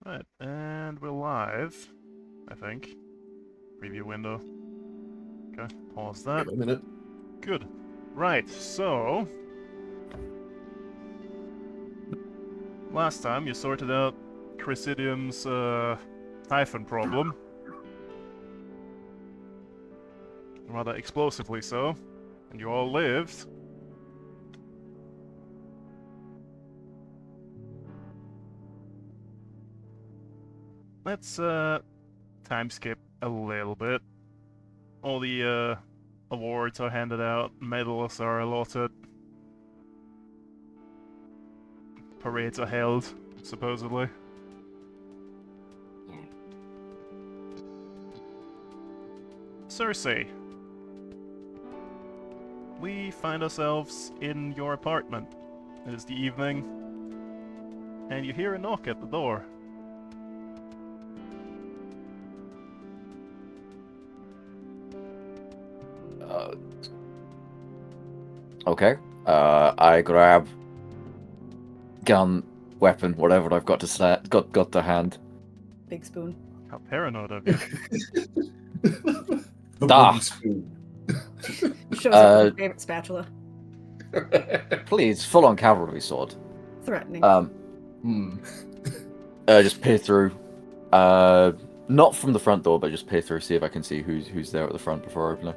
Right, and we're live, I think. Preview window. Okay, pause that. Wait a minute. Good. Right, so... Last time you sorted out Chrysidium's, hyphen problem. Rather explosively so. And you all lived. Let's, time skip a little bit. All the, awards are handed out, medals are allotted. Parades are held, supposedly. Cersei. We find ourselves in your apartment. It is the evening, and you hear a knock at the door. Okay. I grab gun, weapon, whatever I've got to got to hand. Big spoon. How paranoid of you. A Ah. wooden spoon. Shows up with her favorite spatula. Please, full on cavalry sword. Threatening. Just peer through. Not from the front door, but just peer through, see if I can see who's there at the front before I open it.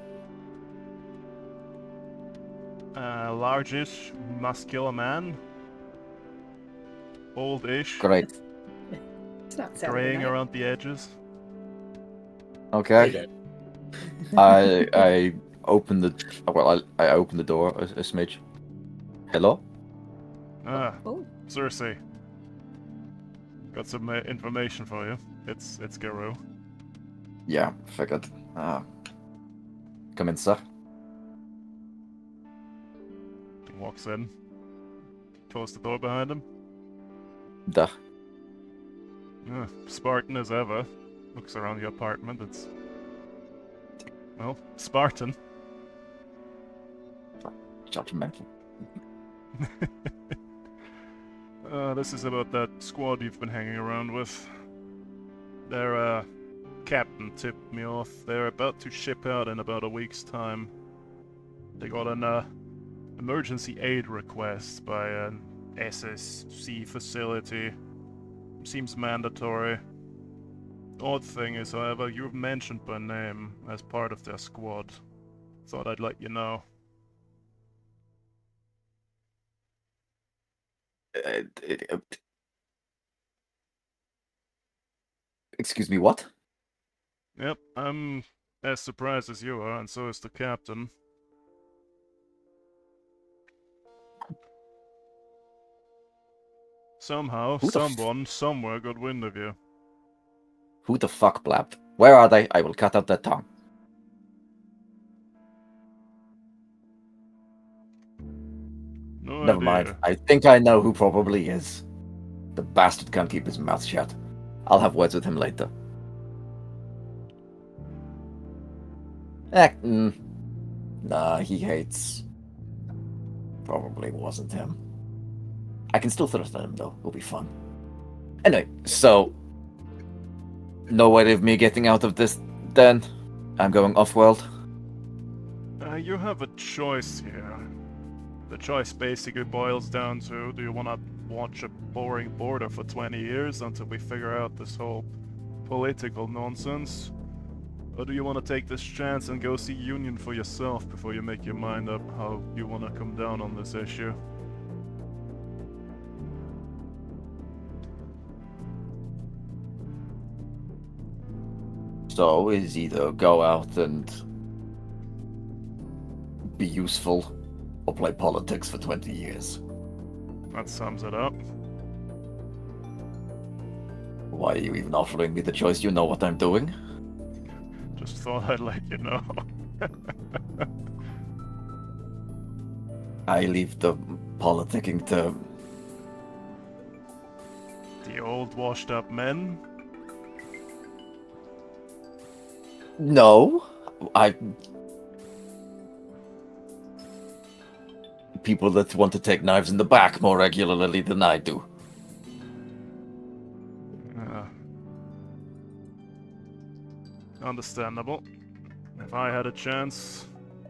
Largish, muscular man. Oldish. Great. It's not Saturday Graying night. around the edges. Okay. I open the I open the door a smidge. Hello. Oh. Cersei. Got some information for you. It's Garou. Yeah, figured. Come in, sir. He walks in. Close the door behind him. Duh. Spartan as ever. Looks around the apartment. It's... well, Spartan. Judgmental. This is about that squad you've been hanging around with. Their, captain tipped me off. They're about to ship out in about a week's time. They got an, emergency aid request by an SSC facility. Seems mandatory. Odd thing is, however, you're mentioned by name as part of their squad. Thought I'd let you know. Excuse me, what? Yep, I'm as surprised as you are, and so is the captain. Somehow, someone, somewhere got wind of you. Who the fuck blabbed? Where are they? I will cut out their tongue. No Never idea. mind. I think I know who probably is. The bastard can't keep his mouth shut. I'll have words with him later. Nah, he hates... Probably wasn't him. I can still threaten him, though. It'll be fun. Anyway, so... no way of me getting out of this, then? I'm going off-world? You have a choice here. The choice basically boils down to, do you want to watch a boring border for 20 years until we figure out this whole political nonsense? Or do you want to take this chance and go see Union for yourself before you make your mind up how you want to come down on this issue? So, is either go out and be useful, or play politics for 20 years. That sums it up. Why are you even offering me the choice? You know what I'm doing? Just thought I'd let you know. I leave the politicking to... The old washed up men? No, people that want to take knives in the back more regularly than I do. Understandable. If I had a chance,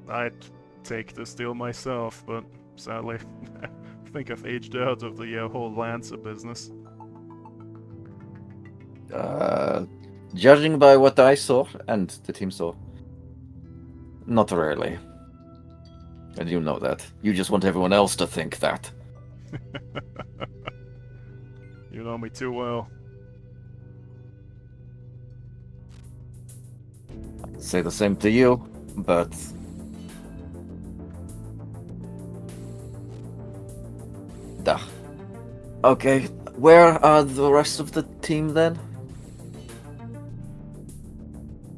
I'd take this deal myself, but sadly, I think I've aged out of the whole Lancer business. Judging by what I saw and the team saw, not really. And you know that. You just want everyone else to think that. You know me too well. I can say the same to you, but... Duh. Okay, where are the rest of the team then?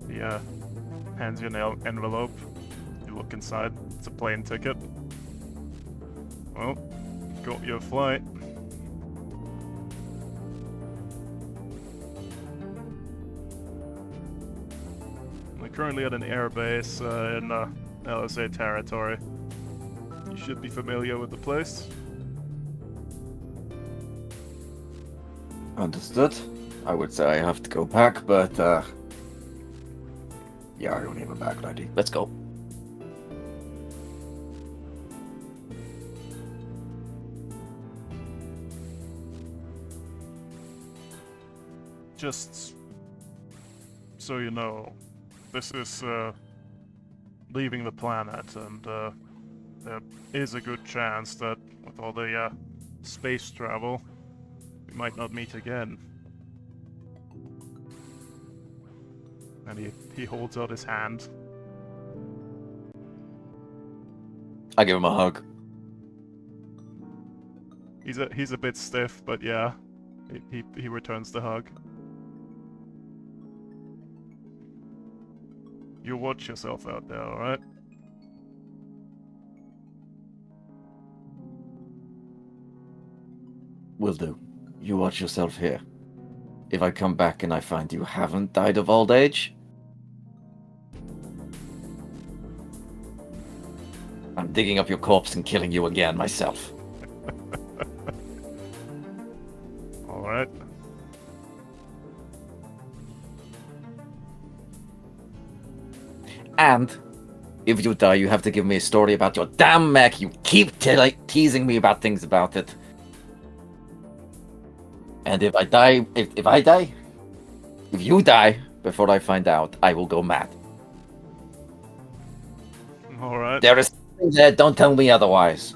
He hands you an envelope. You look inside. It's a plane ticket. Well, got your flight. We're currently at an airbase in LSA territory. You should be familiar with the place. Understood. I would say I have to go back, but yeah, I don't have a back ID. Let's go. Just so you know, this is leaving the planet, and there is a good chance that with all the space travel, we might not meet again. And he holds out his hand. I give him a hug. He's a bit stiff, but yeah, he returns the hug. You watch yourself out there, alright? Will do. You watch yourself here. If I come back and I find you haven't died of old age, I'm digging up your corpse and killing you again myself. Alright. And if you die, you have to give me a story about your damn mech. You keep teasing me about things about it. And if I die, if you die before I find out, I will go mad. Alright. There is something there, don't tell me otherwise.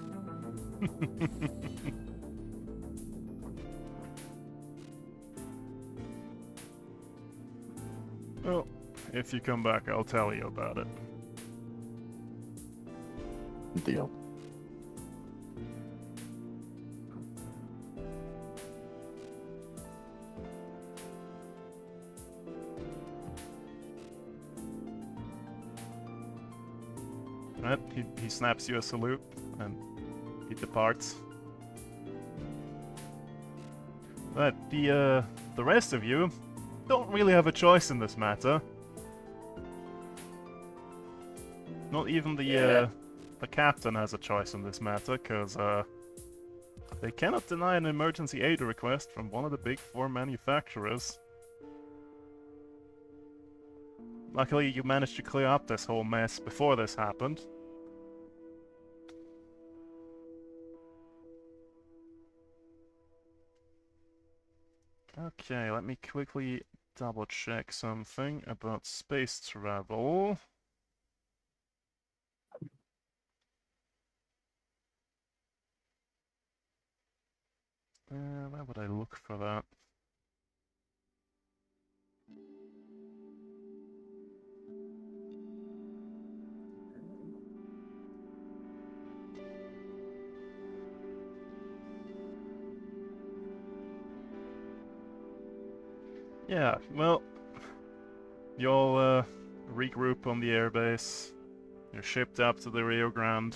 Well, if you come back, I'll tell you about it. Deal. Right? He snaps you a salute, and he departs. But the rest of you don't really have a choice in this matter. Not even the captain has a choice in this matter, because they cannot deny an emergency aid request from one of the big four manufacturers. Luckily, you managed to clear up this whole mess before this happened. Okay, let me quickly double check something about space travel. Where would I look for that? Yeah, well, you'll regroup on the airbase. You're shipped up to the Rio Grande.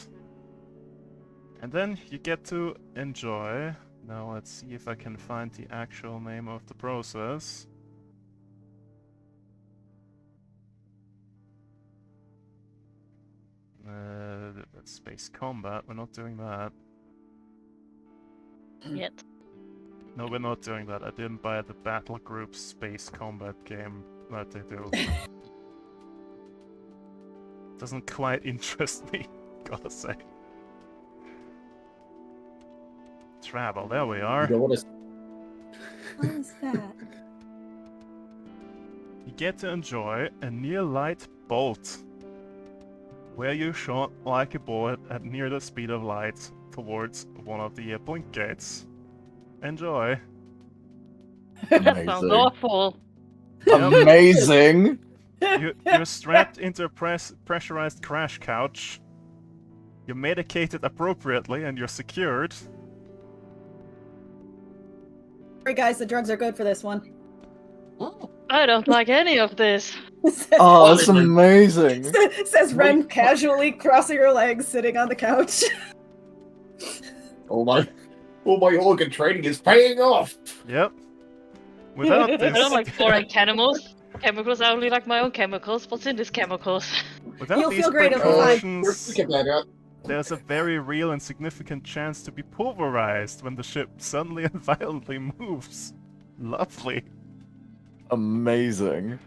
And then you get to enjoy. Now let's see if I can find the actual name of the process. That's space combat. We're not doing that. Yet. No, we're not doing that. I didn't buy the battle group space combat game that they do. doesn't quite interest me, gotta say. Travel, there we You are. know what is What is that? You get to enjoy a near-light bolt, where you shot like a bullet at near the speed of light towards one of the blink gates. Enjoy. That sounds Amazing. awful. Amazing. You're strapped into a pressurized crash couch. You're medicated appropriately and you're secured. Alright, guys, the drugs are good for this one. I don't like any of this. Oh, that's amazing. Says Ren casually crossing her legs, sitting on the couch. all my organ training is paying off. Yep. Without I don't this, like foreign chemicals. Chemicals, I only like my own chemicals. What's in these chemicals? without You'll these feel great, it'll be fine. precautions, Get that out. there's a very real and significant chance to be pulverized when the ship suddenly and violently moves. Lovely. Amazing.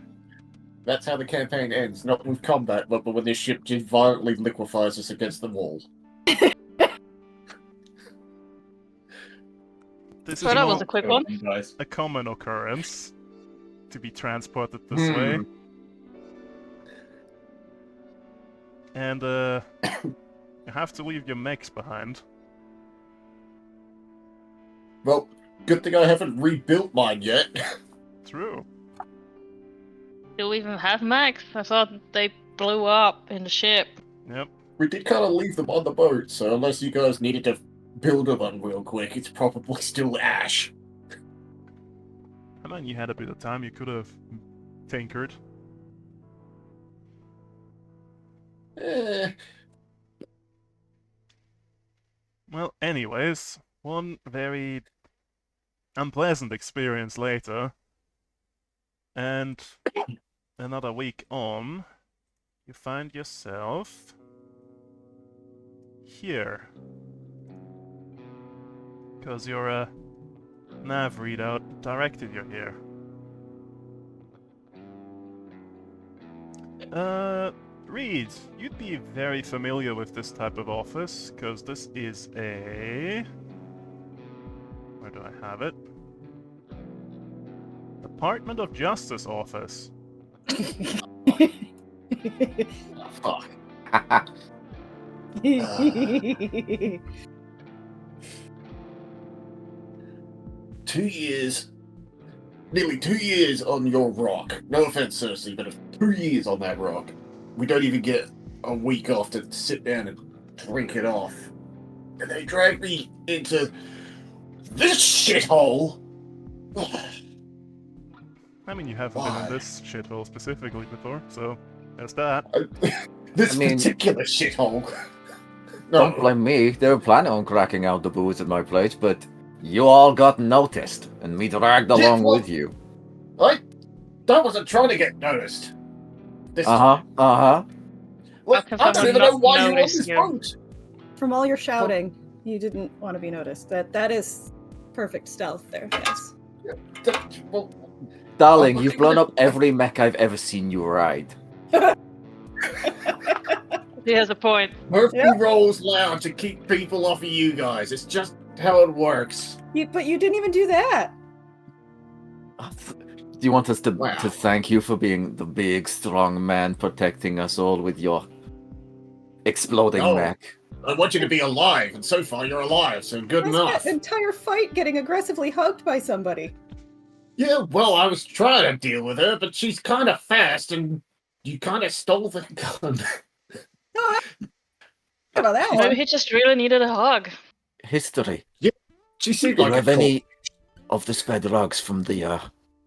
That's how the campaign ends, not with combat, but when this ship just violently liquefies us against the wall. This So is that was not a quick one. Guys. a common occurrence to be transported this Hmm. way. And you have to leave your mechs behind. Well, good thing I haven't rebuilt mine yet. True. Do we even have mechs? I thought they blew up in the ship. Yep. We did kind of leave them on the boat, so unless you guys needed to build one real quick, it's probably still ash. I mean, you had a bit of time, you could have tinkered. Eh, Well, anyways, one very unpleasant experience later, and another week on, you find yourself here. Because your nav readout directed you here. Reed, you'd be very familiar with this type of office, because this is a... Where do I have it? Department of Justice office. fuck. 2 years. Nearly 2 years on your rock. No offense, Cersei, but 2 years on that rock. We don't even get a week off to sit down and drink it off. And they drag me into this shithole. I mean, you haven't been Why? in this shithole specifically before, so there's that. This I mean- particular shithole. Don't blame me. They were planning on cracking out the booze at my place, but you all got noticed, and me dragged Yeah, along well- with you. I wasn't trying to get noticed. This Look, How can I don't someone even know not why you're on notice this you? boat. From all your shouting, you didn't want to be noticed. That is perfect stealth there, yes. Well, Darling, you've blown up every mech I've ever seen you ride. He has a point. Murphy Yep. rolls loud to keep people off of you guys. It's just how it works. But you didn't even do that. Do you want us to Wow. thank you for being the big, strong man protecting us all with your exploding No. mech? I want you to be alive, and so far you're alive, so good That's enough. that entire fight getting aggressively hugged by somebody. Yeah, well, I was trying to deal with her, but she's kind of fast, and you kind of stole the gun. How about that Maybe one? he just really needed a hug. History. She seemed Do you like have a any of the sped rugs from the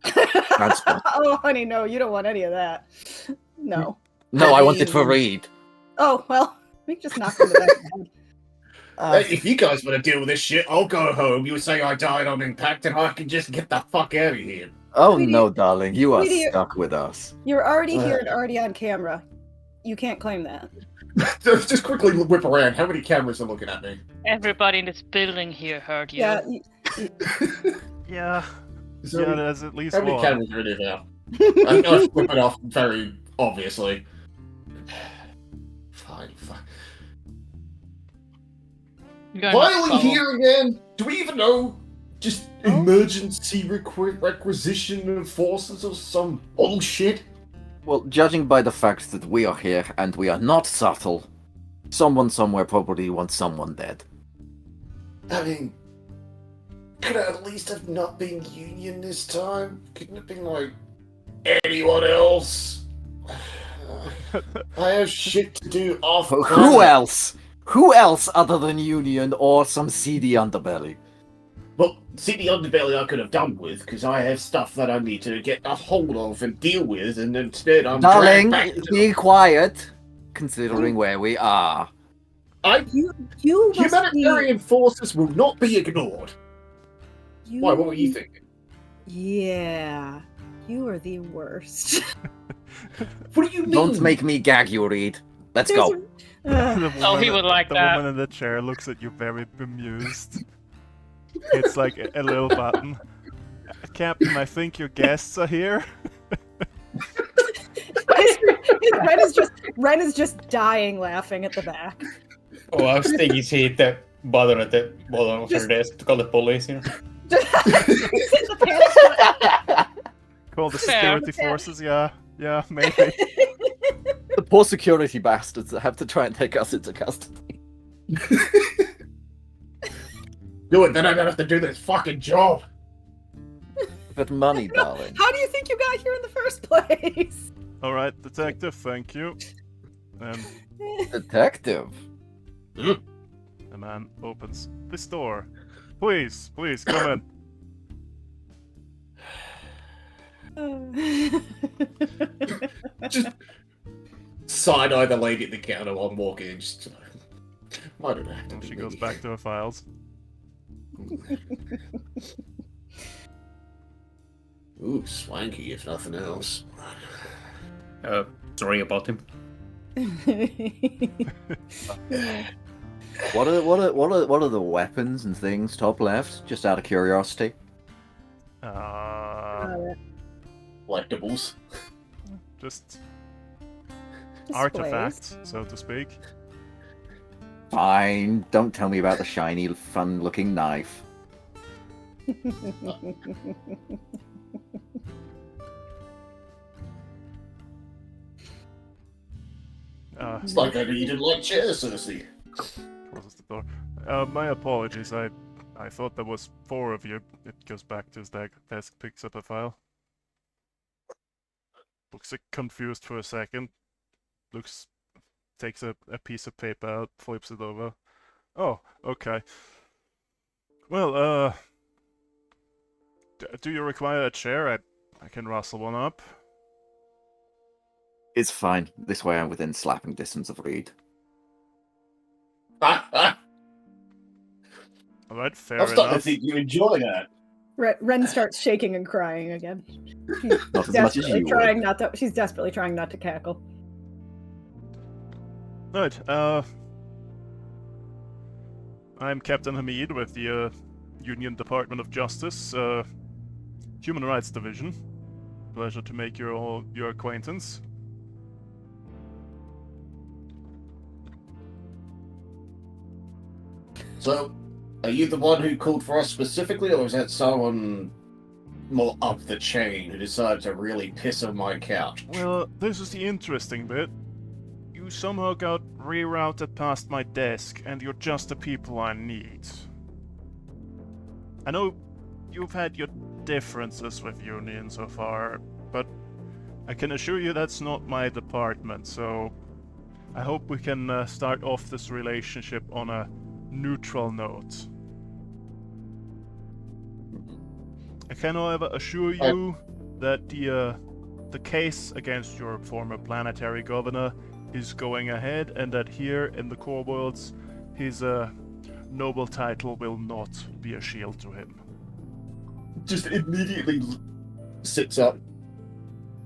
transport? Oh, honey, no, you don't want any of that. No. No, I want it for Reed. Oh, well, we can just knock on the back of the head. Hey, if you guys want to deal with this shit, I'll go home. You say I died on impact, and I can just get the fuck out of here. Oh Sweetie- no, darling, you are Sweetie- stuck with us. You're already here and already on camera. You can't claim that. Just quickly whip around. How many cameras are looking at me? Everybody in this building here heard you. Yeah, Yeah, Is there yeah, any- there's at least how many one. cameras are in here now? I know I flip it off very obviously. You're going Why to are we solve- here again? Do we even know? Just Oh. emergency requisition of forces or some bullshit? Well, judging by the fact that we are here and we are not subtle, someone somewhere probably wants someone dead. I mean, could it at least have not been Union this time? Couldn't it have been like anyone else? I have shit to do off. Who else? Who else other than Union or some seedy underbelly? Well, see the underbelly I could have done with, because I have stuff that I need to get a hold of and deal with, and instead I'm Darling, dragged back into be quiet, considering where we are. You must Humanitarian forces will not be ignored. be. Why? What were you thinking? Yeah, you are the worst. What do you mean? Don't make me gag you, Reed. Let's go. The Oh, he woman- would like the that. woman in the chair looks at you very bemused. It's like a little button. Captain, I think your guests are here. Ren is just dying laughing at the back. Oh, I was thinking she hit the button at the bottom of her desk to call the police, you know? He's in the panic. Call the Fair. security forces, yeah, maybe. The poor security bastards that have to try and take us into custody. Do it, then I don't have to do this fucking job. But money, darling. How do you think you got here in the first place? Alright, detective, thank you. And Detective. the man opens this door. Please, come in. Just side eye the lady at the counter while I'm walking. Just, why did I have to And be she goes me? back to her files. Ooh, swanky if nothing else. Sorry about him. What are the weapons and things top left? Just out of curiosity. Collectibles. Just Displays. artifacts, so to speak. Fine. Don't tell me about the shiny, fun-looking knife. It's like I knew you didn't like chairs, Cersei. Closes the door. My apologies. I thought there was 4 of you. It goes back to his desk, picks up a file. Looks confused for a second. Takes a piece of paper out, flips it over. Oh, okay. Well, do you require a chair? I can rustle one up. It's fine. This way I'm within slapping distance of Reed. Alright, fair I'm starting to enough. think you enjoy that. Ren starts shaking and crying again. Not as much as you would. She's desperately trying not to cackle. Right, I'm Captain Hamid with the Union Department of Justice, Human Rights Division. Pleasure to make your acquaintance. So, are you the one who called for us specifically, or was that someone more up the chain who decided to really piss on my couch? Well, this is the interesting bit. You somehow got rerouted past my desk, and you're just the people I need. I know you've had your differences with Union so far, but I can assure you that's not my department, so I hope we can start off this relationship on a neutral note. I can, however, assure you that the case against your former planetary governor is going ahead, and that here in the core worlds, his noble title will not be a shield to him. Just immediately sits up.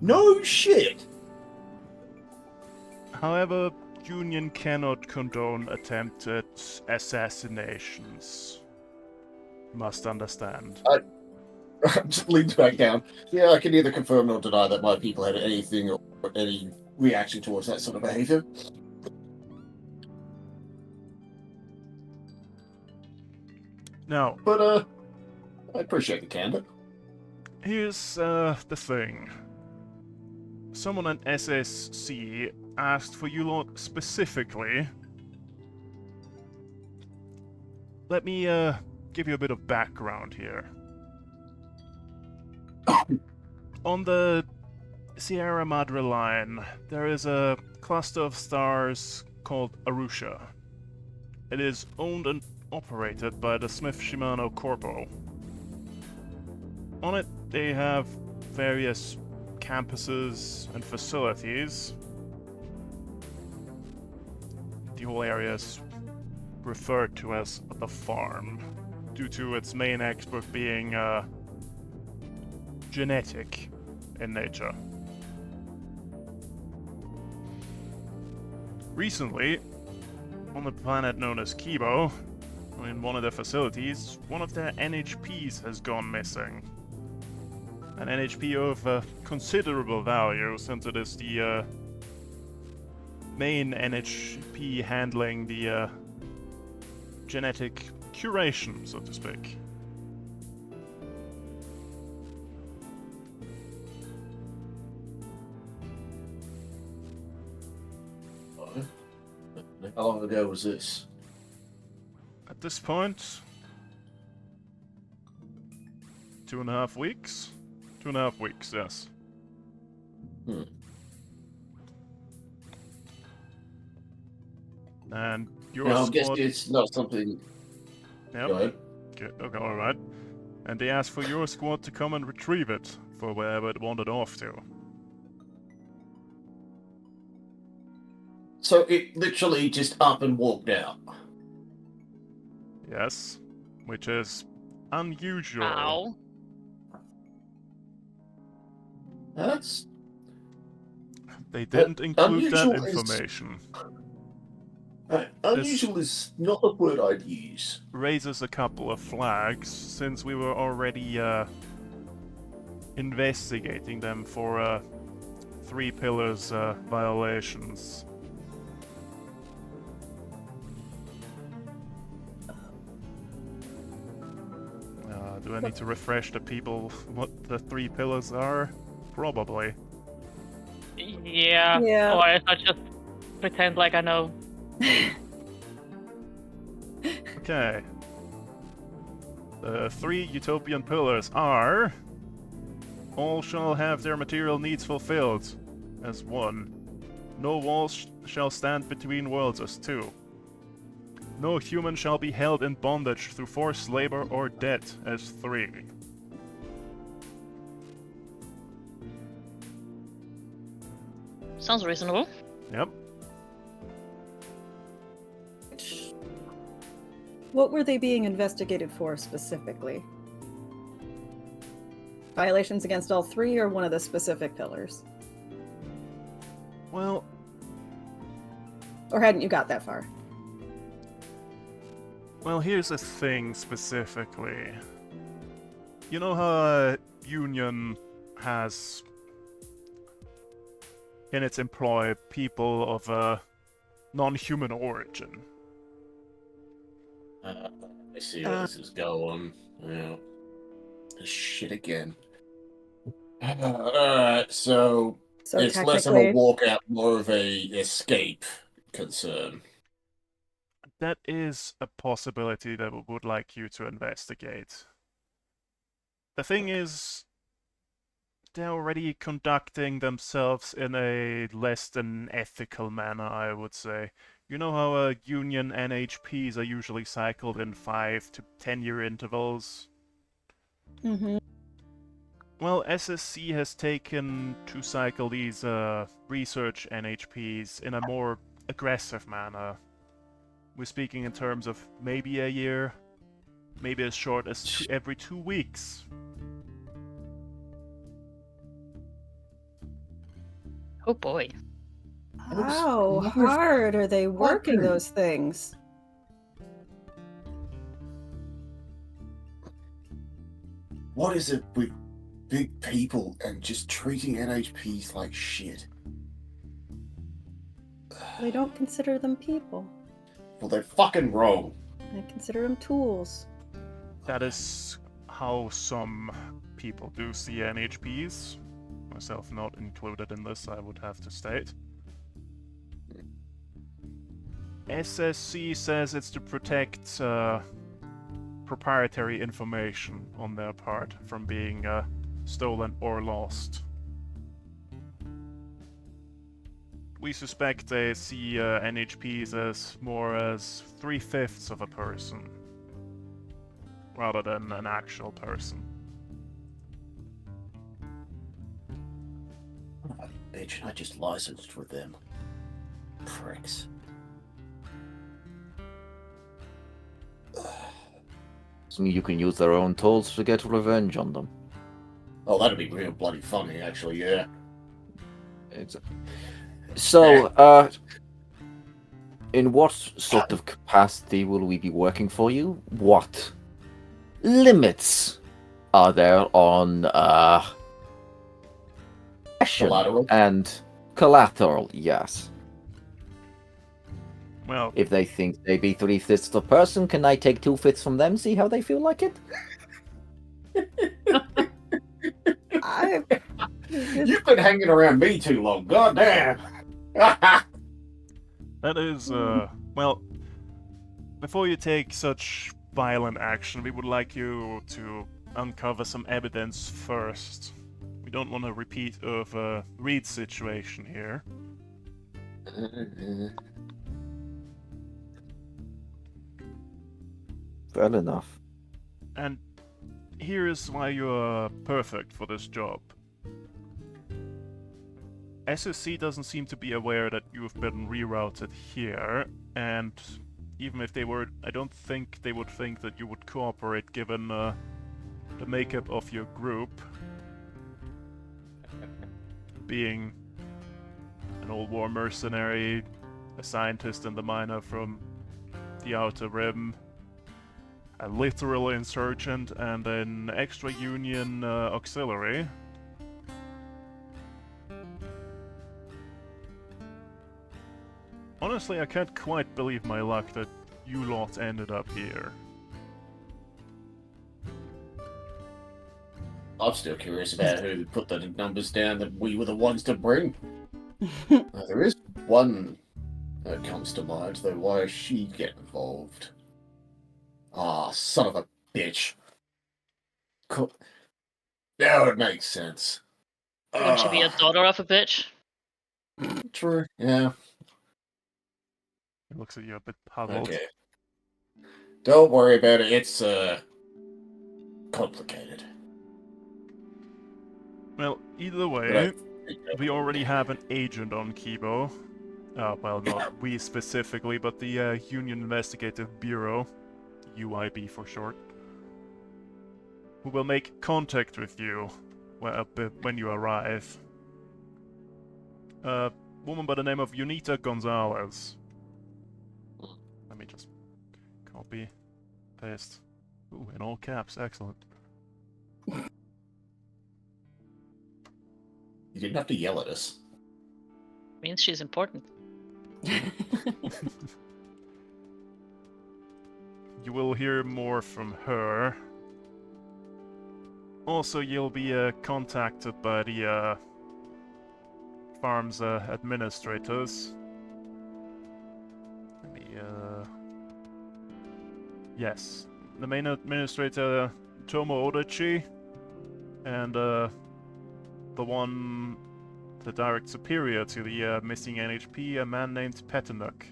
No shit! However, Union cannot condone attempted assassinations. You must understand. Just leans back down. Yeah, I can neither confirm nor deny that my people had anything or any reaction towards that sort of behavior. Now, But, I appreciate the candor. here's the thing. Someone at SSC asked for you lot specifically. Let me give you a bit of background here. On the Sierra Madre line, there is a cluster of stars called Arusha. It is owned and operated by the Smith Shimano Corpo. On it, they have various campuses and facilities. The whole area is referred to as the farm, due to its main expert being genetic in nature. Recently, on the planet known as Kibo, in one of the facilities, one of their NHPs has gone missing. An NHP of considerable value, since it is the main NHP handling the genetic curation, so to speak. How long ago was this? At this point, 2.5 weeks? 2.5 weeks, yes. Hmm. And your Now, I'm guessing squad... it's not something... Yep. Go ahead. Okay, alright. And they asked for your squad to come and retrieve it for wherever it wandered off to. So it literally just up and walked out. Yes. Which is unusual. Ow. That's... They didn't include that unusual is- information. unusual is not the word I'd use. Raises a couple of flags, since we were already investigating them for 3 pillars violations. Do I need to refresh the people what the 3 pillars are? Probably. Yeah. Yeah. Or if I just pretend like I know. Okay. The 3 utopian pillars are... All shall have their material needs fulfilled, as 1. No walls shall stand between worlds, as 2. No human shall be held in bondage through forced labor or debt, as 3. Sounds reasonable. Yep. What were they being investigated for specifically? Violations against all 3 or one of the specific pillars? Well, Or hadn't you got that far? here's the thing specifically. You know how Union has in its employ people of non-human origin? I see where this is going. Yeah. Shit again. Alright, so So it's less of a walkout, more of a escape concern. That is a possibility that we would like you to investigate. The thing is, they're already conducting themselves in a less than ethical manner, I would say. You know how Union NHPs are usually cycled in 5 to 10 year intervals? Mm-hmm. Well, SSC has taken to cycle these research NHPs in a more aggressive manner. We're speaking in terms of maybe a year, maybe as short as every 2 weeks. Oh boy. How hard are they working those things? What is it with big people and just treating NHPs like shit? They don't consider them people. Well, they're fucking wrong. They consider them tools. That is how some people do see NHPs. Myself not included in this, I would have to state. SSC says it's to protect proprietary information on their part from being stolen or lost. We suspect they see NHPs as more as 3/5 of a person, rather than an actual person. Oh, bitch, I just licensed with them. Pricks. So you can use their own tools to get revenge on them. Oh, that'd be real bloody funny, actually, yeah. So, in what sort of capacity will we be working for you? What limits are there on action Collateral? and collateral? Yes. Well, If they think they be 3/5 of a person, can I take 2/5 from them? See how they feel like it? I. You've been hanging around me too long, goddamn! that is, well, before you take such violent action, we would like you to uncover some evidence first. We don't want a repeat of Reed's situation here. Fair enough. And here is why you're perfect for this job. SSC doesn't seem to be aware that you've been rerouted here, and even if they were, I don't think they would think that you would cooperate given the makeup of your group. Being an old war mercenary, a scientist and the miner from the Outer Rim, a literal insurgent, and an extra Union auxiliary. Honestly, I can't quite believe my luck that you lot ended up here. I'm still curious about who put the numbers down that we were the ones to bring. There is one that comes to mind, though. Why does she get involved? Ah, son of a bitch. Cool. Now it makes sense. Wouldn't she be a Ah, daughter of a bitch? true, yeah. It looks at you a bit puzzled. Okay. Don't worry about it, it's, complicated. Well, either But way, I- we already have an agent on Kibo. Well, not we specifically, but the Union Investigative Bureau, UIB for short, who will make contact with you when you arrive. A woman by the name of Unita Gonzalez. Let me just copy, paste. Ooh, in all caps, excellent. You didn't have to yell at us. Means she's important. You will hear more from her. Also, you'll be contacted by the farm's administrators. Let me, yes. The main administrator, Tomo Odachi, and the direct superior to the missing NHP, a man named Petanuk.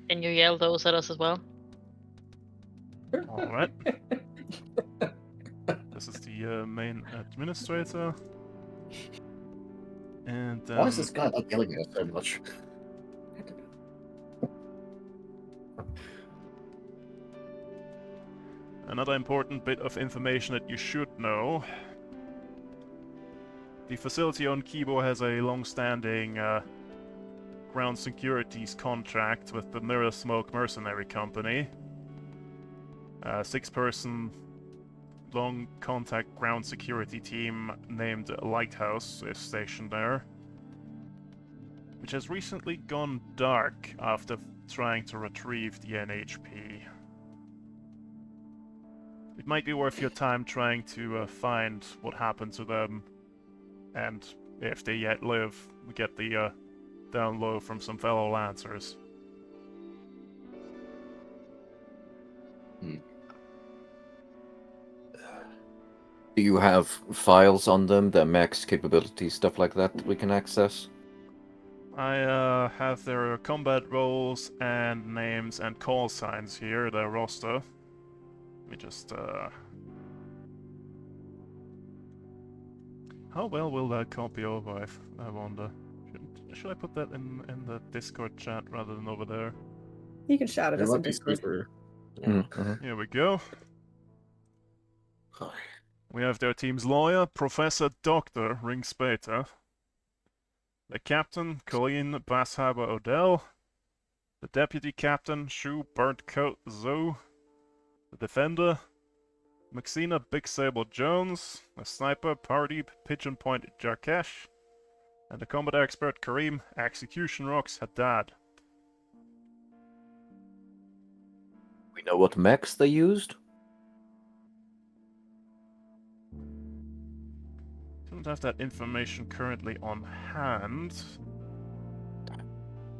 Can you yell those at us as well? Alright. This is the main administrator. And Why is this guy like yelling at us so much? another important bit of information that you should know. The facility on Kibo has a long-standing ground securities contract with the Mirror Smoke Mercenary Company. A 6-person long contact ground security team named Lighthouse is stationed there, which has recently gone dark after trying to retrieve the NHP. It might be worth your time trying to find what happened to them, and if they yet live, get the down low from some fellow Lancers. Do you have files on them, their mechs, capabilities, stuff like that we can access? I have their combat roles and names and call signs here, their roster. Let me just How well will that copy over, I wonder? Should I put that in the Discord chat rather than over there? You can shout at It us might in be Discord. super. Here we go. Hi. We have their team's lawyer, Professor Dr. Ringspater. The captain, Colleen Basshaber Odell. The deputy captain, Shu Burntcoat Zoe. The defender, Maxina Big Sable Jones. The sniper, Pardeep Pigeon Point Jarkesh. And the combat expert, Kareem Execution Rocks Haddad. We know what mechs they used? Don't have that information currently on hand.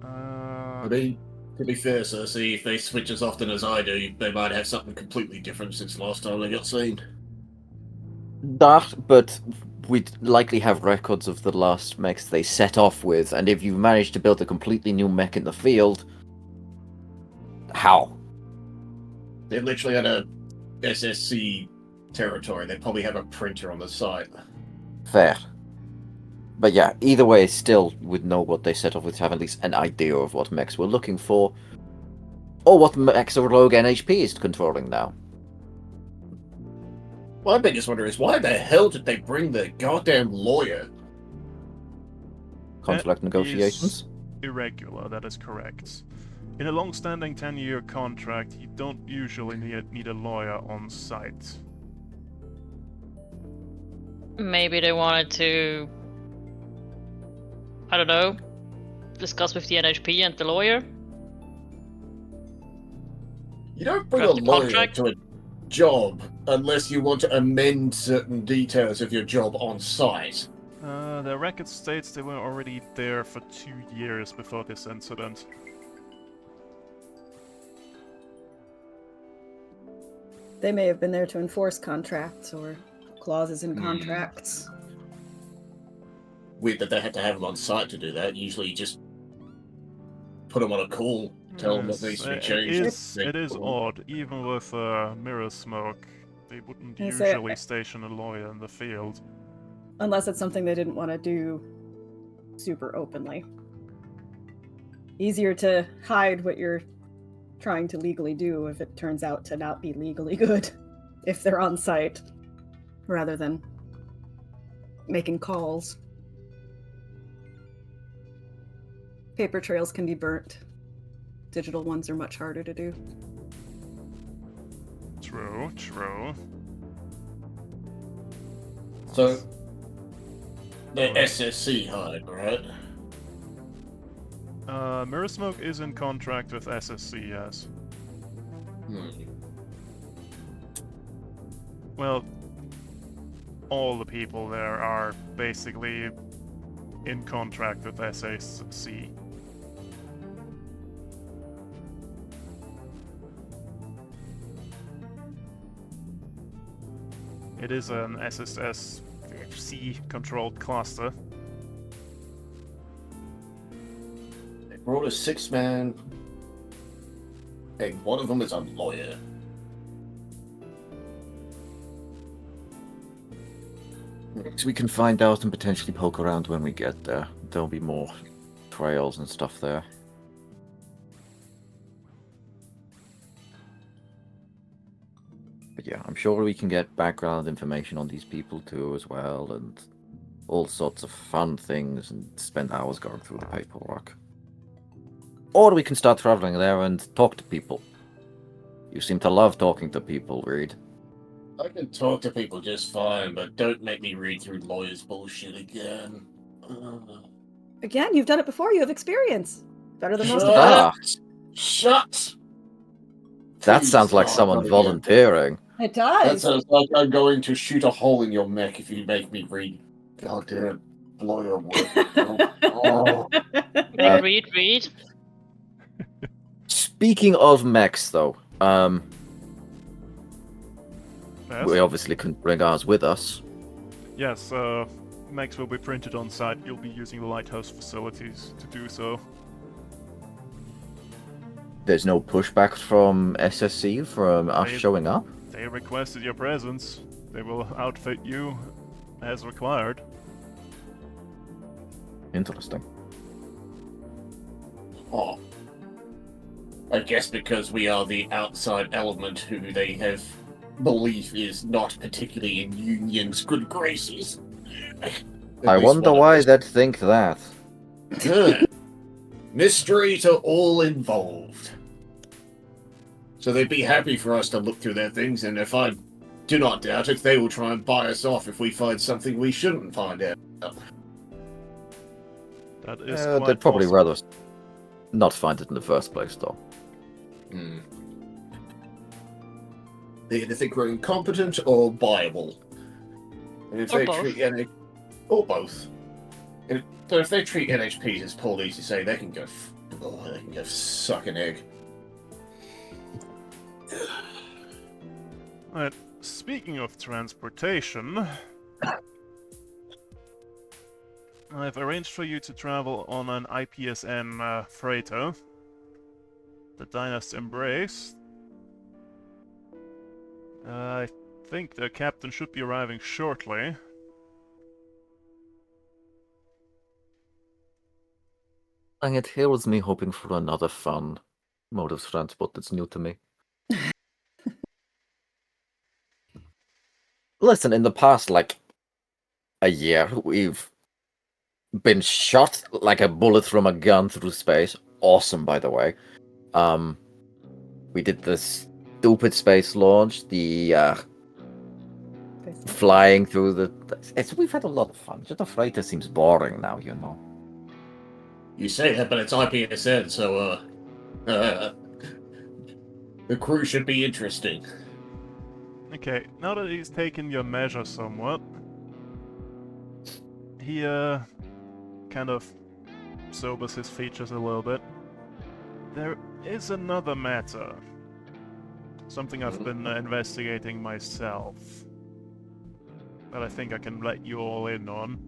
To be fair, Cersei, if they switch as often as I do, they might have something completely different since the last time they got seen. That, but we'd likely have records of the last mechs they set off with, and if you managed to build a completely new mech in the field, how? They're literally at a SSC territory. They probably have a printer on the site. Fair. But yeah, either way, still would know what they set off with to have at least an idea of what mechs we're looking for, or what mechs our rogue NHP is controlling now. My biggest wonder is why the hell did they bring the goddamn lawyer? Contract negotiations? Irregular, that is correct. In a long-standing 10-year contract, you don't usually need a lawyer on site. Maybe they wanted to, I don't know, discuss with the NHP and the lawyer. You don't bring a Draft a lawyer contract? to a job unless you want to amend certain details of your job on site. The record states they were already there for 2 years before this incident. They may have been there to enforce contracts or clauses in contracts. Weird that they had to have them on site to do that. Usually you just put them on a call, tell them what needs to be changed. It is odd. Even with mirror smoke, they wouldn't I say- usually station a lawyer in the field. Unless it's something they didn't want to do super openly. Easier to hide what you're trying to legally do if it turns out to not be legally good if they're on site rather than making calls. Paper trails can be burnt. Digital ones are much harder to do. True, true. So, they're SSC hired, right? Mirror Smoke is in contract with SSC, yes. Well, all the people there are basically in contract with SSC. It is an SSC-controlled cluster. They brought a 6-man. Hey, one of them is a lawyer. So we can find out and potentially poke around when we get there. There'll be more trails and stuff there. But yeah, I'm sure we can get background information on these people too as well, and all sorts of fun things, and spend hours going through the paperwork. Or we can start traveling there and talk to people. You seem to love talking to people, Reed. I can talk to people just fine, but don't make me read through lawyers' bullshit again. Again, you've done it before. You have experience. Better than most Shut of us. Ah, up! Shut! That Please sounds like stop someone right here. volunteering. It That does. sounds like I'm going to shoot a hole in your mech if you make me read goddamn lawyer work. Oh. Read. Speaking of mechs, though, Yes? we obviously couldn't bring ours with us. Yes, mechs will be printed on site. You'll be using the lighthouse facilities to do so. There's no pushback from SSC from us They- showing up. They requested your presence. They will outfit you as required. Interesting. Oh. I guess because we are the outside element who they have belief is not particularly in Union's good graces. At I least wonder one of why us. they'd think that. Mystery to all involved. So they'd be happy for us to look through their things, and if I do not doubt it, they will try and buy us off if we find something we shouldn't find out. That is quite They'd probably possible. rather not find it in the first place, though. Hmm. They either think we're incompetent or buyable. And if Or they both. treat or both. So if they treat NHPs as poorly as you say, they can go suck an egg. Alright, speaking of transportation, I've arranged for you to travel on an IPSN freighter, the Dynast Embrace. I think the captain should be arriving shortly. And it heals me hoping for another fun mode of transport that's new to me. Listen, in the past, like, a year, we've been shot like a bullet from a gun through space. Awesome, by the way. We did this stupid space launch, the flying through the... we've had a lot of fun. Just the freighter seems boring now, you know. You say that, but it's IPSN, so the crew should be interesting. Okay, now that he's taken your measure somewhat, he kind of sobers his features a little bit. There is another matter. Something I've been investigating myself. That I think I can let you all in on.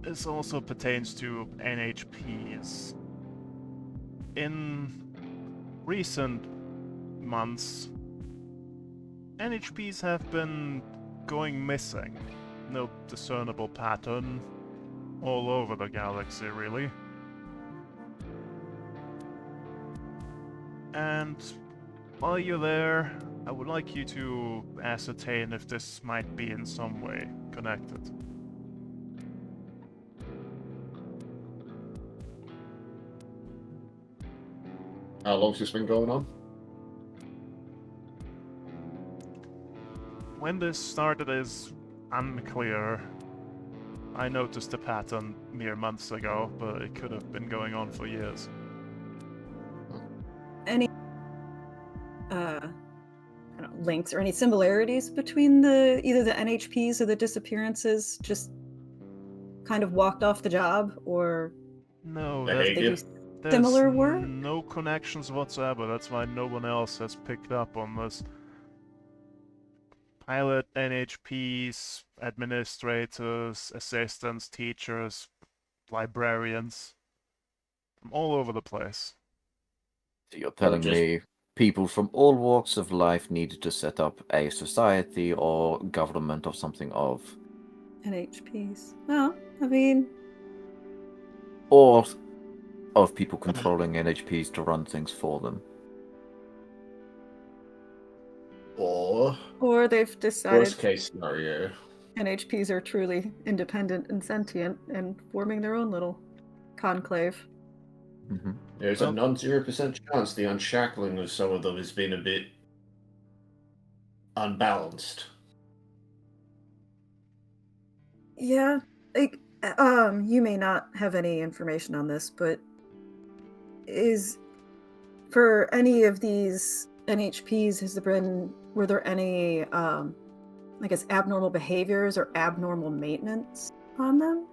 This also pertains to NHPs. In recent months, NHPs have been going missing. No discernible pattern. All over the galaxy, really. And while you're there, I would like you to ascertain if this might be in some way connected. How long's this been going on? When this started is unclear. I noticed a pattern mere months ago, but it could have been going on for years. Any I don't know, links or any similarities between either the NHPs or the disappearances? Just kind of walked off the job, or No, Behavior. they do there's similar work? no connections whatsoever. That's why no one else has picked up on this. Pilot, NHPs, administrators, assistants, teachers, librarians, from all over the place. So you're telling just- me people from all walks of life need to set up a society or government or something of... NHPs. Well, I mean, Or of people controlling NHPs to run things for them. Or they've decided worst case scenario. NHPs are truly independent and sentient and forming their own little conclave. Mm-hmm. There's Well- a non-0% chance the unshackling of some of them has been a bit unbalanced. Yeah, like You may not have any information on this, but is for any of these NHPs, were there any, I guess, abnormal behaviors or abnormal maintenance on them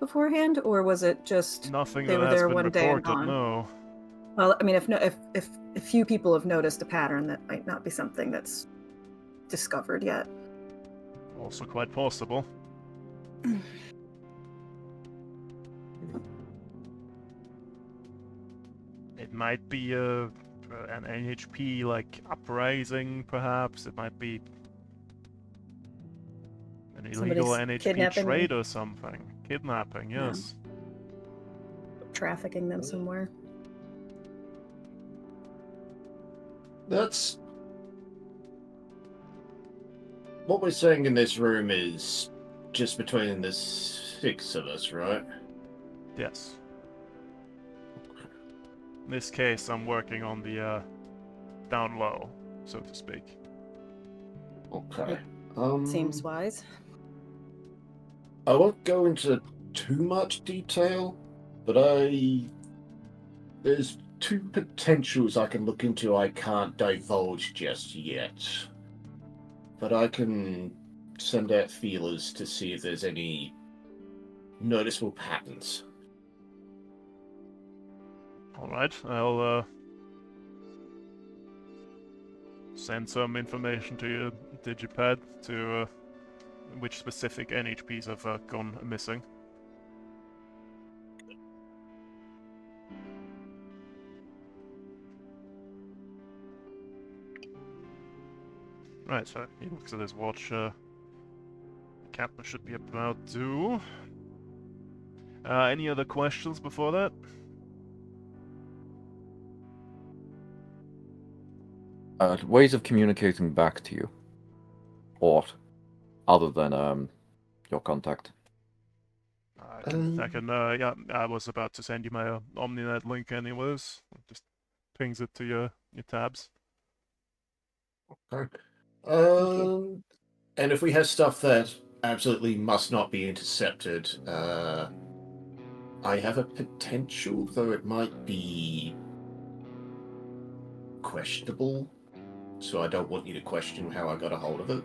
beforehand, or was it just Nothing they that were has there been one day and reported, gone? no. Well, I mean, if a few people have noticed a pattern, that might not be something that's discovered yet. Also quite possible. It might be an NHP like uprising, perhaps. It might be an illegal Somebody's NHP kidnapping trade them. or something. Kidnapping, Yeah. yes. Trafficking them somewhere. That's what we're saying in this room is just between the 6 of us, right? Yes. In this case, I'm working on the down low, so to speak. Okay. Seems wise. I won't go into too much detail, but there's 2 potentials I can look into I can't divulge just yet. But I can send out feelers to see if there's any noticeable patterns. Alright, I'll send some information to your digipad to which specific NHPs have gone missing. Right, so he looks at his watch. Captain should be about due. Any other questions before that? Ways of communicating back to you. What? Other than your contact. Yeah, I was about to send you my Omninet link anyways. Just pings it to your tabs. Okay. And if we have stuff that absolutely must not be intercepted, I have a potential, though it might be questionable, so I don't want you to question how I got a hold of it.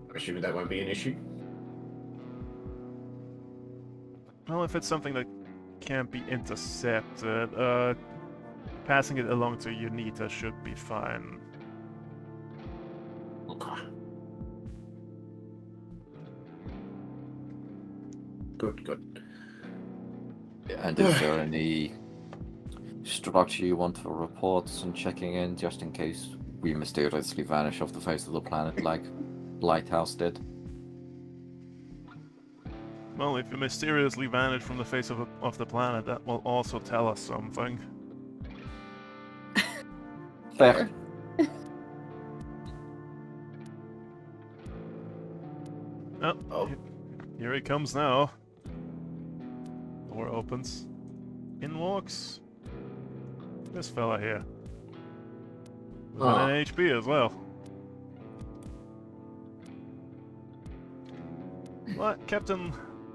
I'm assuming that won't be an issue. Well, if it's something that can't be intercepted, passing it along to Unita should be fine. Okay. Good. And is there any structure you want for reports and checking in, just in case we mysteriously vanish off the face of the planet like Lighthouse did? Well, if you mysteriously vanish from the face of the planet, that will also tell us something. Fair. Oh, here he comes now. Door opens. In walks this fella here. With an NHP as well. What, Captain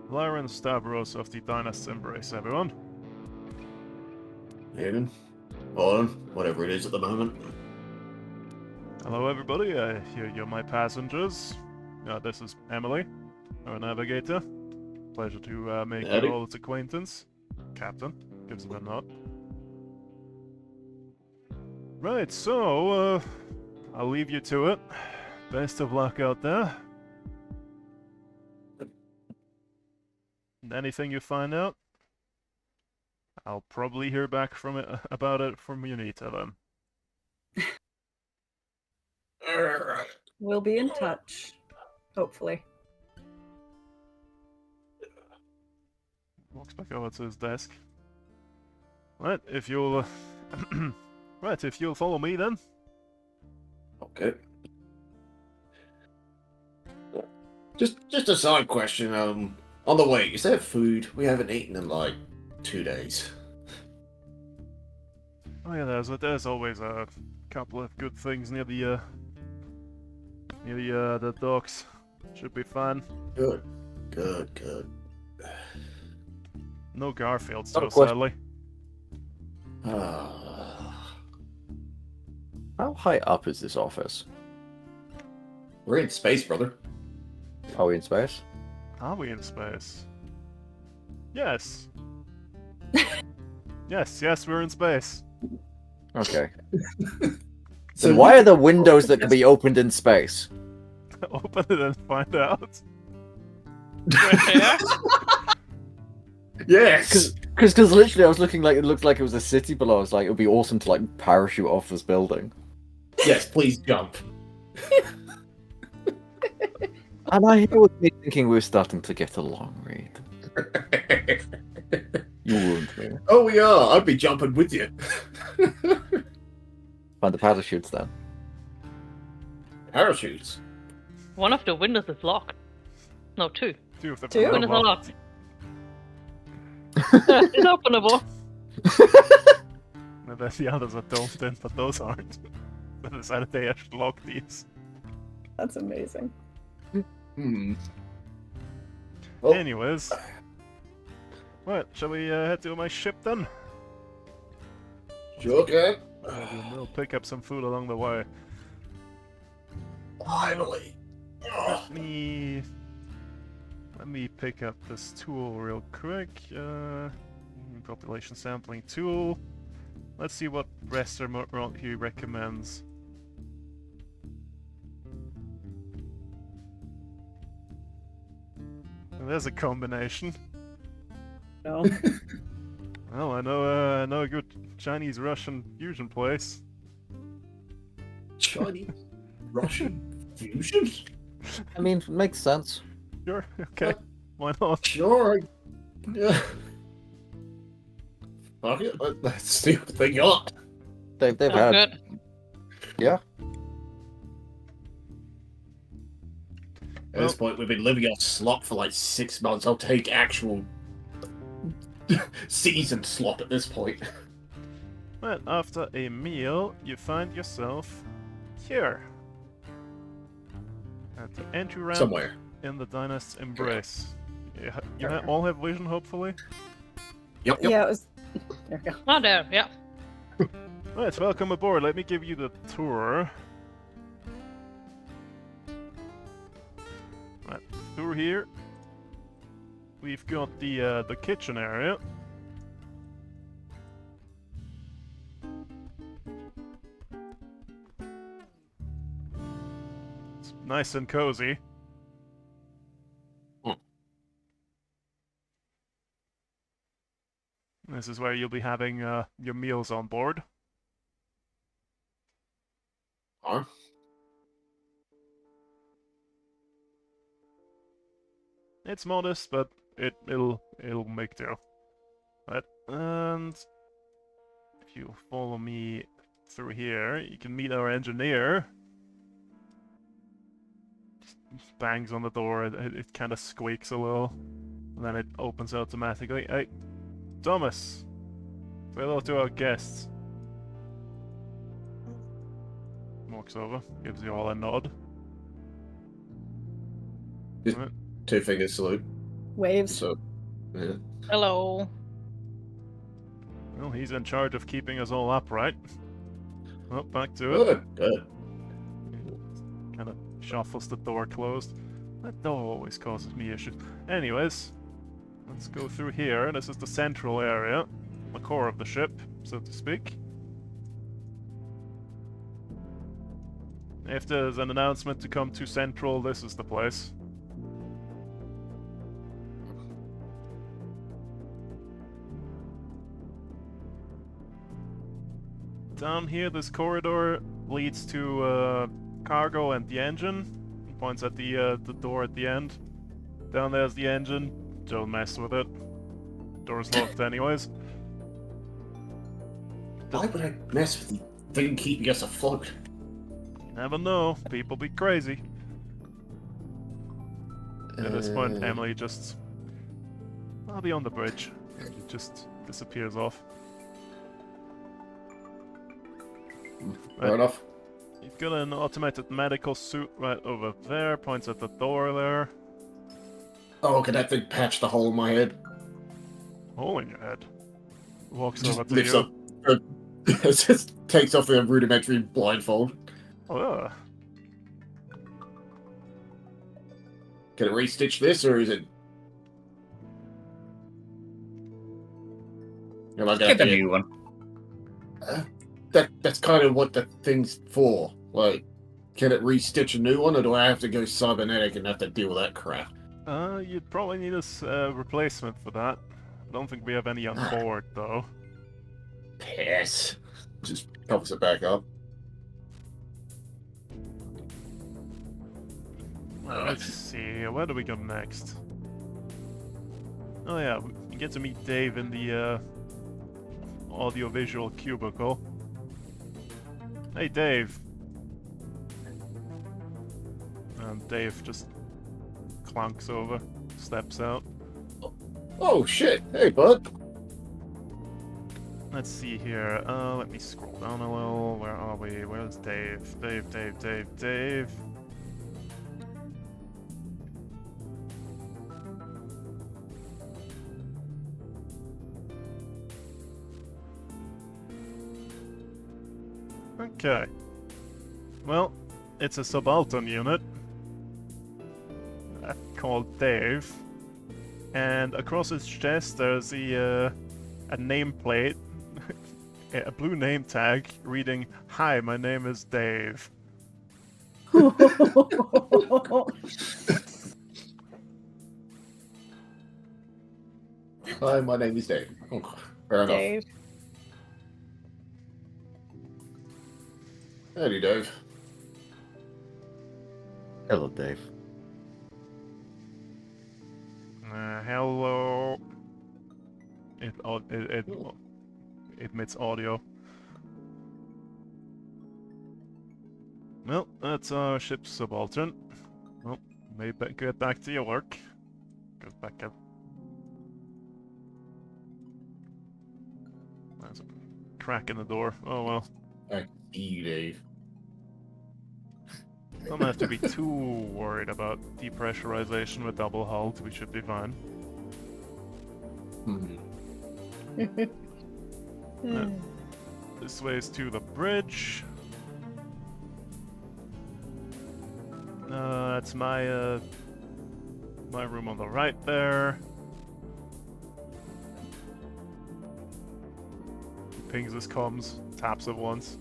Lyron Stavros of the Dynast's Embrace, everyone. Haven, Autumn, whatever it is at the moment. Hello, everybody. You're my passengers. This is Emily, our navigator. Pleasure to make Howdy. your all's acquaintance. Captain gives him a nod. Right, so I'll leave you to it. Best of luck out there. And anything you find out, I'll probably hear back about it from Unita then. We'll be in touch, hopefully. Walks back over to his desk. Right, if you'll right, if you'll follow me then. Okay. Just a side question. On the way, is there food? We haven't eaten in like 2 days. Oh yeah, there's always a couple of good things near the the docks. Should be fun. Good. Good. No Garfield, Not so a question. sadly. How high up is this office? We're in space, brother. Are we in space? Are we in space? Yes. yes, we're in space. Okay. So Then why are there windows that can be opened in space? Open it and find out. Yeah. Yes. Because literally I was looking like it looked like it was a city below. I was like, it would be awesome to like parachute off this building. Yes, please jump. And I was thinking we were starting to get along, Reed. You ruined me. Oh, we are. I'd be jumping with you. Find the parachutes then. Parachutes. One of the windows is locked. No, two. Two of them Two? are Windows are locked. locked. It's openable. And then the others are domed in, but those aren't. They decided they actually lock these. That's amazing. Hmm. Well, Anyways. Right, shall we head to my ship then? sure can. We'll pick up some food along the way. Finally. Let me pick up this tool real quick. Population sampling tool. Let's see what Rester he recommends. And there's a combination. No. Well, I know a good Chinese-Russian fusion place. Chinese Russian fusion? I mean, it makes sense. Sure, okay. Why not? Sure. Yeah. Fuck it. Let's see what they got. They've Oh, had good. yeah. At this point, we've been living off slop for like 6 months. I'll take actual seasoned slop at this point. Well, after a meal, you find yourself here. At the entry ramp Somewhere. in the Dynast's Embrace. You all have vision, hopefully? Yep. Yeah, it was. There we go. Oh, there. Yeah. Right, welcome aboard. Let me give you the tour. Right, through here, we've got the kitchen area. It's nice and cozy. This is where you'll be having your meals on board. Huh? It's modest, but it'll make do. Right, and if you follow me through here, you can meet our engineer. Just bangs on the door. It kind of squeaks a little, and then it opens automatically. Hey, Thomas, say hello to our guests. Walks over, gives you all a nod. Just- Right. 2 fingers salute. Waves. So, yeah. Hello. Well, he's in charge of keeping us all upright. Well, back to it. Good. Kind of shuffles the door closed. That door always causes me issues. Anyways, let's go through here. This is the central area, the core of the ship, so to speak. If there's an announcement to come to Central, this is the place. Down here, this corridor leads to cargo and the engine. It points at the door at the end. Down there's the engine. Don't mess with it. Door's locked anyways. Why would I mess with the thing keeping us afloat? Never know. People be crazy. At this point, Uh, Emily just... I'll be on the bridge. It just disappears off. Fair enough. You've got an automated medical suit right over there, points at the door there. Oh, can that thing patch the hole in my head? Hole in your head. Walks Just over to lifts you. up. It just takes off the rudimentary blindfold. Oh, Can it restitch this, or is it? Am I gonna Get a have to new one. That's kind of what the thing's for. Like, can it restitch a new one, or do I have to go cybernetic and have to deal with that crap? you'd probably need a replacement for that. I don't think we have any on board, though. Piss. Just covers it back up. Well, let's see, where do we go next? Oh yeah, we get to meet Dave in the audiovisual cubicle. Hey, Dave. And Dave just clunks over, steps out. Oh shit! Hey, bud. Let's see here. Let me scroll down a little. Where are we? Where's Dave? Dave. Okay. Well, it's a subaltern unit called Dave, and across his chest there's a nameplate, a blue name tag reading, "Hi, my name is Dave." Hi, my name is Dave. Oh, fair enough. Dave. Howdy, Dave. Hello, Dave. Hello. It emits audio. Well, that's our ship's subaltern. Well, maybe get back to your work. Goes back up. There's a crack in the door. Oh well. I see you, Dave. Don't have to be too worried about depressurization with double hulled. We should be fine. Hmm. This way is to the bridge. That's my my room on the right there. Pings his comms, taps it once,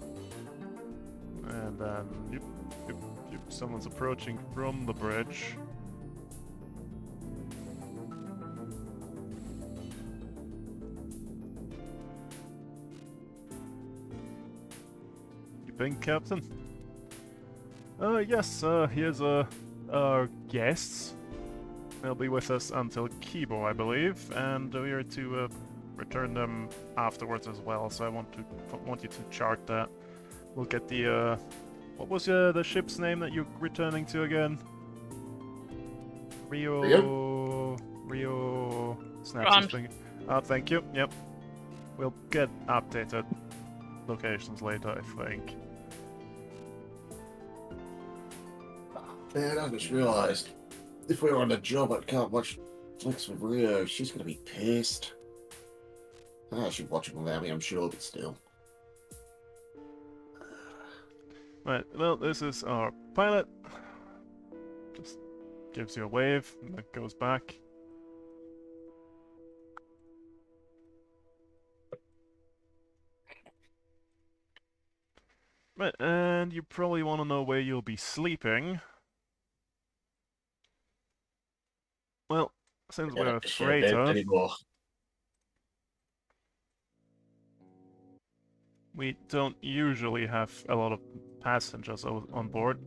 and then yep, someone's approaching from the bridge. You ping, Captain? Yes, here's our guests. They'll be with us until Kibo, I believe, and we are to return them afterwards as well. So I want you to chart that. We'll get the what was the ship's name that you're returning to again? Rio. Snaps his finger. Thank you. Yep. We'll get updated locations later, I think. Man, I just realized if we were on the job, I can't watch Flicks with Rio. She's gonna be pissed. I should watch it without me, I'm sure, but still. Right, well, this is our pilot. Just gives you a wave, and then goes back. Right, and you probably want to know where you'll be sleeping. Well, since we're a freighter, Anymore. we don't usually have a lot of passengers on board.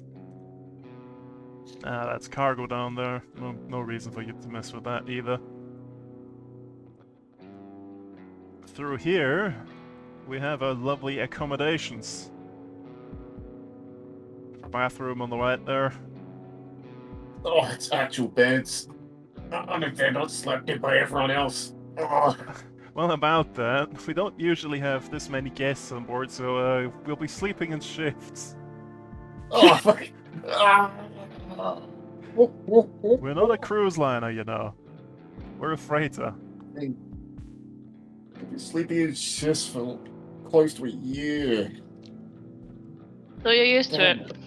That's cargo down there. No reason for you to mess with that either. Through here, we have our lovely accommodations. Bathroom on the right there. Oh, it's actual beds. And if they're not slept in by everyone else. Oh. Well, about that, we don't usually have this many guests on board, so we'll be sleeping in shifts. Oh, fuck. Ah. We're not a cruise liner, you know. We're a freighter. I've been sleeping in shifts for close to a year. So you're used to it.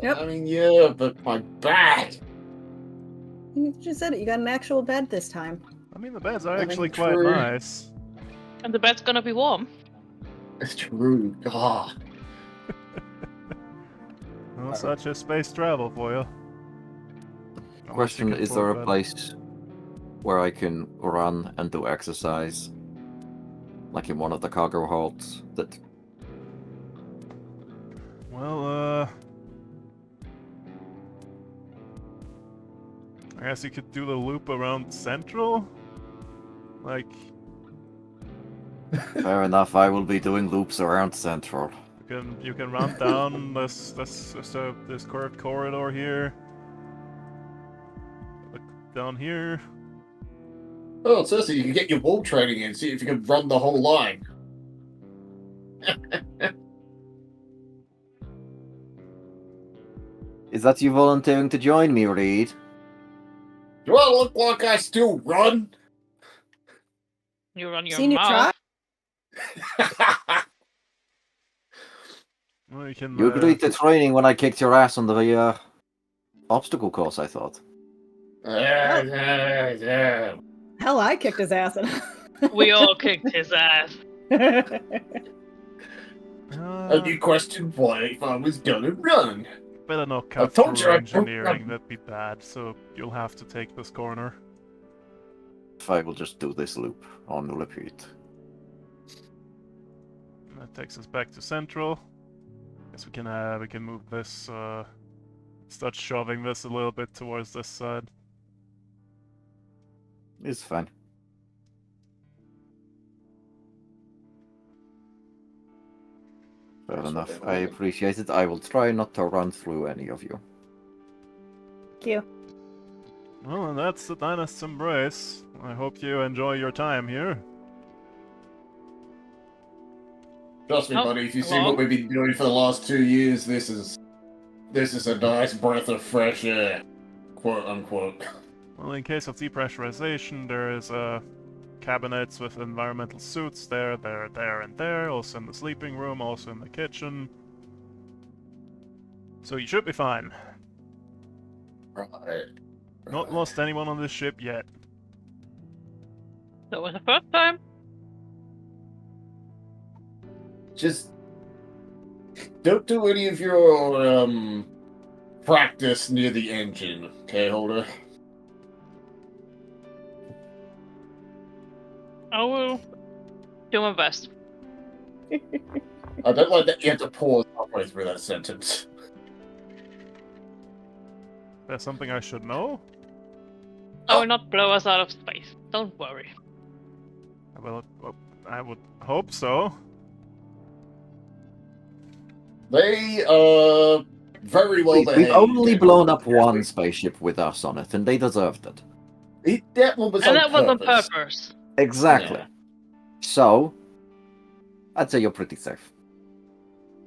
Yep. I mean, yeah, but my back. You just said it. You got an actual bed this time. I mean, the beds are I mean, actually quite true. nice. And the bed's gonna be warm. It's true. God. Well, such is space travel for you. Unless Question: you can is there a afford place where I can run and do exercise, like in one of the cargo holds? That that. Well, I guess you could do the loop around Central? Like, fair enough. I will be doing loops around Central. you can run down this curved corridor here. Look down here. Oh, Cersei, you can get your wall training in, see if you can run the whole line. Is that you volunteering to join me, Reed? Do I look like I still run? You run your Seen you mouth. try? Well, you can. You agreed to training when I kicked your ass on the obstacle course, I thought. Yeah. Hell, I kicked his ass. We all kicked his ass. And you questioned why if I was gonna run. Better not I cut told through you I don't engineering, run. that'd be bad, so you'll have to take this corner. If I will just do this loop on repeat. And that takes us back to Central. Guess we can move this, start shoving this a little bit towards this side. It's fine. Fair That's what enough. they I want. appreciate it. I will try not to run through any of you. Thank you. Well, and that's the Dynast's Embrace. I hope you enjoy your time here. Trust me, Oh, buddy, if you see hello? what we've been doing for the last 2 years, this is a nice breath of fresh air. Quote unquote. Well, in case of depressurization, there is cabinets with environmental suits there, and there, also in the sleeping room, also in the kitchen. So you should be fine. Right. Not lost anyone on this ship yet. That was the first time. Just don't do any of your practice near the engine, okay, Holder? I will do my best. I don't like that you have to pause halfway through that sentence. There's something I should know? I will not blow us out of space. Don't worry. Well, I would hope so. They very well We've behaved. only blown up one spaceship with us on it, and they deserved it. That one was And on that was on purpose. purpose. Exactly. Yeah. So, I'd say you're pretty safe.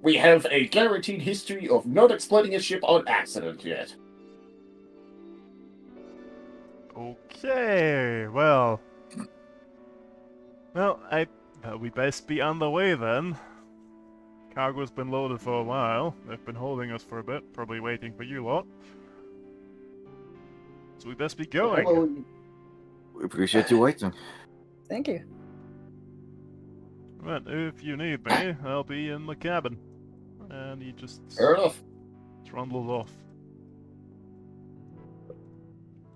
We have a guaranteed history of not exploding a ship on accident yet. Okay, well, we best be on the way then. Cargo's been loaded for a while. They've been holding us for a bit, probably waiting for you lot. So we best be going. Hello. We appreciate you waiting. Thank you. Right, if you need me, I'll be in the cabin. And he just Fair enough. trundles off.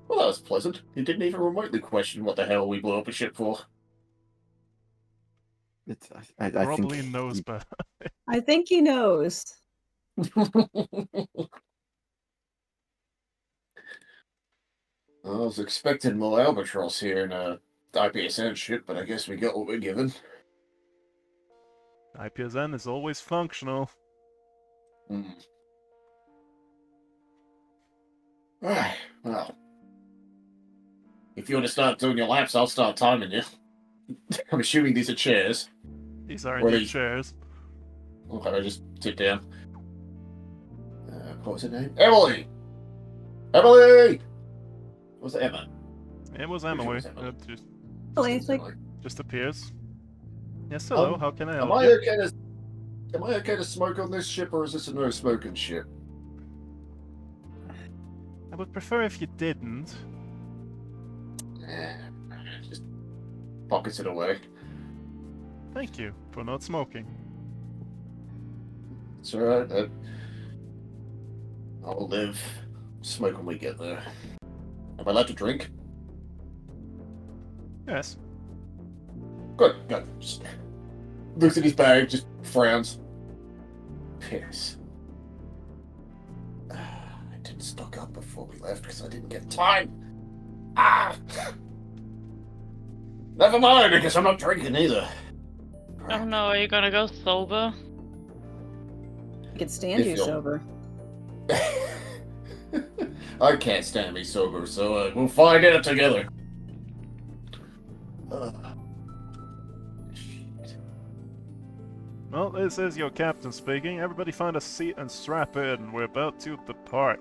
Well, that was pleasant. He didn't even remotely question what the hell we blew up a ship for. I Probably think knows better. I think he knows. I was expecting more albatross here in a IPSN ship, but I guess we got what we're given. IPSN is always functional. Right, well. If you want to start doing your laps, I'll start timing you. I'm assuming these are chairs. These are What new is- chairs. Okay, I just sit down. What was her name? Emily! Emily! Was it Emma? It was Pretty sure Emily. it was Emily. It Emily, like, just appears. Yes, hello. How can I help Am I you? okay to? Am I okay to smoke on this ship, or is this a no smoking ship? I would prefer if you didn't. Just pockets it away. Thank you for not smoking. It's alright. I'll live. Smoke when we get there. Am I allowed to drink? Yes. Good. Just looks at his bag, just frowns. Piss. I didn't stock up before we left because I didn't get time. Never mind, I guess I'm not drinking either. Oh no, are you gonna go sober? I could stand If you you'll- sober. I can't stand me sober, so we'll find out together. Shit. Well, this is your captain speaking. Everybody find a seat and strap in. We're about to depart.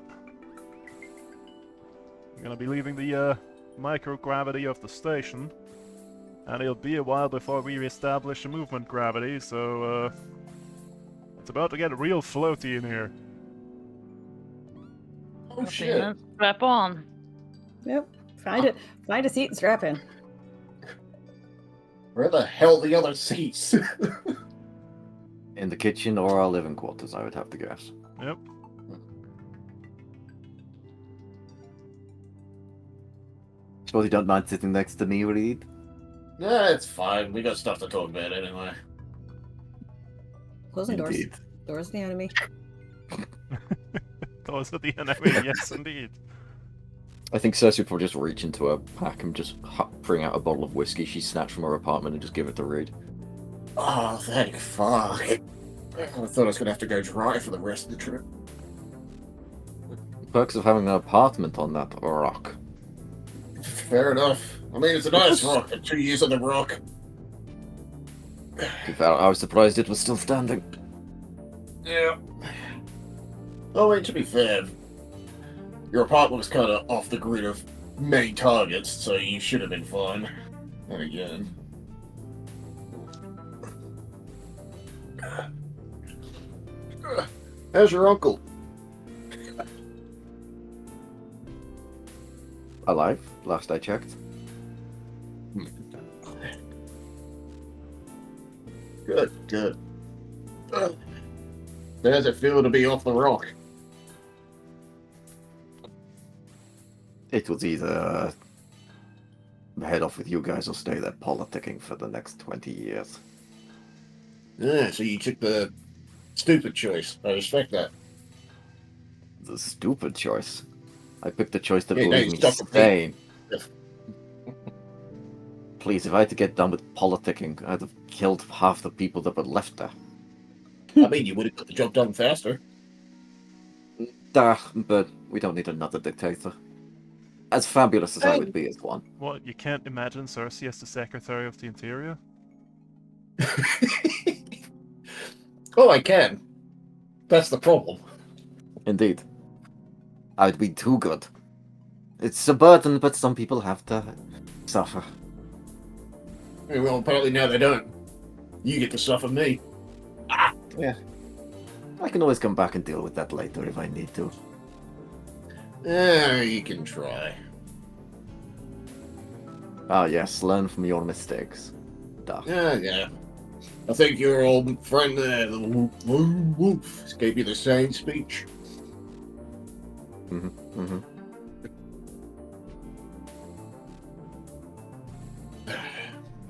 We're gonna be leaving the microgravity of the station. And it'll be a while before we reestablish a movement gravity, so it's about to get real floaty in here. Oh Okay, shit. then strap on. Yep. Find a seat and strap in. Where the hell are the other seats? In the kitchen or our living quarters, I would have to guess. Yep. Suppose you don't mind sitting next to me, Reed? Nah, it's fine. We got stuff to talk about anyway. Closing doors. Indeed. Doors the enemy. Those are the enemy, yes indeed. I think Cersei would probably just reach into her pack and just bring out a bottle of whiskey she snatched from her apartment and just give it to Reed. Oh, thank fuck. I thought I was gonna have to go dry for the rest of the trip. Perks of having an apartment on that rock. Fair enough. I mean, it's a nice rock. 2 years on the rock. In fact, I was surprised it was still standing. Yeah. Oh, wait, to be fair, your apartment was kind of off the grid of main targets, so you should have been fine. And again. How's your uncle? Alive, last I checked. Good. How does it feel to be off the rock? It was either head off with you guys or stay there politicking for the next 20 years. Yeah, so you took the stupid choice. I respect that. The stupid choice. I picked the choice that Yeah, will no, leave you me stuck with me. sane. Yes. Please, if I had to get done with politicking, I'd have killed half the people that were left there. I mean, you would have got the job done faster. But we don't need another dictator. As fabulous as I would be as one. What, you can't imagine Cersei as the Secretary of the Interior? Oh, I can. That's the problem. Indeed. I would be too good. It's a burden, but some people have to suffer. Well, apparently now they don't. You get to suffer me. I can always come back and deal with that later if I need to. You can try. Ah yes, learn from your mistakes. Duh. Yeah. I think your old friend there, the lone wolf, gave you the same speech. Mm-hmm.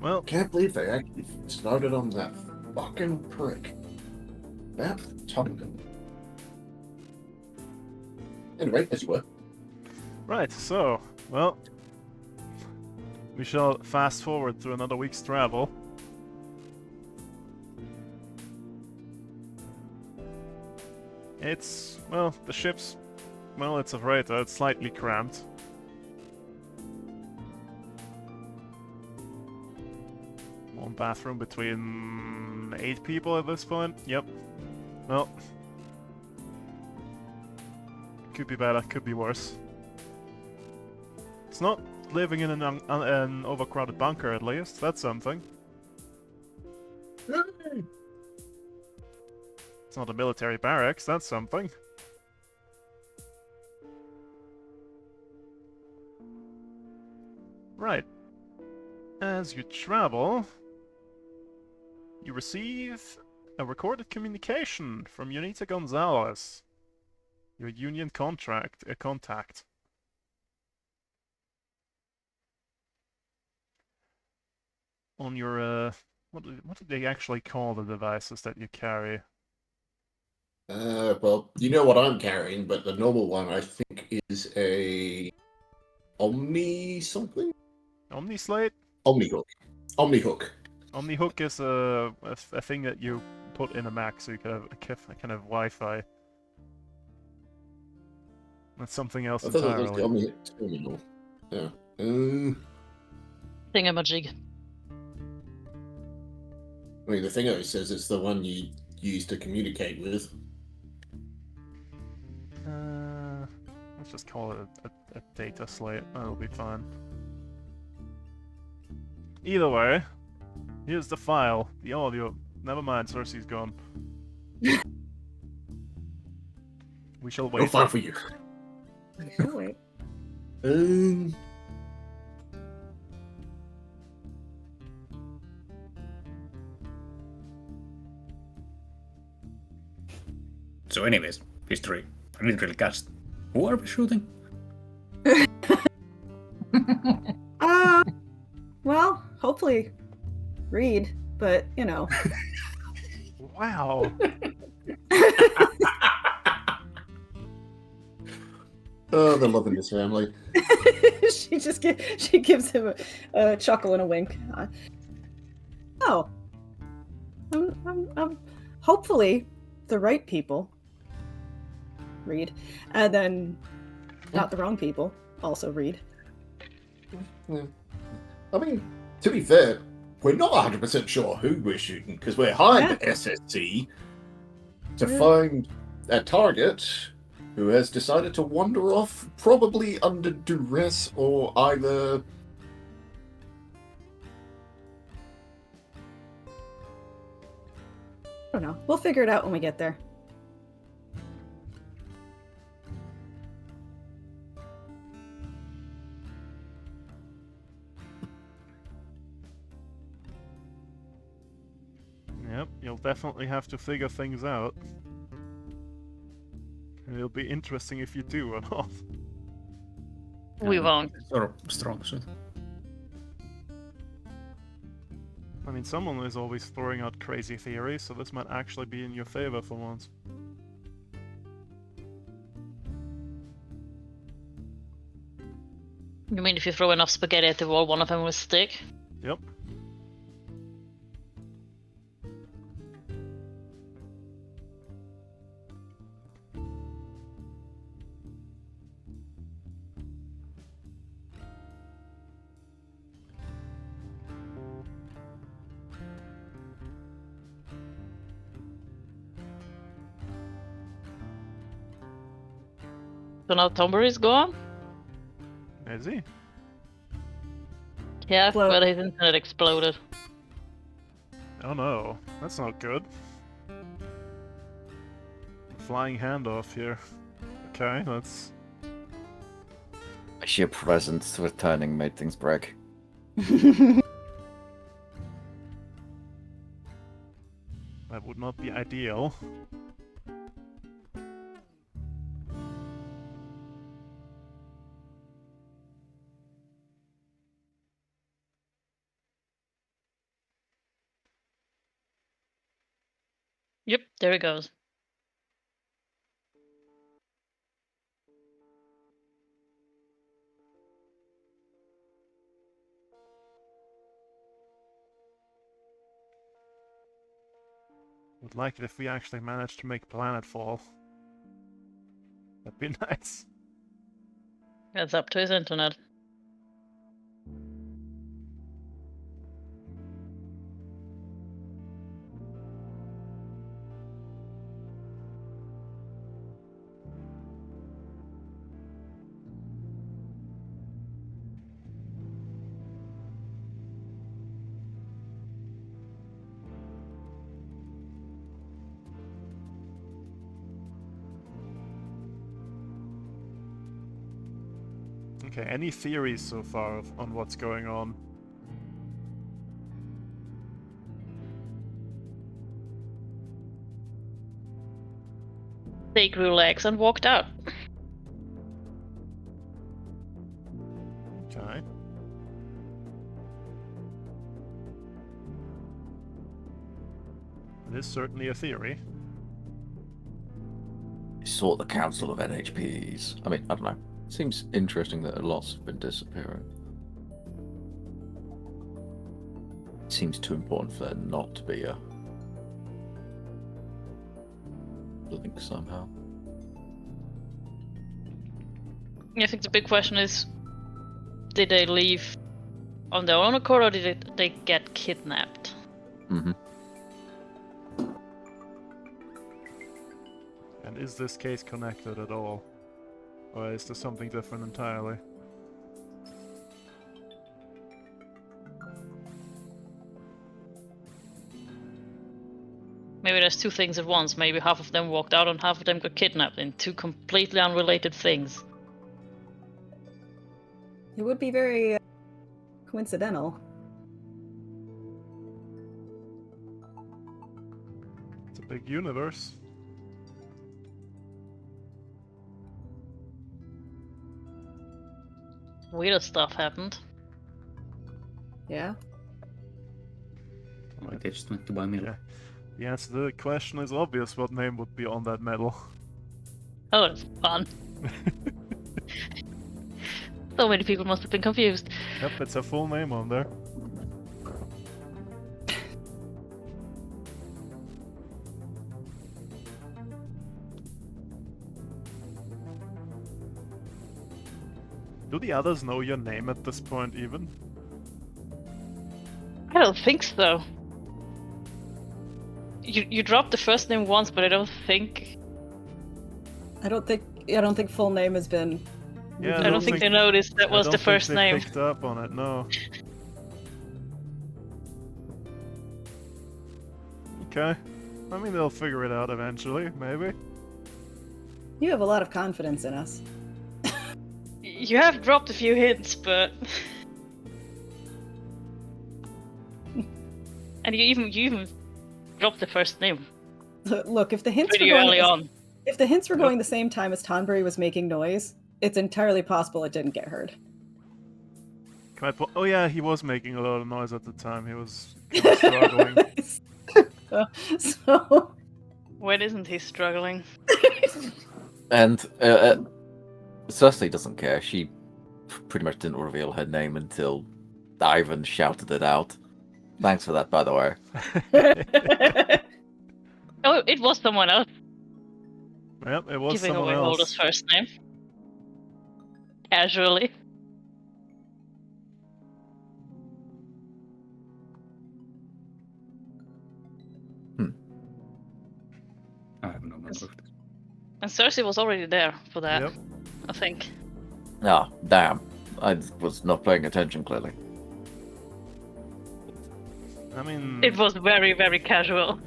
Well, Can't believe they actually started on that fucking prick. That Tottenham. Anyway, as you were. right, so, well, we shall fast forward to another week's travel. It's, well, the ship's, well, it's a freighter, it's slightly cramped. One bathroom between 8 people at this point. Yep. Well, could be better, could be worse. It's not living in an overcrowded bunker, at least. That's something. It's not a military barracks. That's something. Right. As you travel, you receive a recorded communication from Unita Gonzalez, your union contact. On your, what did they actually call the devices that you carry? Well, you know what I'm carrying, but the normal one I think is a Omni something? Omnislate? Omni hook. Omni hook. Omnihook is a thing that you put in a Mac so you can have a kind of Wi-Fi. That's something else I thought that was entirely. the Omni terminal. Yeah. Thingamajig. I mean, the thing always says it's the one you use to communicate with. Let's just call it a data slate. That'll be fine. Either way, here's the file, the audio. Never mind, Cersei's gone. We shall No wait. file for you. Oh, wait. So anyways, history. I didn't really catch. Who are we shooting? Well, hopefully Reed, but you know. Wow. Oh, the love in this family. she gives him a chuckle and a wink. Oh, I'm hopefully the right people. Read, and then not the wrong people. Also read. I mean, to be fair, we're not 100% sure who we're shooting because we're hired the SSC to find a target who has decided to wander off, probably under duress or either. I don't know. We'll figure it out when we get there. Yep, you'll definitely have to figure things out. It'll be interesting if you do or not. We won't. Sort of strong suit. I mean, someone is always throwing out crazy theories, so this might actually be in your favor for once. You mean if you throw enough spaghetti at the wall, one of them will stick? Yep. So now Tombury is gone? Is he? Yeah, Explode. but his internet exploded. Oh no, that's not good. Flying handoff here. Okay, that's... Sheer presence returning made things break. that would not be ideal. Yep, there he goes. Would like it if we actually managed to make planetfall. That'd be nice. That's up to his internet. Okay, any theories so far on what's going on? They grew legs and walked out. Okay. It is certainly a theory. Sought the Council of NHPs. I mean, I don't know. Seems interesting that a lot's have been disappearing. Seems too important for there not to be a link somehow. I think the big question is, did they leave on their own accord or did they get kidnapped? Mm-hmm. And is this case connected at all? Or is this something different entirely? Maybe there's two things at once. Maybe half of them walked out and half of them got kidnapped in two completely unrelated things. It would be very coincidental. It's a big universe. Weird stuff happened. Yeah. Like they just went to buy milk. Yeah. The answer to the question is obvious. What name would be on that medal? Oh, that's fun. So many people must have been confused. Yep, it's a full name on there. Do the others know your name at this point, even? I don't think so. You dropped the first name once, but I don't think I don't think full name has been. Yeah, I don't think they noticed that was the first they name. picked up on it, no. Okay. I mean, they'll figure it out eventually, maybe. You have a lot of confidence in us. You have dropped a few hints, but and you even dropped the first name Look, if the hints pretty were going early on. if the hints were going the same time as Tonbury was making noise, it's entirely possible it didn't get heard. Can I oh yeah, he was making a lot of noise at the time. He was kind of struggling. So When isn't he struggling? And Cersei doesn't care. She pretty much didn't reveal her name until Ivan shouted it out. Thanks for that, by the way. Oh, it was someone else Yep, it was giving someone away else. Holder's first name. Casually. I have no memory of this. And Cersei was already there for that, Yep. I think. Ah, damn. I was not paying attention clearly. I mean, It was very, very casual.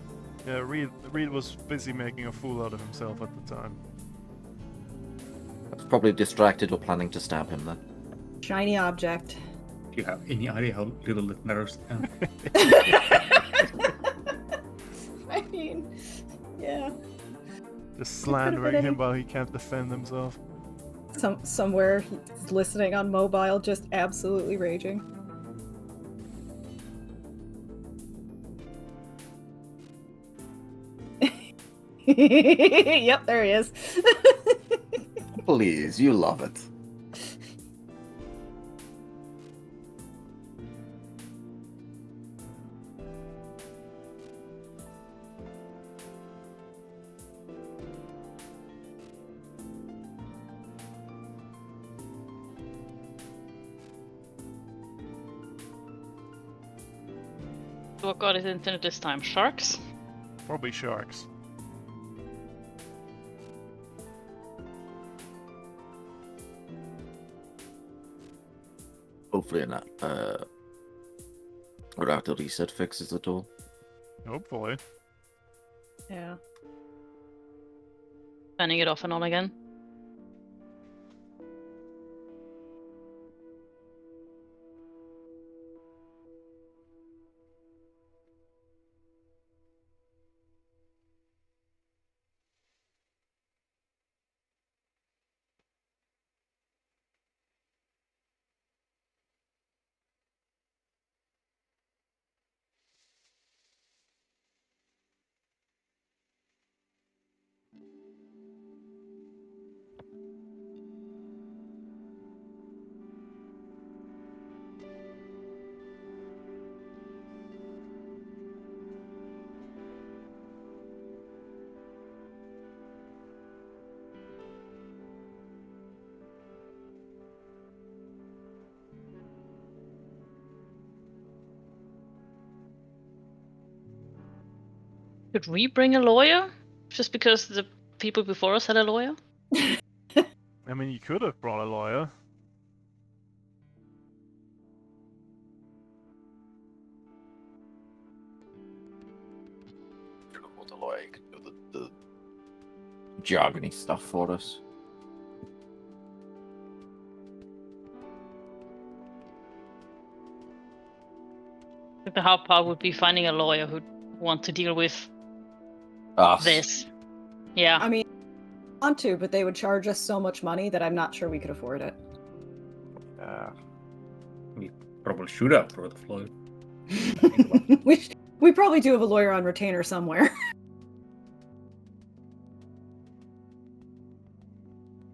yeah, Reed was busy making a fool out of himself at the time. I was probably distracted or planning to stab him then. shiny object. Do you have any idea how little it matters? I mean, yeah. Just been slandering him any- while he can't defend himself. Somewhere he's listening on mobile, just absolutely raging. Yep, there he is. Please, you love it. What got his internet this time? Sharks? Probably sharks. Hopefully not. Router reset fixes it all. Hopefully. Yeah. Turning it off and on again. Could we bring a lawyer? Just because the people before us had a lawyer? I mean, you could have brought a lawyer. The lawyer can do the jargony stuff for us. The hard part would be finding a lawyer who'd want to deal with Us. this. Yeah. I mean, I want to, but they would charge us so much money that I'm not sure we could afford it. We probably should have brought the lawyer. we probably do have a lawyer on retainer somewhere.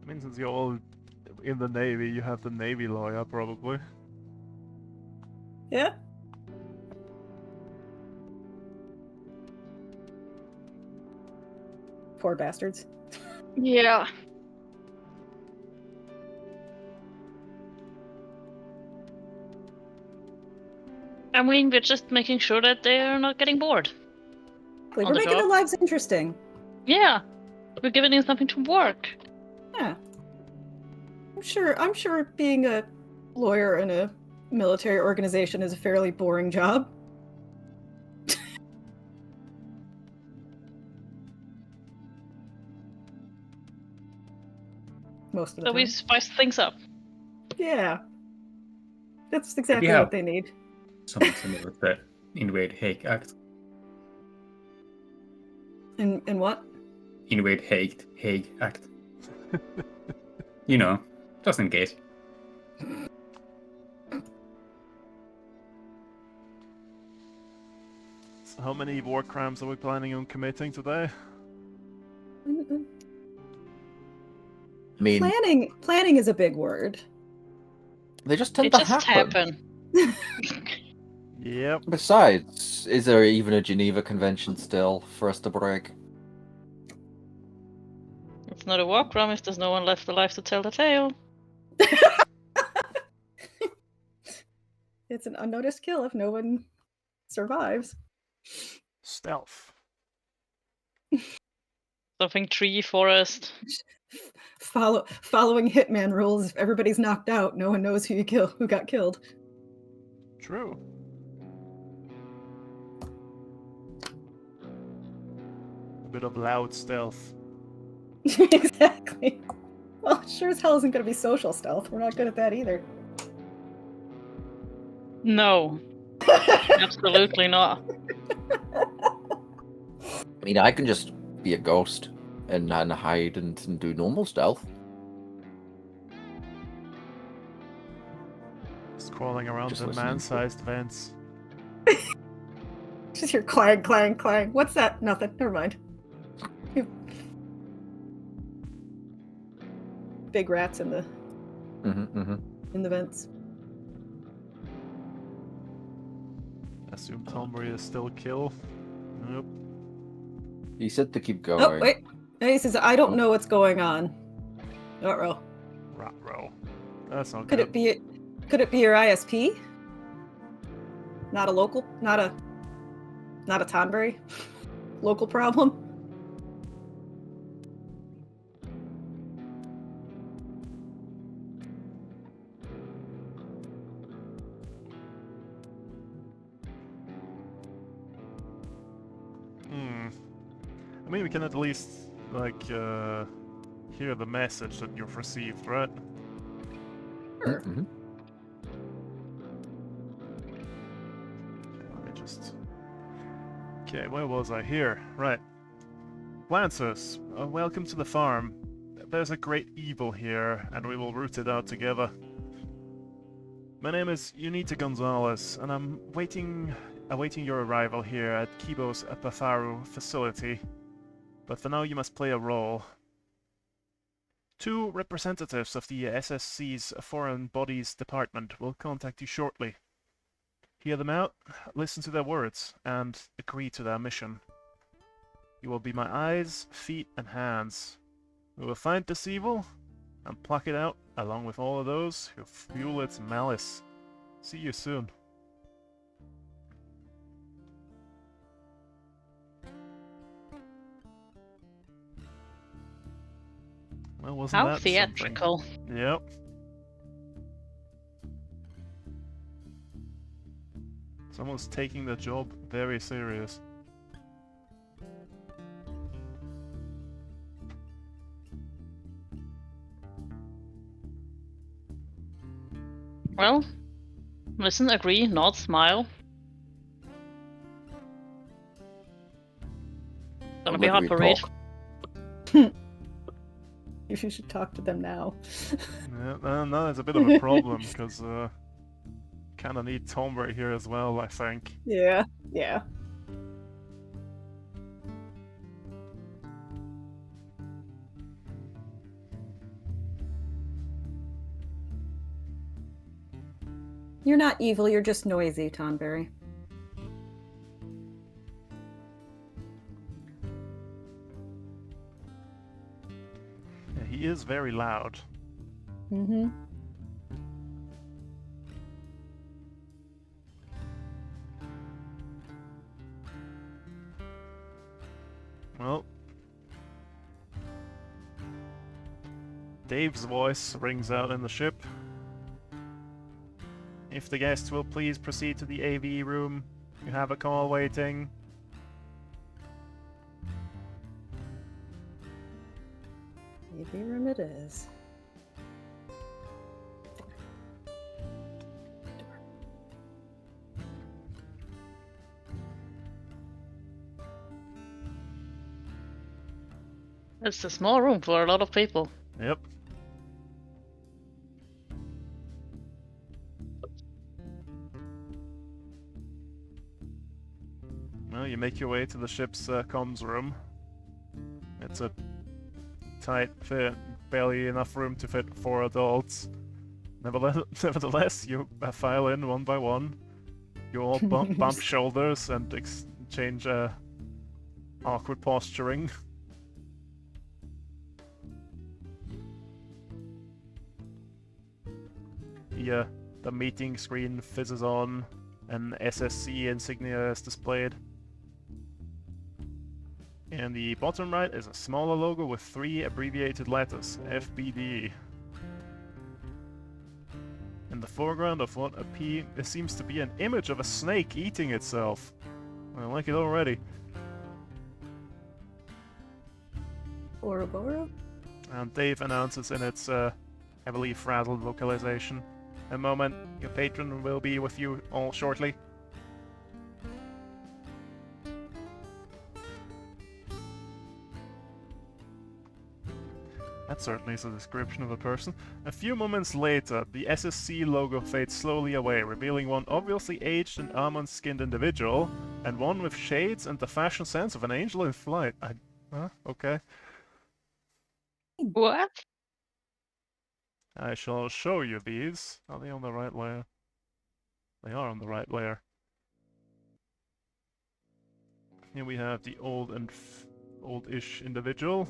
I mean, since you're all in the Navy, you have the Navy lawyer, probably. Yeah. Poor bastards. Yeah. I mean, we're just making sure that they're not getting bored. We're On the making their job. lives interesting. Yeah. We're giving them something to work. Yeah. I'm sure being a lawyer in a military organization is a fairly boring job. Most of the So we time. spice things up. Yeah. That's exactly have- what they need. Something similar with the Invade Hague Act. And what? Invade Hague Act. You know, just in case. So how many war crimes are we planning on committing today? Mm-mm. I mean, Planning is a big word. they just tend It to just happen. Yep. Besides, is there even a Geneva Convention still for us to break? It's not a war crime if there's no one left alive to tell the tale. It's an unnoticed kill if no one survives. Stealth. Something tree, forest. Following hitman rules. If everybody's knocked out, no one knows who got killed. True. A bit of loud stealth. Exactly. Well, sure as hell isn't going to be social stealth. We're not good at that either. No. Absolutely not. I mean, I can just be a ghost and hide and do normal stealth. Just crawling around Just the listening. man-sized vents. Just hear clang, clang, clang. What's that? Nothing. Never mind. Big rats in the vents. Assume Tombury is still kill. Nope. He said to keep going. Oh, wait. And he says, I don't know what's going on. Uh-oh. Rat-row. That's not Could good. it be your ISP? Not a local, not a Tonbury local problem? I mean, we can at least, like, hear the message that you've received, right? Sure. Mhm. Let me just... Okay, where was I? Here. Right. Lancers, welcome to the farm. There's a great evil here, and we will root it out together. My name is Unita Gonzalez, and I'm awaiting your arrival here at Kibo's Apafaru facility. But for now, you must play a role. Two representatives of the SSC's Foreign Bodies Department will contact you shortly. Hear them out, listen to their words, and agree to their mission. You will be my eyes, feet, and hands. We will find this evil and pluck it out along with all of those who fuel its malice. See you soon. Well, wasn't How that something? theatrical. Yep. Someone's taking the job very serious. Well, listen, agree, nod, smile. Gonna be a hot Agree, parade. talk. You should talk to them now. Yeah, no, it's a bit of a problem because kind of need Tom right here as well, I think. Yeah, yeah. You're not evil, you're just noisy, Tonberry. Yeah, he is very loud. Mm-hmm. Well, Dave's voice rings out in the ship. If the guests will please proceed to the AV room, you have a call waiting. AV room it is. It's a small room for a lot of people. Yep. Well, you make your way to the ship's comms room. It's a tight fit, barely enough room to fit 4 adults. Nevertheless, you file in one by one. You all bump shoulders and exchange awkward posturing. The meeting screen fizzes on, and SSC insignia is displayed. In the bottom right is a smaller logo with 3 abbreviated letters, FBD. In the foreground of what seems to be an image of a snake eating itself. I like it already. Ouroboros? And Dave announces in its heavily frazzled vocalization, "A moment, your patron will be with you all shortly." That certainly is a description of a person. A few moments later, the SSC logo fades slowly away, revealing one obviously aged and almond-skinned individual, and one with shades and the fashion sense of an angel in flight. Okay. What? I shall show you these. Are they on the right layer? They are on the right layer. Here we have the old-ish individual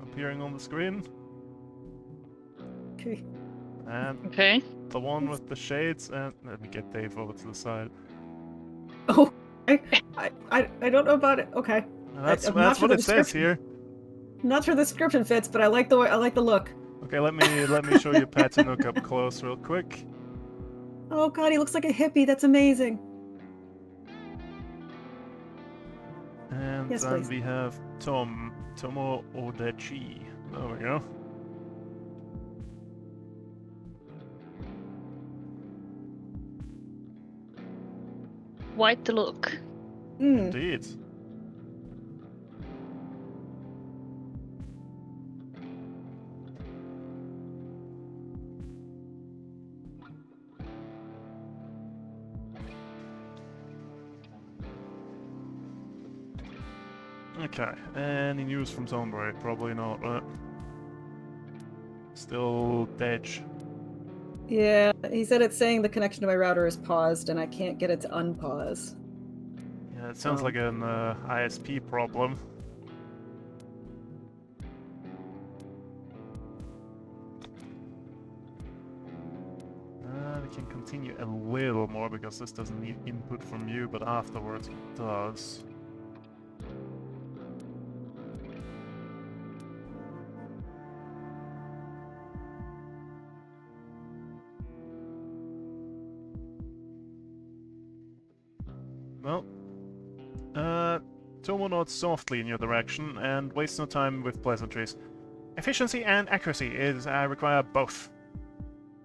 appearing on the screen. Okay. And Okay. the one with the shades, and let me get Dave over to the side. Oh, I don't know about it. Okay. And that's I'm not sure what the it says description. here. I'm not sure the description fits, but I like the look. Okay, let me show you Patinook up close real quick. Oh god, he looks like a hippie. That's amazing. And Yes, then please. we have Tomo Odechi. There we go. Quite the look. Mm. Indeed. Okay, any news from Tonberry? Probably not, right? still dead. Yeah, he said it's saying the connection to my router is paused and I can't get it to unpause. Yeah, it sounds Oh. like an ISP problem. We can continue a little more because this doesn't need input from you, but afterwards it does. Well, Tomo nods softly in your direction and wastes no time with pleasantries. Efficiency and accuracy is require both,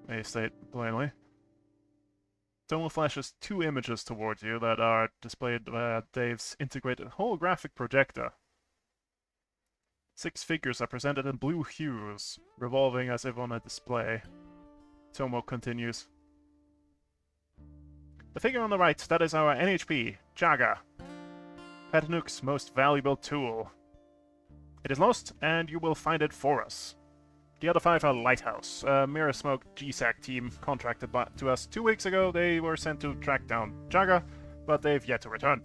they state plainly. Tomo flashes 2 images towards you that are displayed via Dave's integrated holographic projector. 6 figures are presented in blue hues, revolving as if on a display. Tomo continues. The figure on the right, that is our NHP, Jaga. Patanuk's most valuable tool. It is lost, and you will find it for us. The other 5 are Lighthouse, a Mirror Smoke GSAC team contracted to us 2 weeks ago. They were sent to track down Jaga, but they've yet to return.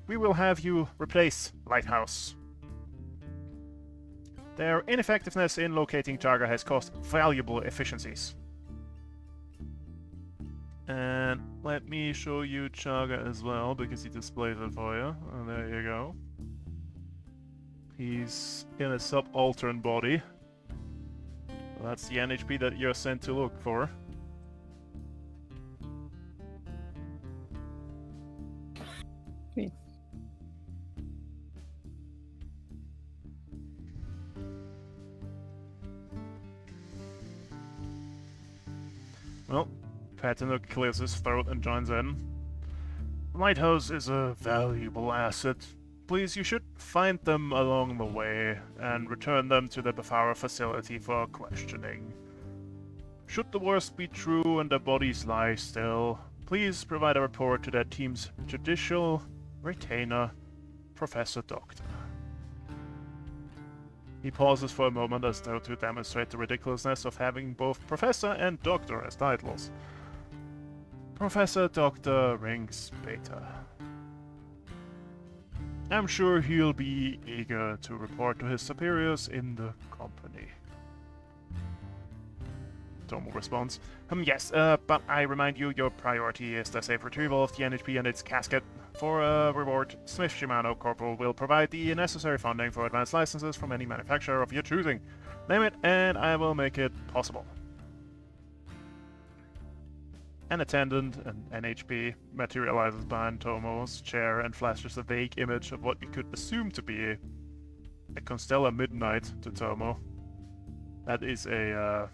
We will have you replace Lighthouse. Their ineffectiveness in locating Jaga has cost valuable efficiencies. And let me show you Jaga as well, because he displays it for you. Oh, there you go. He's in a subaltern body. Well, that's the NHP that you're sent to look for. Sweet. Well, Patanuk clears his throat and joins in. Lighthouse is a valuable asset. Please, you should find them along the way and return them to the Befara facility for questioning. Should the worst be true and their bodies lie still, please provide a report to their team's judicial retainer, Professor Doctor. He pauses for a moment as though to demonstrate the ridiculousness of having both Professor and Doctor as titles. Professor Doctor rings Beta. I'm sure he'll be eager to report to his superiors in the company. Tomo responds, yes, but I remind you your priority is the safe retrieval of the NHP and its casket. For a reward, Smith Shimano Corporal will provide the necessary funding for advanced licenses from any manufacturer of your choosing. Name it, and I will make it possible. An attendant, an NHP, materializes behind Tomo's chair and flashes a vague image of what you could assume to be a Constella Midnight to Tomo. That is a,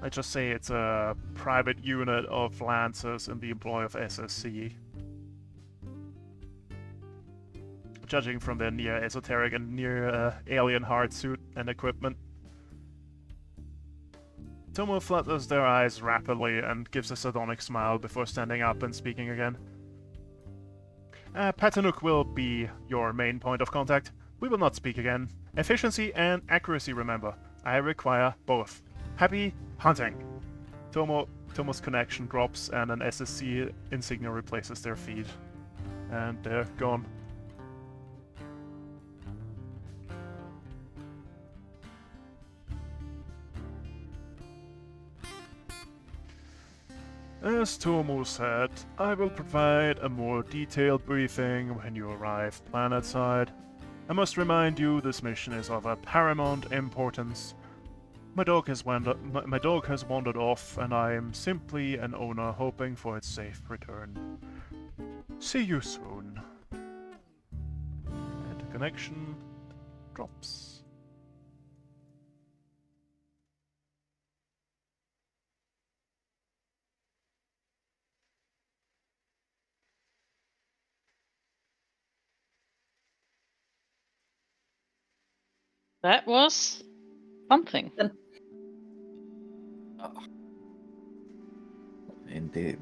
let's just say it's a private unit of Lancers in the employ of SSC. Judging from their near esoteric and near alien hard suit and equipment. Tomo flutters their eyes rapidly and gives a sardonic smile before standing up and speaking again. Patanuk will be your main point of contact. We will not speak again. Efficiency and accuracy, remember. I require both. Happy hunting! Tomo's connection drops and an SSC insignia replaces their feed. And they're gone. As Tomo said, I will provide a more detailed briefing when you arrive planetside. I must remind you this mission is of a paramount importance. My dog has wandered off, and I am simply an owner hoping for its safe return. See you soon. And the connection drops. That was something. Indeed.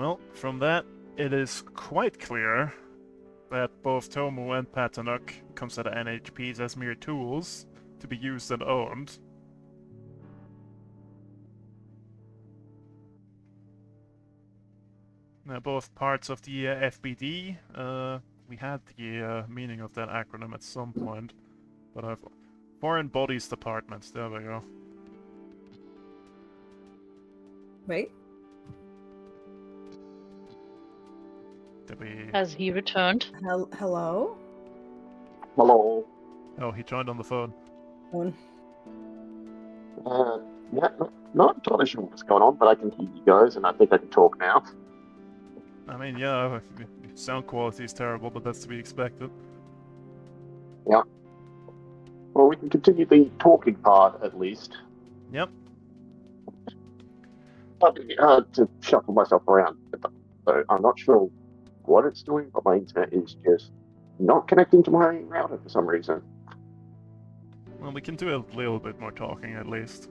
Well, from that, it is quite clear that both Tomu and Patanuk consider NHPs as mere tools to be used and owned. They're both parts of the FBD. We had the meaning of that acronym at some point, but I've Foreign Bodies Department. There we go. Wait. Did we? Has he returned? Hello? Hello. Oh, he joined on the phone. One. Yeah, not entirely sure what's going on, but I can hear you guys, and I think I can talk now. I mean, yeah, sound quality is terrible, but that's to be expected. Yeah. Well, we can continue the talking part at least. Yep. But to shuffle myself around, so I'm not sure what it's doing, but my internet is just not connecting to my router for some reason. Well, we can do a little bit more talking at least.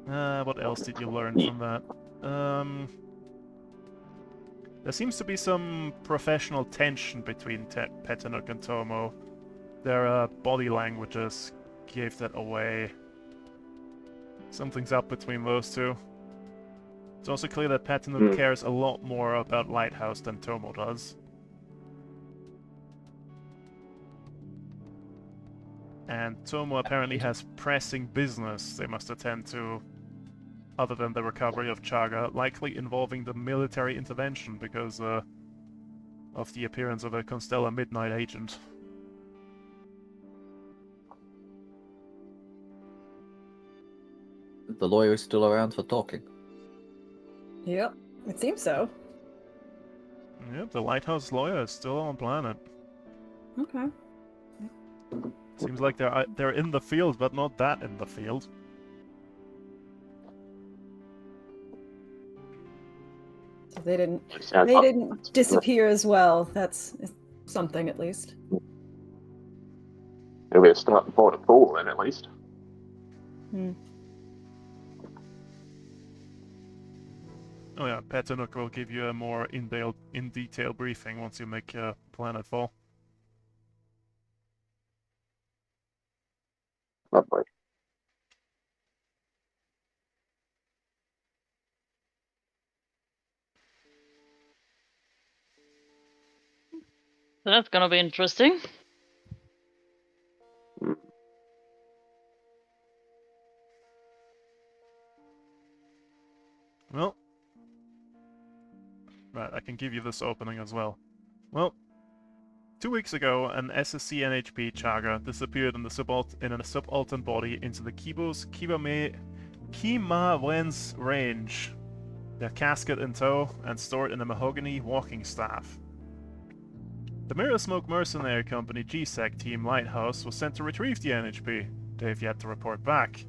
What else did you learn from that? There seems to be some professional tension between Petanuk and Tomo. Their body languages gave that away. Something's up between those two. It's also clear that Petanuk cares a lot more about Lighthouse than Tomo does. And Tomo apparently has pressing business they must attend to, other than the recovery of Chaga, likely involving the military intervention because of the appearance of a Constella Midnight agent. The lawyer is still around for talking. Yep, it seems so. Yep, the Lighthouse lawyer is still on planet. Okay. Seems like they're in the field, but not that in the field. So they didn't Sounds they like- didn't disappear as well. That's something at least. Maybe it's starting to point a pool then, at least. Oh yeah, Petanuk will give you a more in-detail briefing once you make planetfall. Lovely. So that's gonna be interesting. Well, right, I can give you this opening as well. Well, 2 weeks ago, an SSC NHP Chaga disappeared in a subaltern body into the Kibo's Kimawen's range, their casket in tow and stored in a mahogany walking staff. The Mirror Smoke Mercenary Company GSEC Team Lighthouse was sent to retrieve the NHP. They have yet to report back.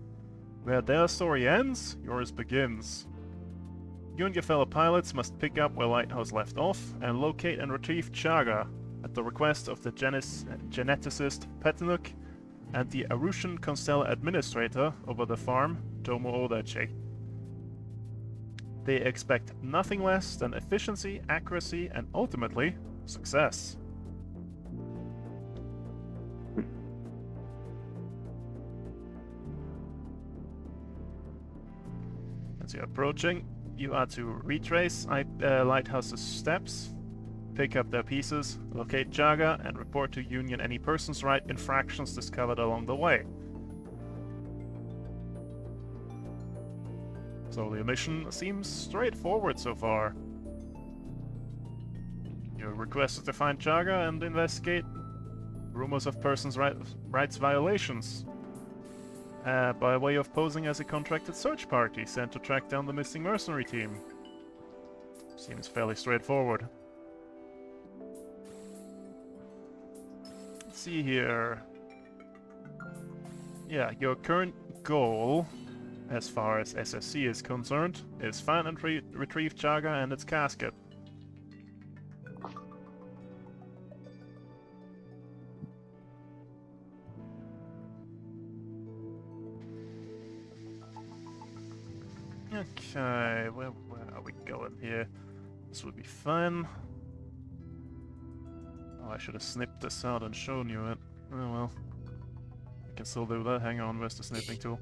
Where their story ends, yours begins. You and your fellow pilots must pick up where Lighthouse left off and locate and retrieve Chaga at the request of the geneticist Petanuk and the Arushan Constella administrator over the farm, Tomo Odachi. They expect nothing less than efficiency, accuracy, and ultimately, success. As you're approaching, you are to retrace Lighthouse's steps, pick up their pieces, locate Chaga, and report to Union any persons' right infractions discovered along the way. So the mission seems straightforward so far. You're requested to find Chaga and investigate rumors of persons' rights violations. By way of posing as a contracted search party sent to track down the missing mercenary team. Seems fairly straightforward. Let's see here. Yeah, your current goal, as far as SSC is concerned, is find and retrieve Chaga and its casket. Okay, where are we go in here. This would be fun. Oh, I should have snipped this out and shown you it. Oh well. I can still do that. Hang on, where's the snipping tool?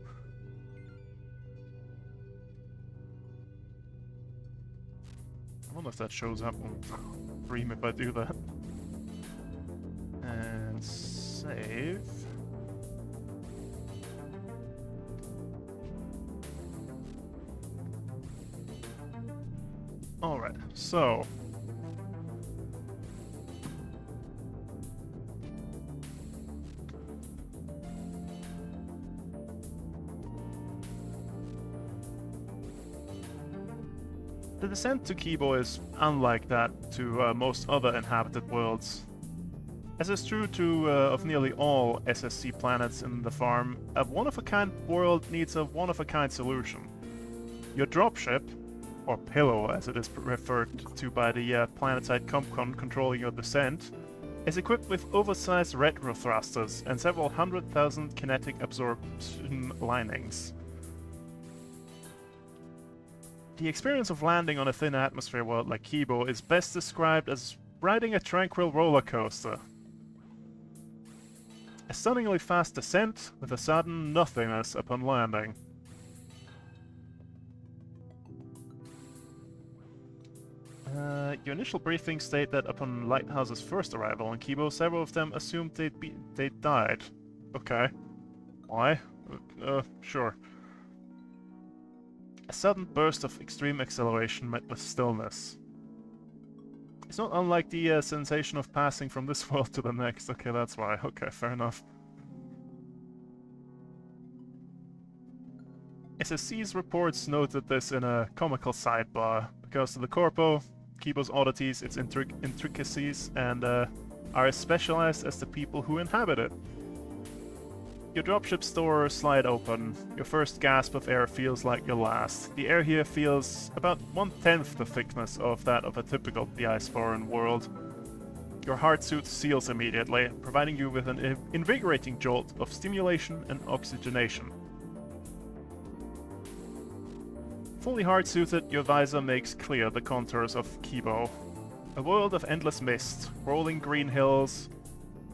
I wonder if that shows up on stream if I do that. And save. Alright, so... The descent to Kibo is unlike that to most other inhabited worlds. As is true of nearly all SSC planets in the farm, a one-of-a-kind world needs a one-of-a-kind solution. Your dropship, or pillow as it is referred to by the planetside Compcon controlling your descent, is equipped with oversized retro thrusters and several 100,000 kinetic absorption linings. The experience of landing on a thin atmosphere world like Kibo is best described as riding a tranquil roller coaster. A stunningly fast descent with a sudden nothingness upon landing. Your initial briefings state that upon Lighthouse's first arrival on Kibo, several of them assumed they'd died. Okay. Why? Sure. A sudden burst of extreme acceleration met with stillness. It's not unlike the sensation of passing from this world to the next. Okay, that's why. Okay, fair enough. SSC's reports noted this in a comical sidebar. Because to the Corpo, Kibo's oddities, its intricacies, and are as specialized as the people who inhabit it. Your dropship's door slide open. Your first gasp of air feels like your last. The air here feels about 1/10 the thickness of that of a typical diasporan world. Your heart suit seals immediately, providing you with an invigorating jolt of stimulation and oxygenation. Fully hard-suited, your visor makes clear the contours of Kibo. A world of endless mist, rolling green hills,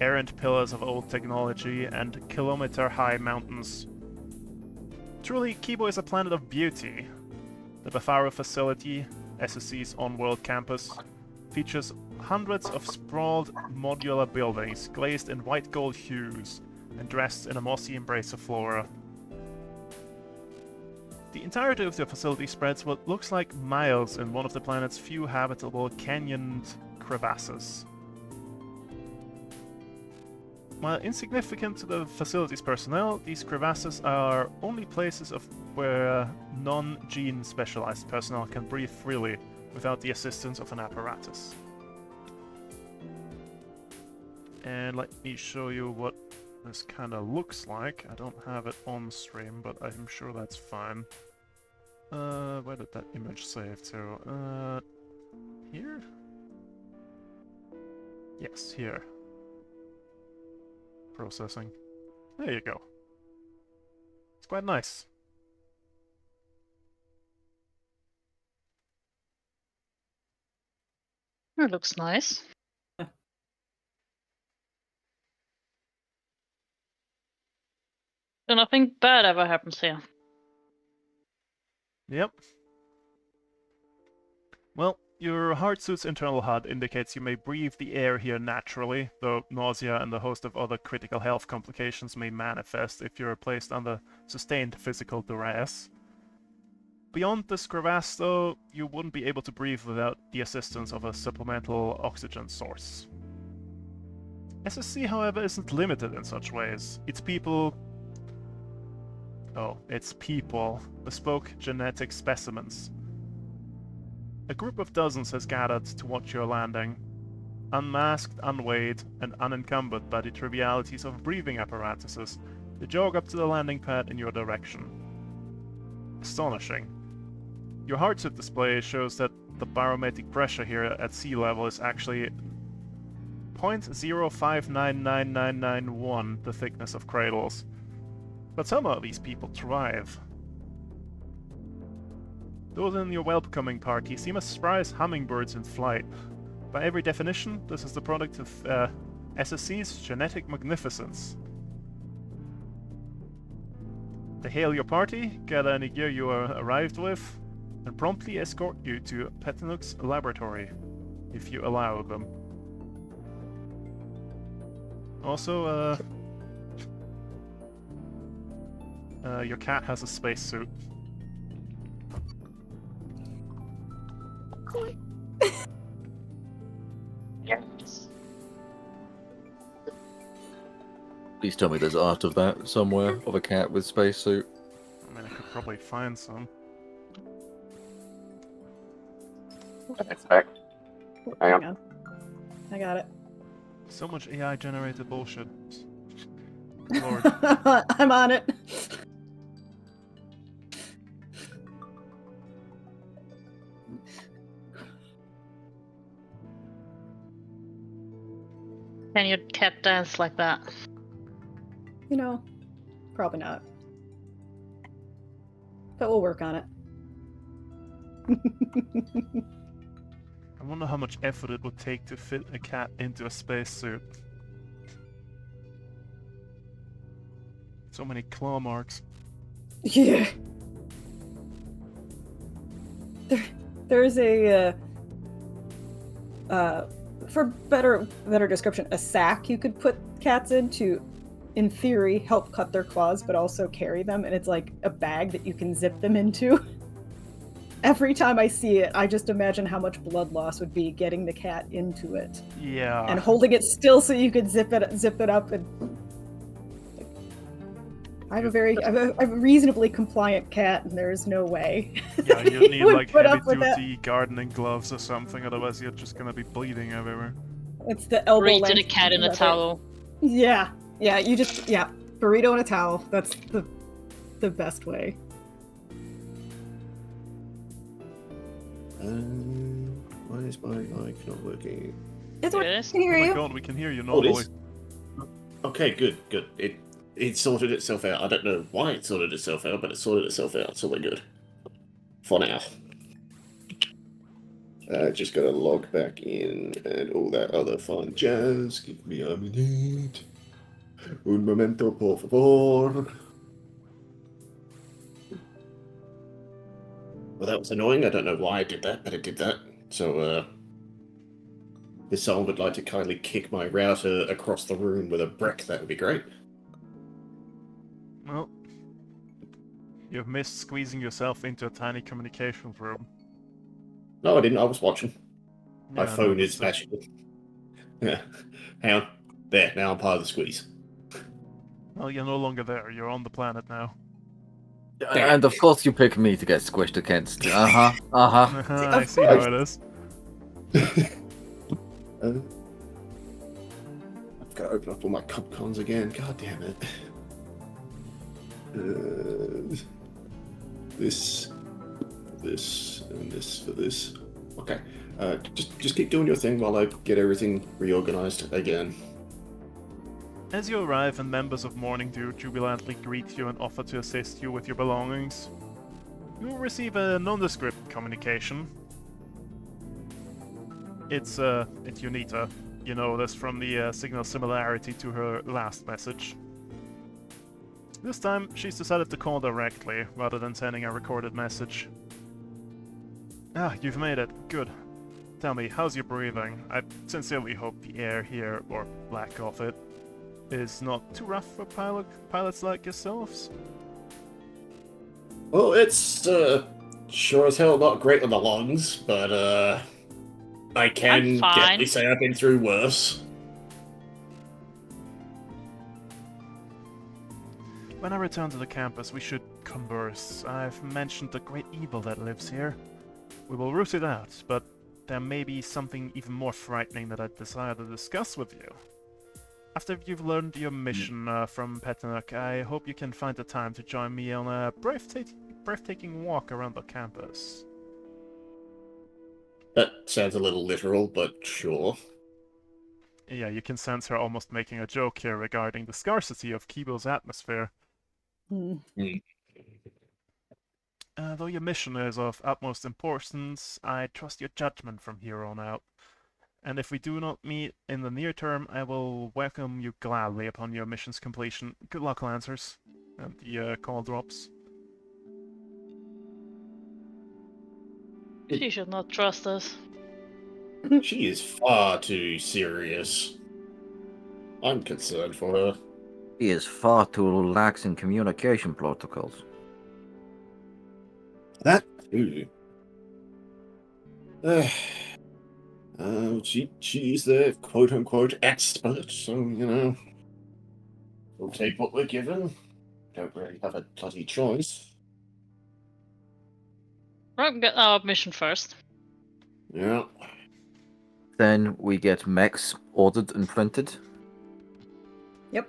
errant pillars of old technology, and kilometer-high mountains. Truly, Kibo is a planet of beauty. The Bafaro facility, SSC's on-world campus, features hundreds of sprawled modular buildings glazed in white gold hues and dressed in a mossy embrace of flora. The entirety of the facility spreads what looks like miles in one of the planet's few habitable canyoned crevasses. While insignificant to the facility's personnel, these crevasses are only places where non-gene specialized personnel can breathe freely without the assistance of an apparatus. And let me show you what this kind of looks like. I don't have it on stream, but I'm sure that's fine. Where did that image save to? Here? Yes, here. Processing. There you go. It's quite nice. It looks nice. So nothing bad ever happens here. Yep. Well, your heart suit's internal HUD indicates you may breathe the air here naturally, though nausea and a host of other critical health complications may manifest if you're placed under sustained physical duress. Beyond this crevasse, though, you wouldn't be able to breathe without the assistance of a supplemental oxygen source. SSC, however, isn't limited in such ways. Its people, bespoke genetic specimens. A group of dozens has gathered to watch your landing, unmasked, unweighed, and unencumbered by the trivialities of breathing apparatuses. They jog up to the landing pad in your direction. Astonishing. Your heart suit display shows that the barometric pressure here at sea level is actually 0.0599991, the thickness of cradles. But somehow these people thrive. Those in your welcoming party seem as spry as hummingbirds in flight. By every definition, this is the product of SSC's genetic magnificence. They hail your party, gather any gear you arrived with, and promptly escort you to Petinuk's laboratory, if you allow them. Also, your cat has a spacesuit. Yes. Please tell me there's art of that somewhere, of a cat with spacesuit. I mean, I could probably find some. That's back. Hang on. I got it. So much AI-generated bullshit. Lord. I'm on it. Can your cat dance like that? You know, probably not. But we'll work on it. I wonder how much effort it would take to fit a cat into a spacesuit. So many claw marks. Yeah. There's a for better description, a sack you could put cats in to, in theory, help cut their claws, but also carry them, and it's like a bag that you can zip them into. Every time I see it, I just imagine how much blood loss would be getting the cat into it Yeah. and holding it still so you could zip it up. And I have a reasonably compliant cat, and there is no way. Yeah, you need would like put up with that. heavy-duty gardening gloves or something, otherwise you're just gonna be bleeding everywhere. It's the elbow Read to length the cat in a of it. towel. Yeah, you just burrito in a towel. That's the best way. Why is my mic not working? It's It okay. is. Can hear Oh my you. god, we can hear you Oh, it normally. is? Okay, good. It sorted itself out. I don't know why it sorted itself out, but it sorted itself out, so we're good. For now. Just gotta log back in and all that other fun jazz. Give me a minute. Un momento, por favor. Well, that was annoying. I don't know why I did that, but it did that. So, if someone would like to kindly kick my router across the room with a brick, that would be great. Well, you've missed squeezing yourself into a tiny communication room. No, I didn't. I was watching. My Yeah, phone no, is that's magical. Yeah. Hang on. There, now I'm part of the squeeze. Well, you're no longer there. You're on the planet now. And of course you pick me to get squished against. I see how it is. I've got to open up all my cup cons again. God damn it. This, and this for this. Okay. Just keep doing your thing while I get everything reorganized again. As you arrive and members of Morning Dew jubilantly greet you and offer to assist you with your belongings, you will receive a nondescript communication. It's Unita. You know this from the signal similarity to her last message. This time, she's decided to call directly, rather than sending a recorded message. Ah, you've made it. Good. Tell me, how's your breathing? I sincerely hope the air here, or lack of it, is not too rough for pilots like yourselves. Well, it's sure as hell not great on the lungs, but I can I'm fine. definitely say I've been through worse. When I return to the campus, we should converse. I've mentioned the great evil that lives here. We will root it out, but there may be something even more frightening that I desire to discuss with you. After you've learned your mission from Petinuk, I hope you can find the time to join me on a breathtaking walk around the campus. That sounds a little literal, but sure. Yeah, you can sense her almost making a joke here regarding the scarcity of Kibo's atmosphere. Hmm. though your mission is of utmost importance, I trust your judgment from here on out. And if we do not meet in the near term, I will welcome you gladly upon your mission's completion. Good luck, Lancers. And the call drops. She should not trust us. She is far too serious. I'm concerned for her. He is far too lax in communication protocols. That too. She's the quote unquote expert, so we'll take what we're given. Don't really have a bloody choice. Right, we get our mission first. Yeah. Then we get mechs ordered and printed.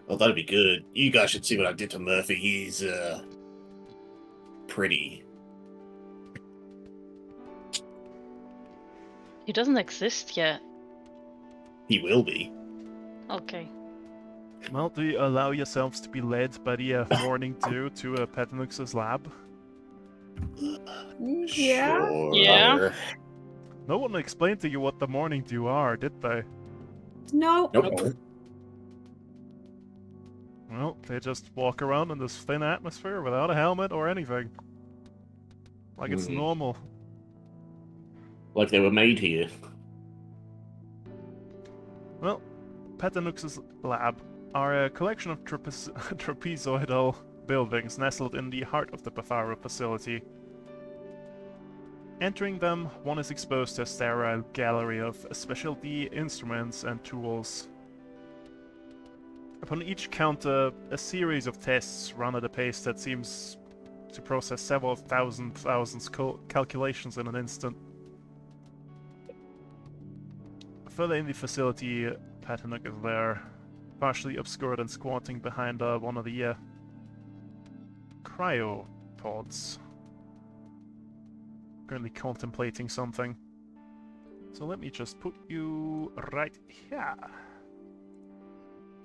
Oh, that'd be good. You guys should see what I did to Murphy. He's pretty. He doesn't exist yet. He will be. Okay. Well, do you allow yourselves to be led by the morning dew to Petanux's lab? Yeah. Sure. Yeah. No one explained to you what the morning dew are, did they? No. Nope. Well, they just walk around in this thin atmosphere without a helmet or anything. Like it's normal. Like they were made here. Well, Petanux's lab are a collection of trapezoidal buildings nestled in the heart of the Betharo facility. Entering them, one is exposed to a sterile gallery of specialty instruments and tools. Upon each counter, a series of tests run at a pace that seems to process several thousands calculations in an instant. Further in the facility, Patanuk is there, partially obscured and squatting behind one of the cryopods. Currently contemplating something. So let me just put you right here.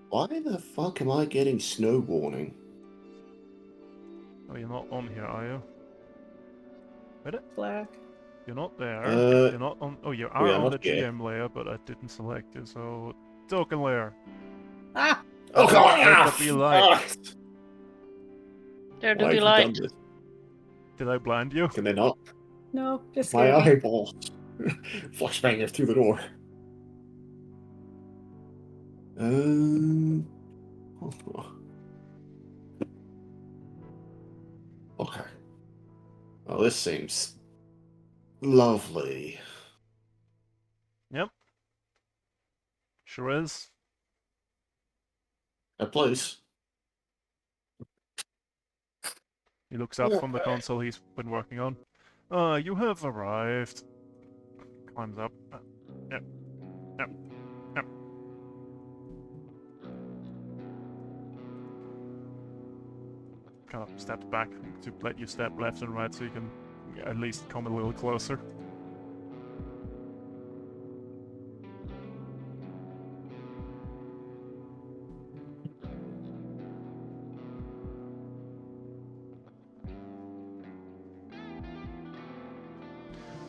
Why the fuck am I getting snow warning? Oh, you're not on here, are you? Wait it? Black. You're not there. Uh, You're not on. Oh, you we are are on the not here. GM layer, but I didn't select you. So token layer. Ah. Oh, come on! Let there be light. There to Why be have you light. done this? Did I blind you? Can they not? No. Just My scared me. eyeballs. Flashbangers through the door. Okay. Well, this seems lovely. Yep. Sure is. A place. He looks up from the console he's been working on. You have arrived. Climbs up. Yep. Yep. Yep. Kind of steps back to let you step left and right so you can at least come a little closer.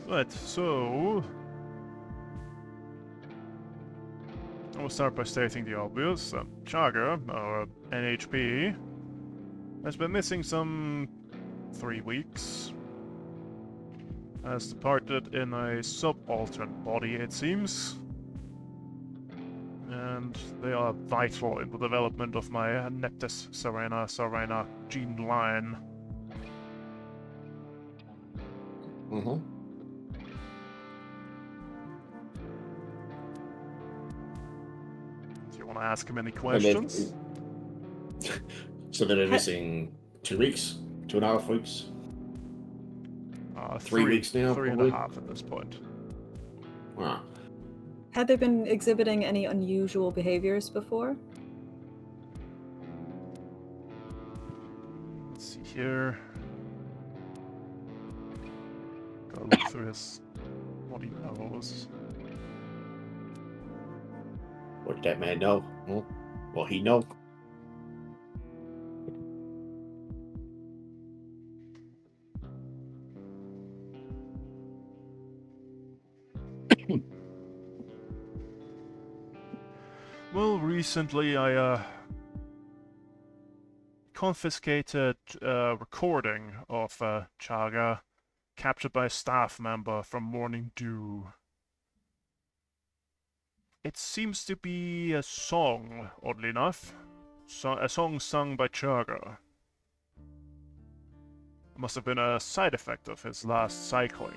Right, so I will start by stating the obvious. Chaga, our NHP, has been missing some 3 weeks. Has departed in a subaltern body, it seems. And they are vital in the development of my Neptus Sirena gene line. Mm-hmm. Do you want to ask him any questions? So they've been missing 2 weeks? 2.5 weeks? 3 weeks now, Three and probably? a half at this point. Wow. Had they been exhibiting any unusual behaviors before? Let's see here. Gotta look through his what he knows. What did that man know? Well, he know. Well, recently I confiscated a recording of Chaga captured by a staff member from Morning Dew. It seems to be a song, oddly enough. A song sung by Chaga. It must have been a side effect of his last cycling.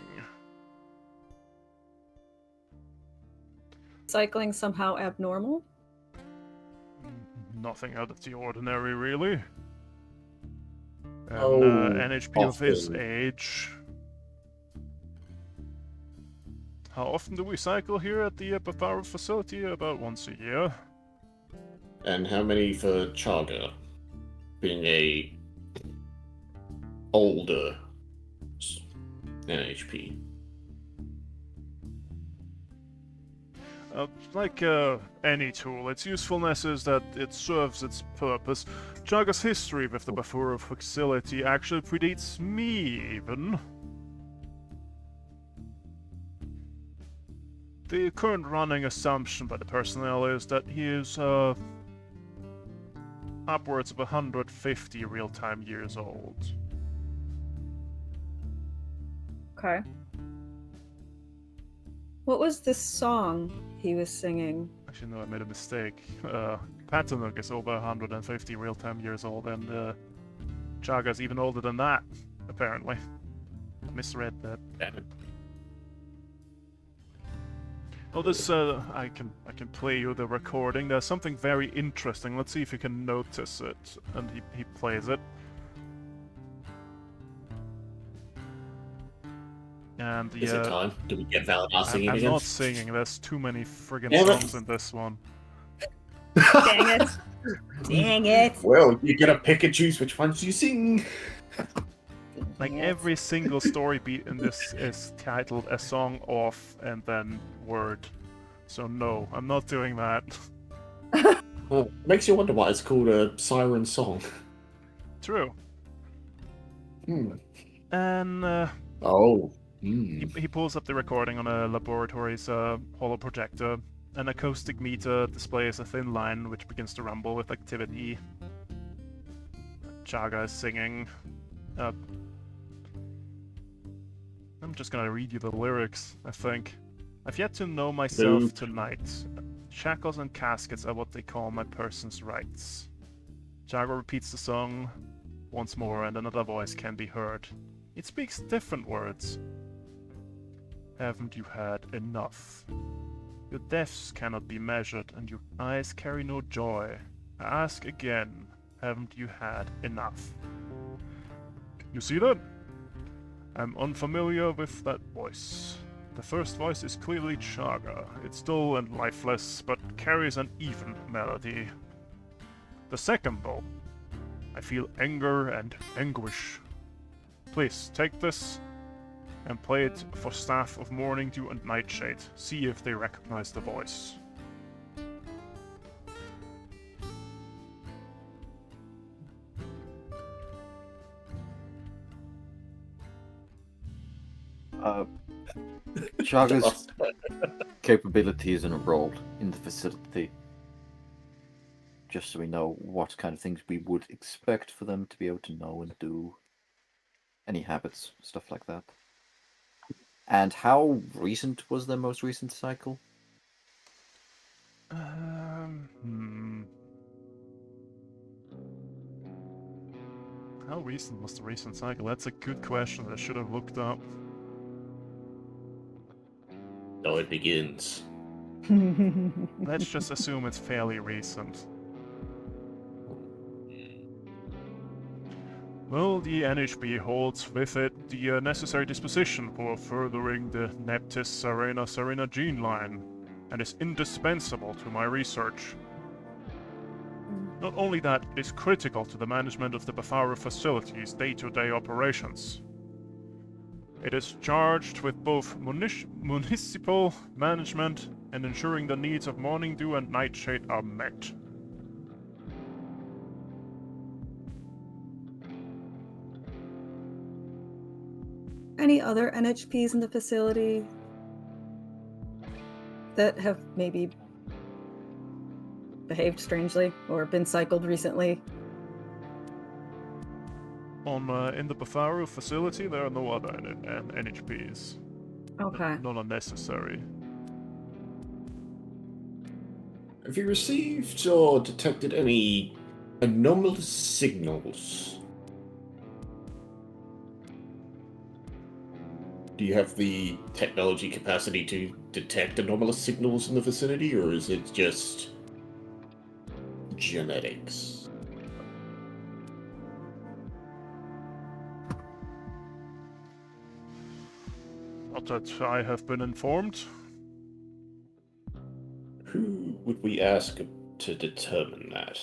Cycling somehow abnormal? Nothing out of the ordinary, really. Oh, An NHP of his often. age. How often do we cycle here at the Bavaria facility? About once a year. And how many for Chaga? Being a older NHP. Like any tool, its usefulness is that it serves its purpose. Chaga's history with the Bavaria facility actually predates me, even. The current running assumption by the personnel is that he is upwards of 150 real-time years old. Okay. What was this song he was singing? Actually, no, I made a mistake. Patanuk is over 150 real-time years old, and Chaga's even older than that, apparently. I misread that. Damn it. Oh, this, I can play you the recording. There's something very interesting. Let's see if you can notice it. And he plays it. And Is it time? Do we get Valadar singing I'm again? not singing. There's too many friggin' Damn it. songs in this one. Dang it! Dang it! Well, you gotta pick and choose which ones you sing. Like every single story beat in this is titled a song off and then word. So no, I'm not doing that. Well, makes you wonder why it's called a Siren song. True. Hmm. And Oh. Hmm. he pulls up the recording on a laboratory's holo projector. An acoustic meter displays a thin line which begins to rumble with activity. Chaga is singing. I'm just gonna read you the lyrics, I think. I've yet to know myself Nope. tonight. Shackles and caskets are what they call my person's rights. Chaga repeats the song once more, and another voice can be heard. It speaks different words. Haven't you had enough? Your deaths cannot be measured, and your eyes carry no joy. I ask again, haven't you had enough? You see that? I'm unfamiliar with that voice. The first voice is clearly Chaga. It's dull and lifeless, but carries an even melody. The second, though, I feel anger and anguish. Please, take this and play it for staff of Morning Dew and Nightshade. See if they recognize the voice. Chaga's capabilities and role in the facility. Just so we know what kind of things we would expect for them to be able to know and do. Any habits, stuff like that. And how recent was their most recent cycle? How recent was the recent cycle? That's a good question that I should have looked up. So it begins. Let's just assume it's fairly recent. Well, the NHB holds with it the necessary disposition for furthering the Neptis Serena gene line, and is indispensable to my research. Not only that, it is critical to the management of the Bavaria facility's day-to-day operations. It is charged with both municipal management and ensuring the needs of Morning Dew and Nightshade are met. Any other NHPs in the facility that have maybe behaved strangely or been cycled recently? In the Bafaru facility, there are no other NHPs. Okay. Not unnecessary. Have you received or detected any anomalous signals? Do you have the technology capacity to detect anomalous signals in the vicinity, or is it just genetics? Not that I have been informed. Who would we ask to determine that?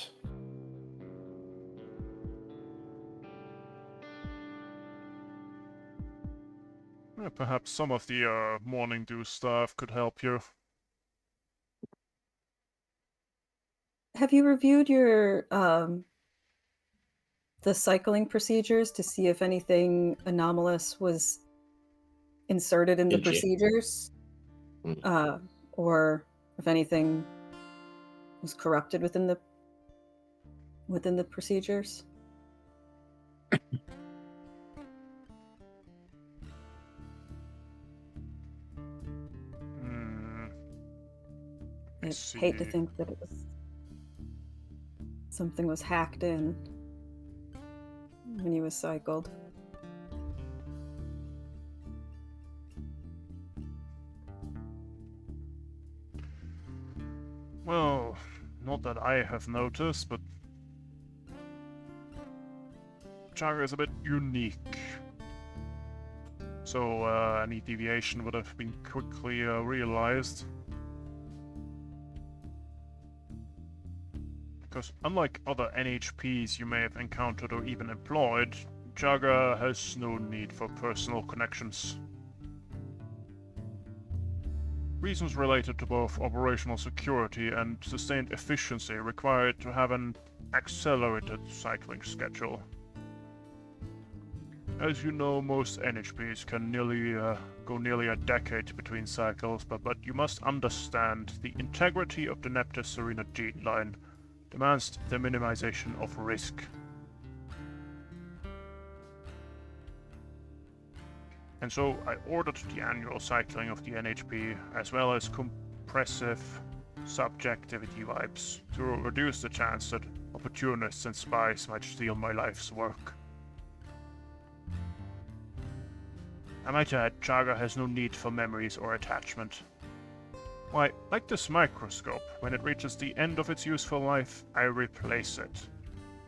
Perhaps some of the Morning Dew staff could help you. Have you reviewed your the cycling procedures to see if anything anomalous was inserted in the Inject- procedures, Hmm. or if anything was corrupted within the procedures? Hmm. I'd Let's hate to see. think that it was something was hacked in when he was cycled. Well, not that I have noticed, but Chaga is a bit unique. So any deviation would have been quickly realized. Because unlike other NHPs you may have encountered or even employed, Chaga has no need for personal connections. Reasons related to both operational security and sustained efficiency require it to have an accelerated cycling schedule. As you know, most NHPs can go nearly a decade between cycles, but you must understand the integrity of the Neptus Serena gene line demands the minimization of risk. And so I ordered the annual cycling of the NHP, as well as compressive subjectivity vibes, to reduce the chance that opportunists and spies might steal my life's work. I might add, Chaga has no need for memories or attachment. Why, like this microscope, when it reaches the end of its useful life, I replace it.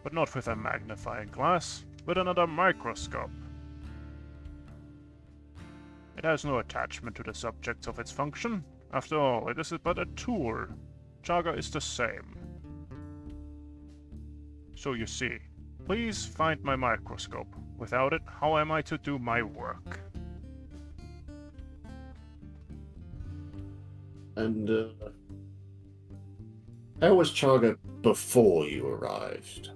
But not with a magnifying glass, with another microscope. It has no attachment to the subjects of its function. After all, it is but a tool. Chaga is the same. So you see, please find my microscope. Without it, how am I to do my work? And how was Chaga before you arrived?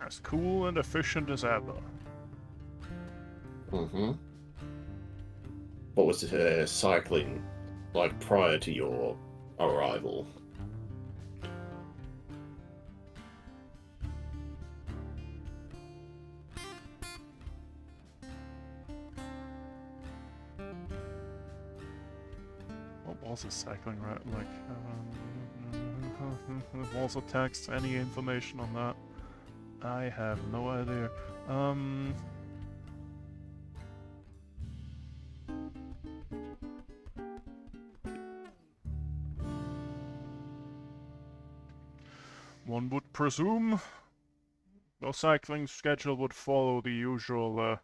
As cool and efficient as ever. Mm-hmm. What was cycling like prior to your arrival? What was the cycling route like? Also text, any information on that? I have no idea. One would presume the cycling schedule would follow the usual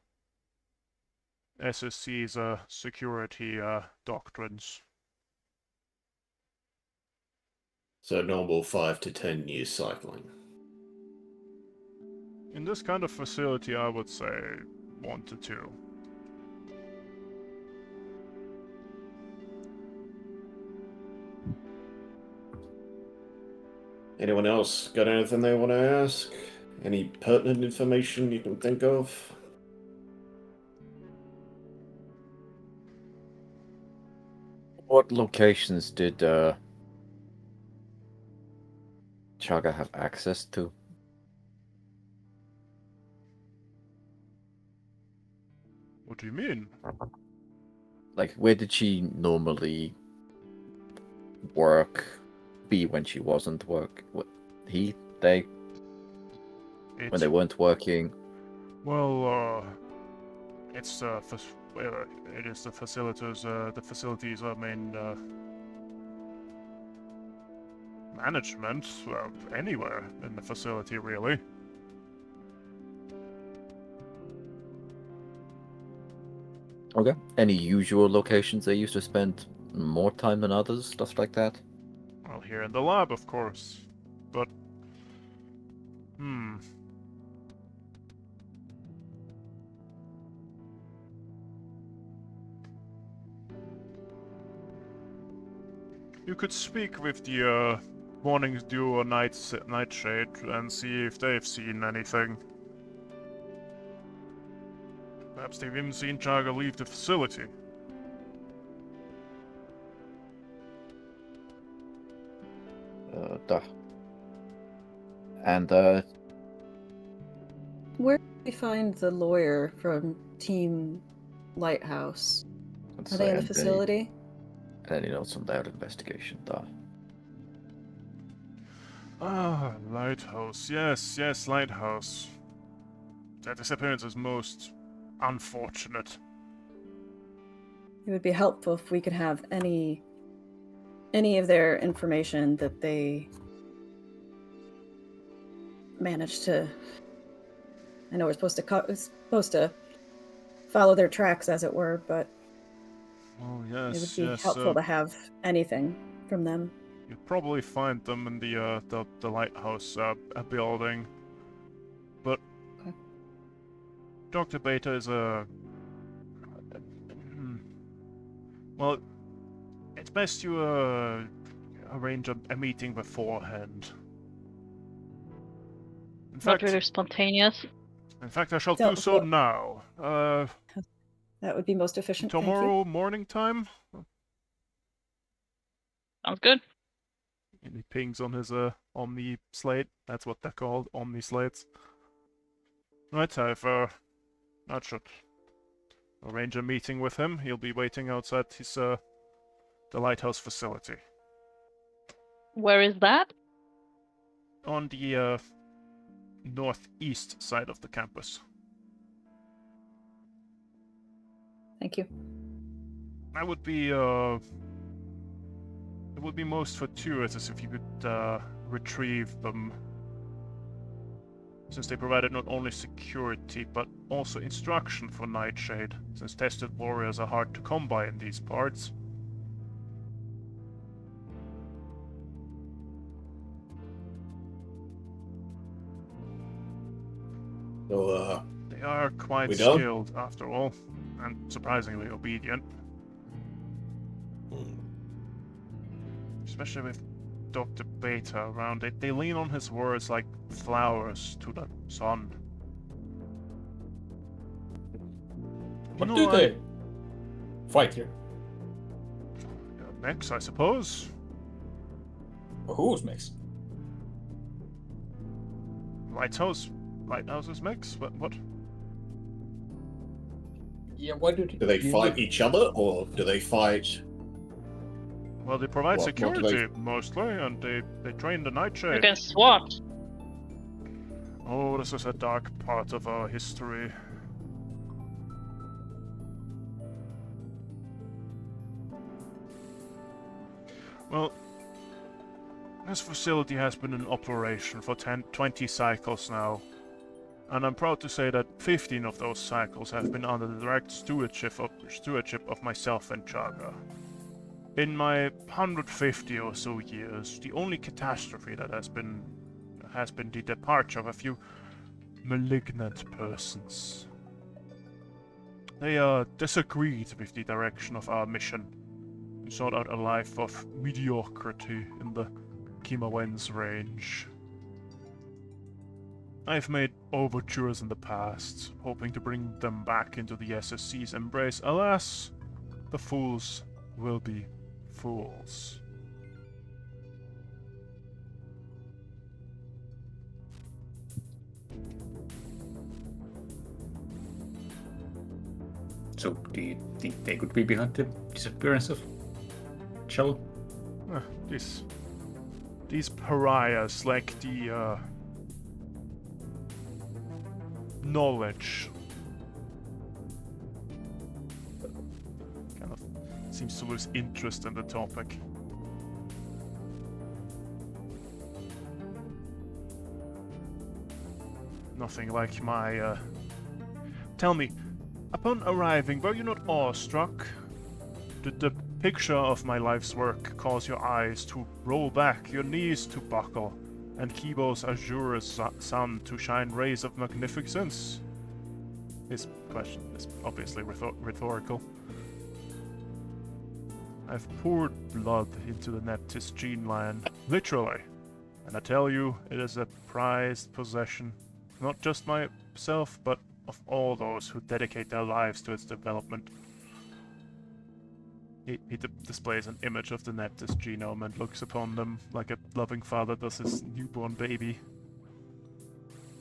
SSC's security doctrines. So normal 5 to 10 years cycling. In this kind of facility, I would say 1 to 2. Anyone else got anything they want to ask? Any pertinent information you can think of? What locations did Chaga have access to? What do you mean? Like, where did she normally be when she wasn't what they when they weren't working? Well, it's it is the facilities main management anywhere in the facility, really. Okay. Any usual locations they used to spend more time than others, stuff like that? Well, here in the lab, of course. But you could speak with the morning dew or nightshade and see if they've seen anything. Perhaps they've even seen Chaga leave the facility. Duh. And Where did we find the lawyer from Team Lighthouse? Are they in the facility? Any notes on their investigation? Duh. Ah, Lighthouse. Yes, Lighthouse. Their disappearance is most unfortunate. It would be helpful if we could have any of their information that they managed to. I know we're supposed to follow their tracks, as it were, but Oh yes, it would be yes. helpful to have anything from them. You'd probably find them in the lighthouse building, but Okay. Dr. Beta is well, it's best you arrange a meeting beforehand. In Not fact, really spontaneous. I shall So, do so now. That would be most efficient. Thank you. Tomorrow morning time. Sounds good. And he pings on his Omni slate. That's what they're called, Omni slates. Right, I should arrange a meeting with him. He'll be waiting outside his the lighthouse facility. Where is that? On the northeast side of the campus. Thank you. That would be it would be most fortuitous if you could retrieve them, since they provided not only security but also instruction for Nightshade, since tested warriors are hard to come by in these parts. So, They are quite we done? skilled, after all, and surprisingly obedient. Especially with Dr. Beta around. They lean on his words like flowers to the sun. What You do know, they fight here? Mechs, I suppose. Who's mix? Lighthouse's mechs? What? Yeah, why do do they fight each other, or do they fight? Well, they provide What do security, mostly, and they train the You Nightshade. can SWAT. Oh, this is a dark part of our history. Well, this facility has been in operation for 20 cycles now, and I'm proud to say that 15 of those cycles have been under the direct stewardship of myself and Chaga. In my 150 or so years, the only catastrophe that has been the departure of a few malignant persons. They disagreed with the direction of our mission and sought out a life of mediocrity in the Kimawen's range. I've made overtures in the past, hoping to bring them back into the SSC's embrace. Alas, the fools will be fools. So, do you think they could be behind the disappearance of Shell? These pariahs lack the knowledge. Kind of seems to lose interest in the topic. Nothing like my Tell me, upon arriving, were you not awestruck? Did the picture of my life's work cause your eyes to roll back, your knees to buckle, and Kibo's azure sun to shine rays of magnificence? His question is obviously rhetorical. I've poured blood into the Neptis gene line, literally, and I tell you, it is a prized possession, not just myself, but of all those who dedicate their lives to its development. He displays an image of the Neptis genome and looks upon them like a loving father does his newborn baby.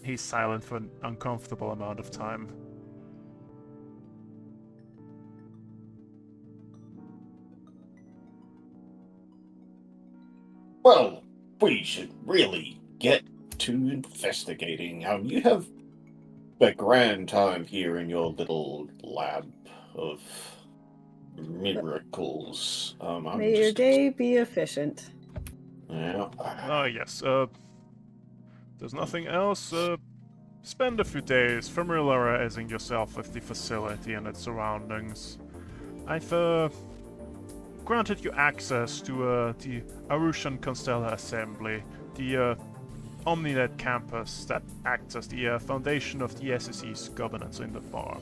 He's silent for an uncomfortable amount of time. Well, we should really get to investigating. You have a grand time here in your little lab of miracles. May your day be efficient. Yeah. Ah, yes, there's nothing else, spend a few days familiarizing yourself with the facility and its surroundings. I've, granted you access to, the Arushan Constella Assembly, the, Omninet campus that acts as the, foundation of the SSE's governance in the farm.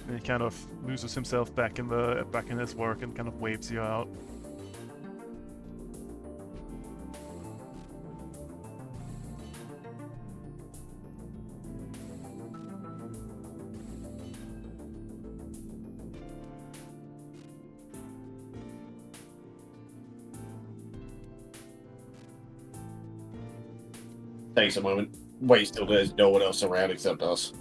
And he kind of loses himself back in his work and kind of waves you out. Takes a moment. Wait till there's no one else around except us.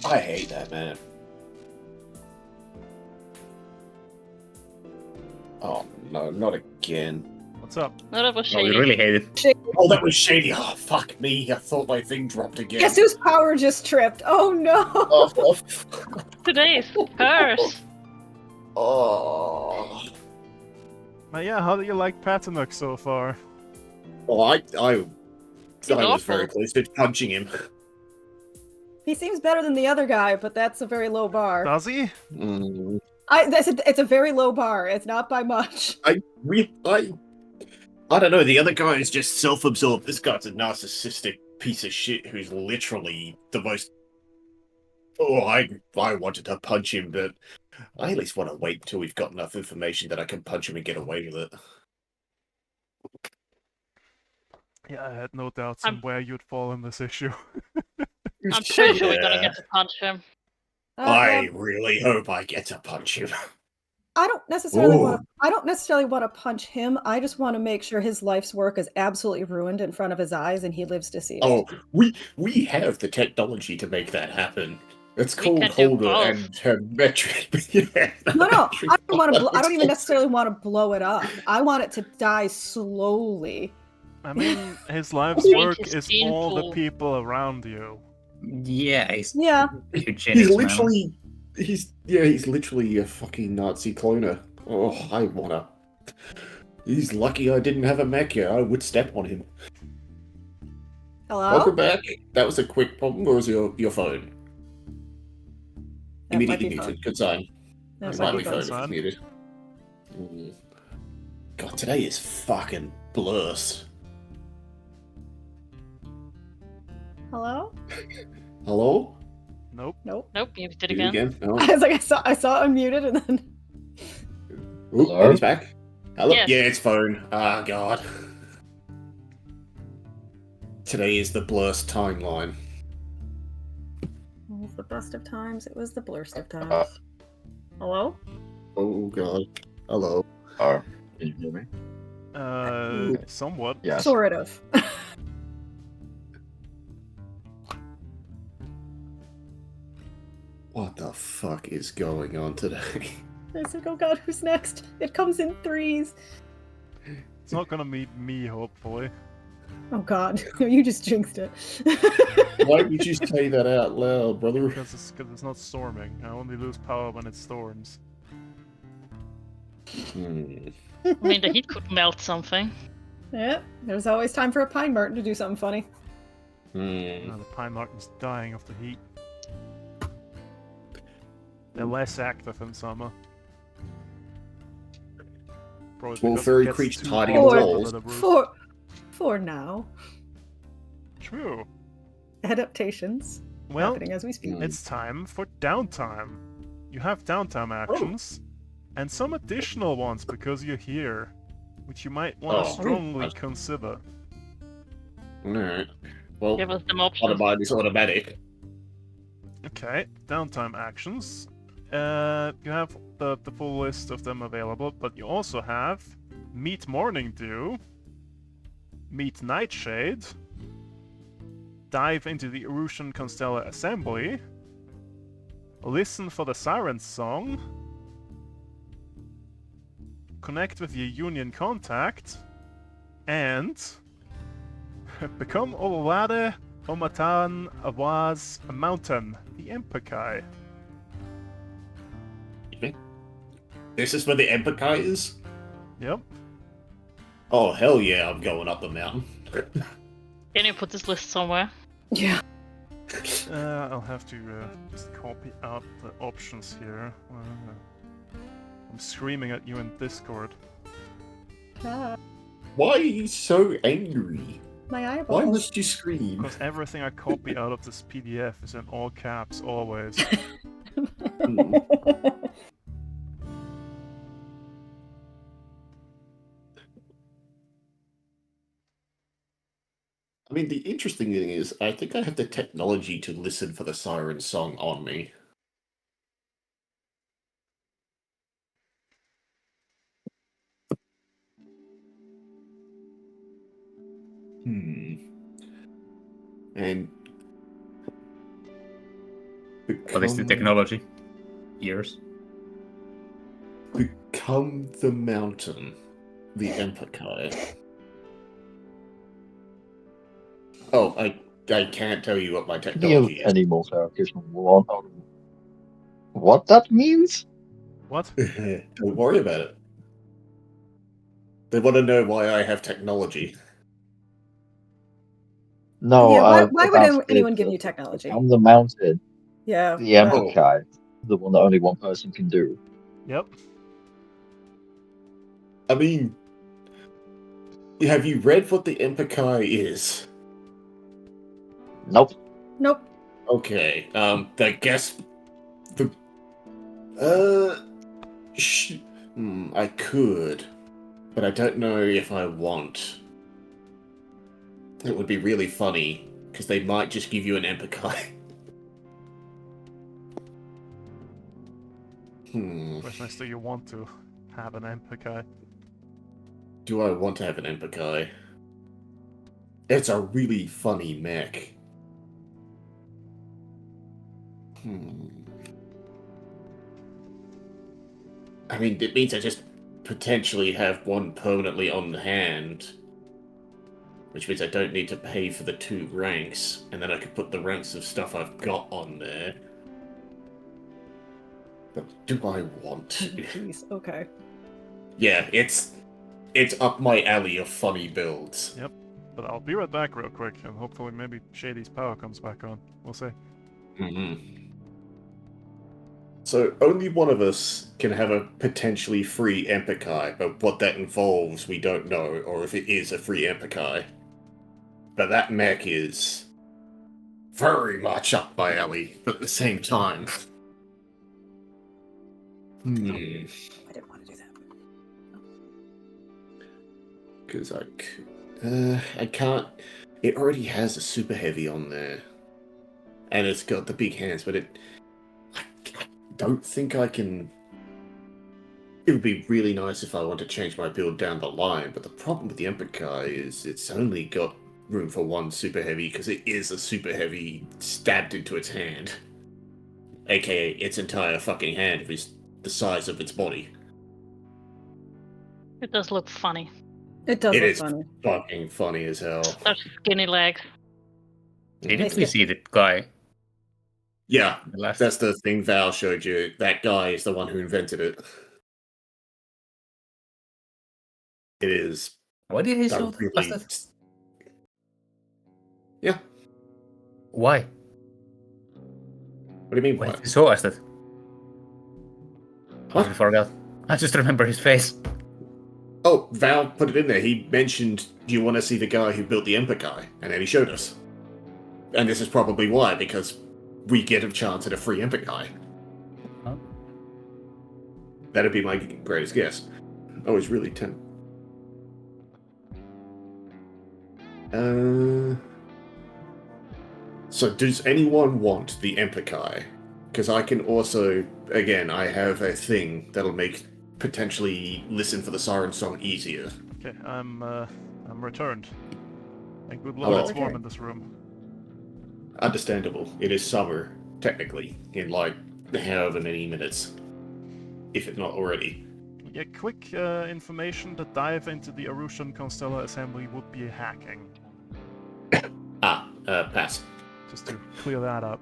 I hate that, man. Oh, no, not again. What's up? No, that was No, we shady. really hate it. Oh, that was shady. Oh, fuck me. I thought my thing dropped again. Guess whose power just tripped? Oh no! Oh, Today's hers. oh. Yeah, how do you like Patanuk so far? Well, I was awful. very close to punching him. He seems better than the other guy, but that's a very low bar. Does he? It's a very low bar. It's not by much. I don't know. The other guy is just self-absorbed. This guy's a narcissistic piece of shit who's literally the most. Oh, I wanted to punch him, but I at least want to wait until we've got enough information that I can punch him and get away with it. Yeah, I had no doubts on where you'd fall in this issue. I'm pretty sure we're gonna Yeah. get to punch him. I really hope I get to punch him. I don't necessarily Ooh. want to. I don't necessarily want to punch him. I just want to make sure his life's work is absolutely ruined in front of his eyes, and he lives to see it. Oh, we have the technology to make that happen. It's We called can do Holder both. and Hermetric. Yeah, No, I don't want to. I don't even It's- necessarily want to blow it up. I want it to die slowly. I mean, his life's Make work his is skin all the full. people around you. Yeah, he's Yeah. eugenics, He's man. literally, he's literally a fucking Nazi cloner. Oh, I wanna. He's lucky I didn't have a mech here. I would step on him. Hello. Welcome back. That was a quick problem, or was your phone? That might Immediately be muted. phone. Good sign. That It might might be be phone. phone if it's muted. God, today is fucking blurst. Hello. Hello? Nope. Nope. Nope, you did Do it again. again. Oh. I was like, I saw unmuted and then. Ooh, Hello? and he's back. Hello? Yes. Yeah, it's phone. Ah, God. Today is the blurst timeline. It was the best of times. It was the blurst of times. Hello? Oh, God. Hello. Can you hear me? Somewhat. Yes. Sort of. What the fuck is going on today? It's like, oh god, who's next? It comes in threes. It's not gonna meet me, hopefully. Oh god, no, you just jinxed it. Why would you say that out loud, brother? Because it's not storming. I only lose power when it storms. Hmm. I mean, the heat could melt something. Yeah, there's always time for a pine martin to do something funny. Hmm. The pine martin's dying of the heat. They're less active in summer. Probably Small because it furry gets creatures too hiding in hot the under walls. the roof. For now. True. Adaptations Well, happening as we speak. it's time for downtime. You have downtime actions, and some additional ones because you're here, which you might want to Oh. strongly consider. Alright. Well, Give us some what options. about this automatic? Okay, downtime actions. You have the full list of them available, but you also have Meet Morning Dew, Meet Nightshade, Dive into the Erusian Constellar Assembly, Listen for the Siren Song, Connect with your Union Contact, and Become Olwade Omatan Awaz a Mountain, the Emperkai. This is where the Emperor is? Yep. Oh, hell yeah, I'm going up the mountain. Can you put this list somewhere? Yeah. I'll have to just copy out the options here. I'm screaming at you in Discord. Ah, Why are you so angry? my Why eyeballs. must you scream? Because everything I copy out of this PDF is in all caps, always. Hmm. I mean, the interesting thing is, I think I have the technology to listen for the siren song on me. And What is the technology? Ears. Become the mountain, the Emperor. Oh, I can't tell you what my The technology is. animals are occasional one on what that means? What? Don't worry about it. They want to know why I have technology. No, Yeah, why would about anyone it, give you technology? On the mountain, Yeah. the Emperor, the one that only one person can do. Yep. I mean, have you read what the Emperor is? Nope. Nope. Okay, I guess the I could, but I don't know if I want. It would be really funny because they might just give you an Emperor. Question is, do you want to have an Emperkai? Do I want to have an Emperor? It's a really funny mech. I mean, it means I just potentially have one permanently on hand, which means I don't need to pay for the 2 ranks, and then I could put the ranks of stuff I've got on there. But do I want to? Jeez. Okay. Yeah, it's up my alley of funny builds. Yep. But I'll be right back real quick, and hopefully maybe Shady's power comes back on. We'll see. So only one of us can have a potentially free Emperkai, but what that involves we don't know, or if it is a free Emperkai. But that mech is very much up my alley, but at the same time. I didn't want to do that. Because I can't. It already has a super heavy on there, and it's got the big hands, but I don't think I can. It would be really nice if I want to change my build down the line, but the problem with the Emperor is it's only got room for one super heavy because it is a super heavy stabbed into its hand, aka its entire fucking hand is the size of its body. It does look funny. It does It look is funny. fucking funny as hell. Such skinny legs. Didn't we see that guy? Yeah, The last... that's the thing Val showed you. That guy is the one who invented it. It is. Why did he that show really- that? Yeah. Why? What do you mean? Why What? did he show us that? What? I forgot. I just remember his face. Oh, Val put it in there. He mentioned, "Do you want to see the guy who built the Emperor?" And then he showed us. And this is probably why, because we get a chance at a free Emperor. Huh? That'd be my greatest guess. I was really tempted. So does anyone want the Emperor? Because I can also, again, I have a thing that'll make potentially listen for the Siren song easier. Okay, I'm returned. And good Hello. lord, it's warm in this room. Understandable. It is summer, technically, in like however many minutes. If it's not already. Yeah, quick information: the dive into the Arushan Constellar assembly would be hacking. Pass. Just to clear that up.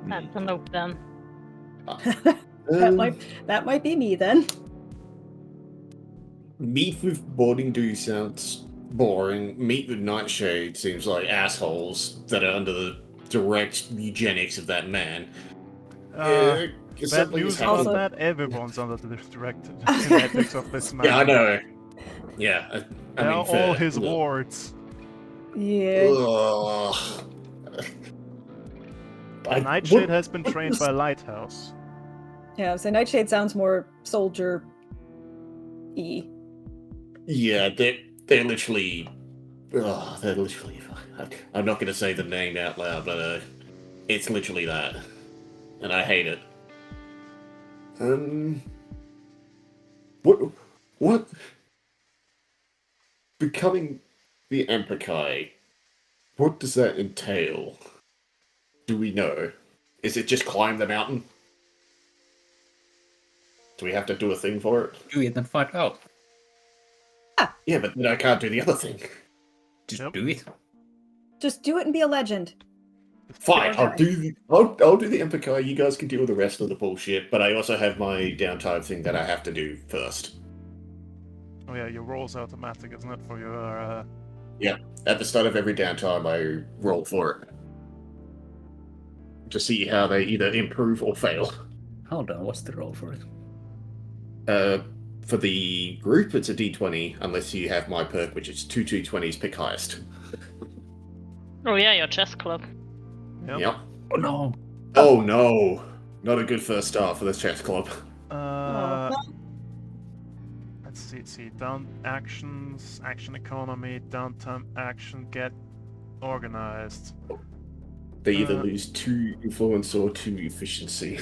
That's a nope then. That might be me then. Meet with Boarding Dew sounds boring. Meet with Nightshade seems like assholes that are under the direct eugenics of that man. Bad Something news is about happening. that, everyone's under the direct genetics of this man. Yeah, I know. Yeah, I They're mean, all fair. his Look. wards. Yeah. Ugh. Nightshade has been trained by Lighthouse. Yeah, so Nightshade sounds more soldier-y. Yeah, they're literally. They're literally. I'm not going to say the name out loud, but it's literally that, and I hate it. What? Becoming the Emperor, what does that entail? Do we know? Is it just climb the mountain? Do we have to do a thing for it? Do it and find out. Yeah, but then I can't do the other thing. Just Yep. do it. Just do it and be a legend. Fine, Okay. I'll do the Emperor. You guys can deal with the rest of the bullshit. But I also have my downtime thing that I have to do first. Oh yeah, your roll's automatic, isn't it, for your At the start of every downtime, I roll for it to see how they either improve or fail. Hold on, what's the roll for it? For the group, it's a D20, unless you have my perk, which is two 220s, pick highest. Oh yeah, your chess club. Yep. Oh no! Oh no, not a good first start for this chess club. Let's see. Down actions, action economy, downtime action, get organized. They either lose 2 influence or 2 efficiency.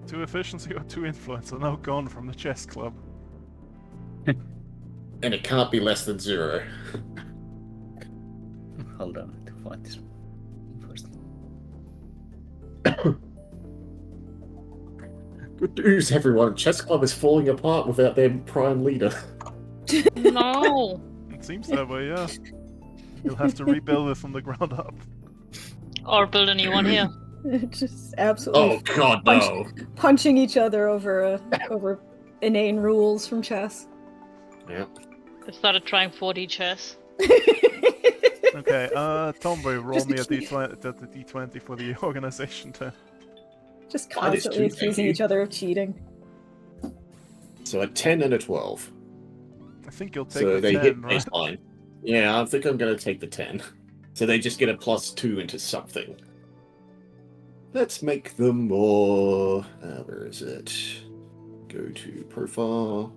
2 efficiency or 2 influence are now gone from the chess club. And it can't be less than 0. Hold on, I have to find this first. Good news, everyone. Chess club is falling apart without their prime leader. No! It seems that way, yeah. You'll have to rebuild it from the ground up. Or build a new one here. Just absolutely Oh god, no. punching each other over inane rules from chess. Yeah. I started trying 4D chess. Okay, Tomboy, roll me a D20 for the organization to... Just That is constantly true, thank accusing you. each other of cheating. So a 10 and a 12. I think you'll take So the they 10, hit right? baseline. Yeah, I think I'm going to take the 10. So they just get a +2 into something. Let's make them more... where is it? Go to profile.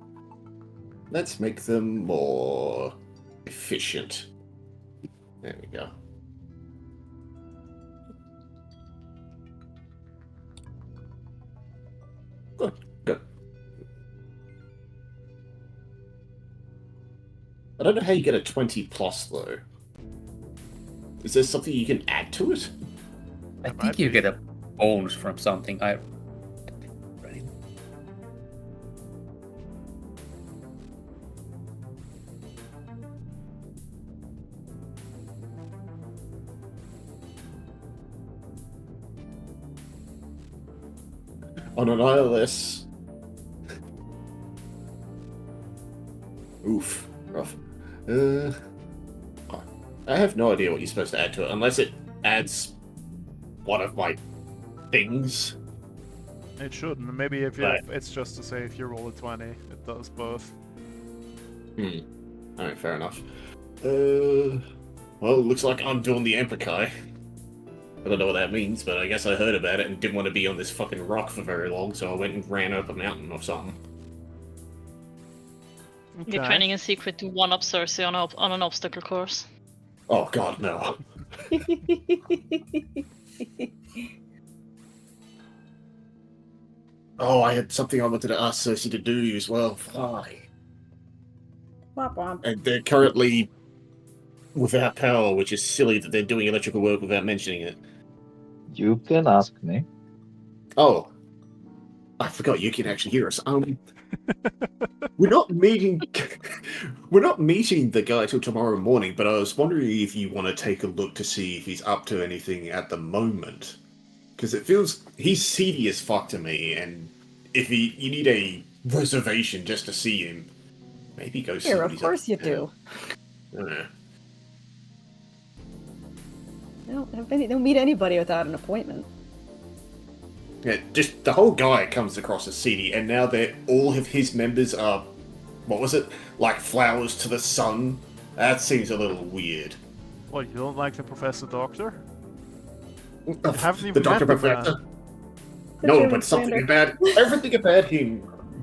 Let's make them more efficient. There we go. Good, good. I don't know how you get a 20 plus though. Is there something you can add to it? I That think might you be. get a bonus from something. On an ILS. Oof, rough. I have no idea what you're supposed to add to it, unless it adds one of my things. It shouldn't. Maybe if you, Right. it's just to say if you roll a 20, it does both. Alright, fair enough. Well, it looks like I'm doing the Emperkai. I don't know what that means, but I guess I heard about it and didn't want to be on this fucking rock for very long, so I went and ran up a mountain or something. Okay. You're training in secret to one-up Cersei on an obstacle course. Oh god, no. Oh, I had something I wanted to ask Cersei to do as well. Fuck. Womp womp. And they're currently without power, which is silly that they're doing electrical work without mentioning it. You can ask me. Oh. I forgot you can actually hear us. We're not meeting the guy till tomorrow morning, but I was wondering if you want to take a look to see if he's up to anything at the moment. Because it feels he's seedy as fuck to me, and if you need a reservation just to see him, maybe go see Here, what of he's course up you to. do. Yeah. Don't meet anybody without an appointment. Yeah, just the whole guy comes across as seedy, and now that all of his members are, what was it, like flowers to the sun? That seems a little weird. What, you don't like the Professor Doctor? The haven't even Doctor met the Professor? man. No, German but something slander. about everything about him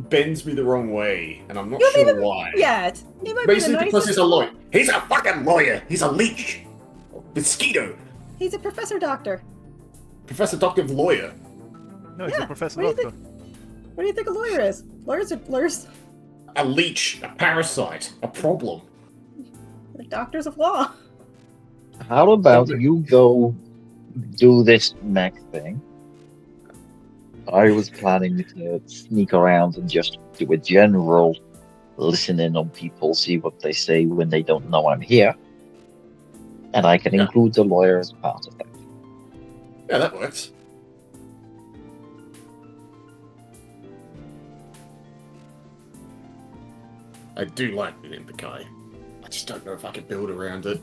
bends me the wrong way, and I'm not You don't sure even why. yet. He might be the Basically, because nicest. he's a lawyer. He's a fucking lawyer. He's a leech. Mosquito. He's a professor doctor. Professor Doctor Lawyer. No, he's Yeah, a Professor what do you Doctor. What do you think a lawyer is? Lawyers A leech. A parasite. A problem. are doctors of law. How about you go do this mech thing? I was planning to sneak around and just do a general listen in on people, see what they say when they don't know I'm here. And I can Yeah. include the lawyer as part of that. Yeah, that works. I do like an Impikai. I just don't know if I can build around it.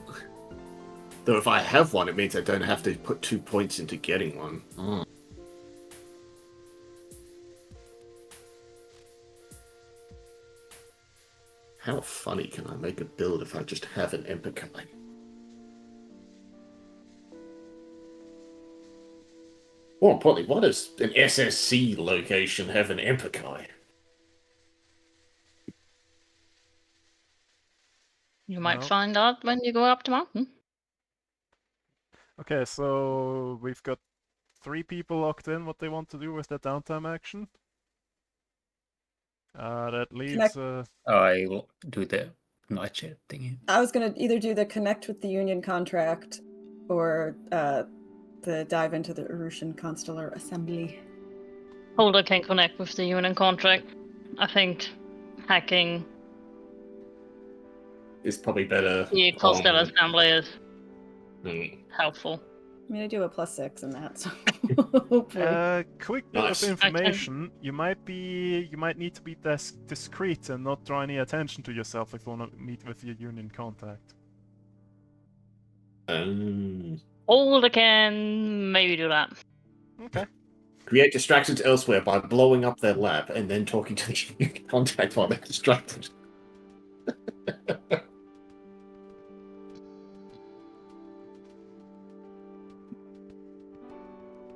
Though if I have one, it means I don't have to put 2 points into getting one. Oh. How funny can I make a build if I just have an Impikai? More importantly, why does an SSC location have an Impikai? You might No. find out when you go up the mountain. Okay, so we've got 3 people locked in what they want to do with their downtime action. That leaves... I'll do the night chat thingy. I was gonna either do the connect with the Union contract, or the dive into the Urushan Constellar Assembly. Holder can connect with the Union contract. I think hacking It's probably better. the Constellar on- Assembly is Hmm. helpful. I mean, I do a +6 in that, so hopefully. Quick bit Nice. of information. You might need to be discreet and not draw any attention to yourself if you want to meet with your Union contact. Holder can maybe do that. Okay. Create distractions elsewhere by blowing up their lab and then talking to the contact while they're distracted.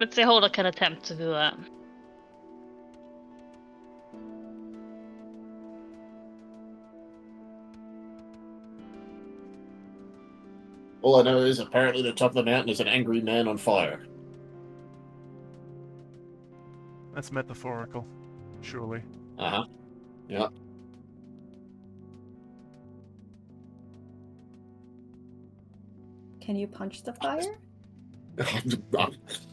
Let's say Holder can attempt to do that. All I know is apparently the top of the mountain is an angry man on fire. That's metaphorical, surely. Uh-huh. Yeah. Can you punch the fire?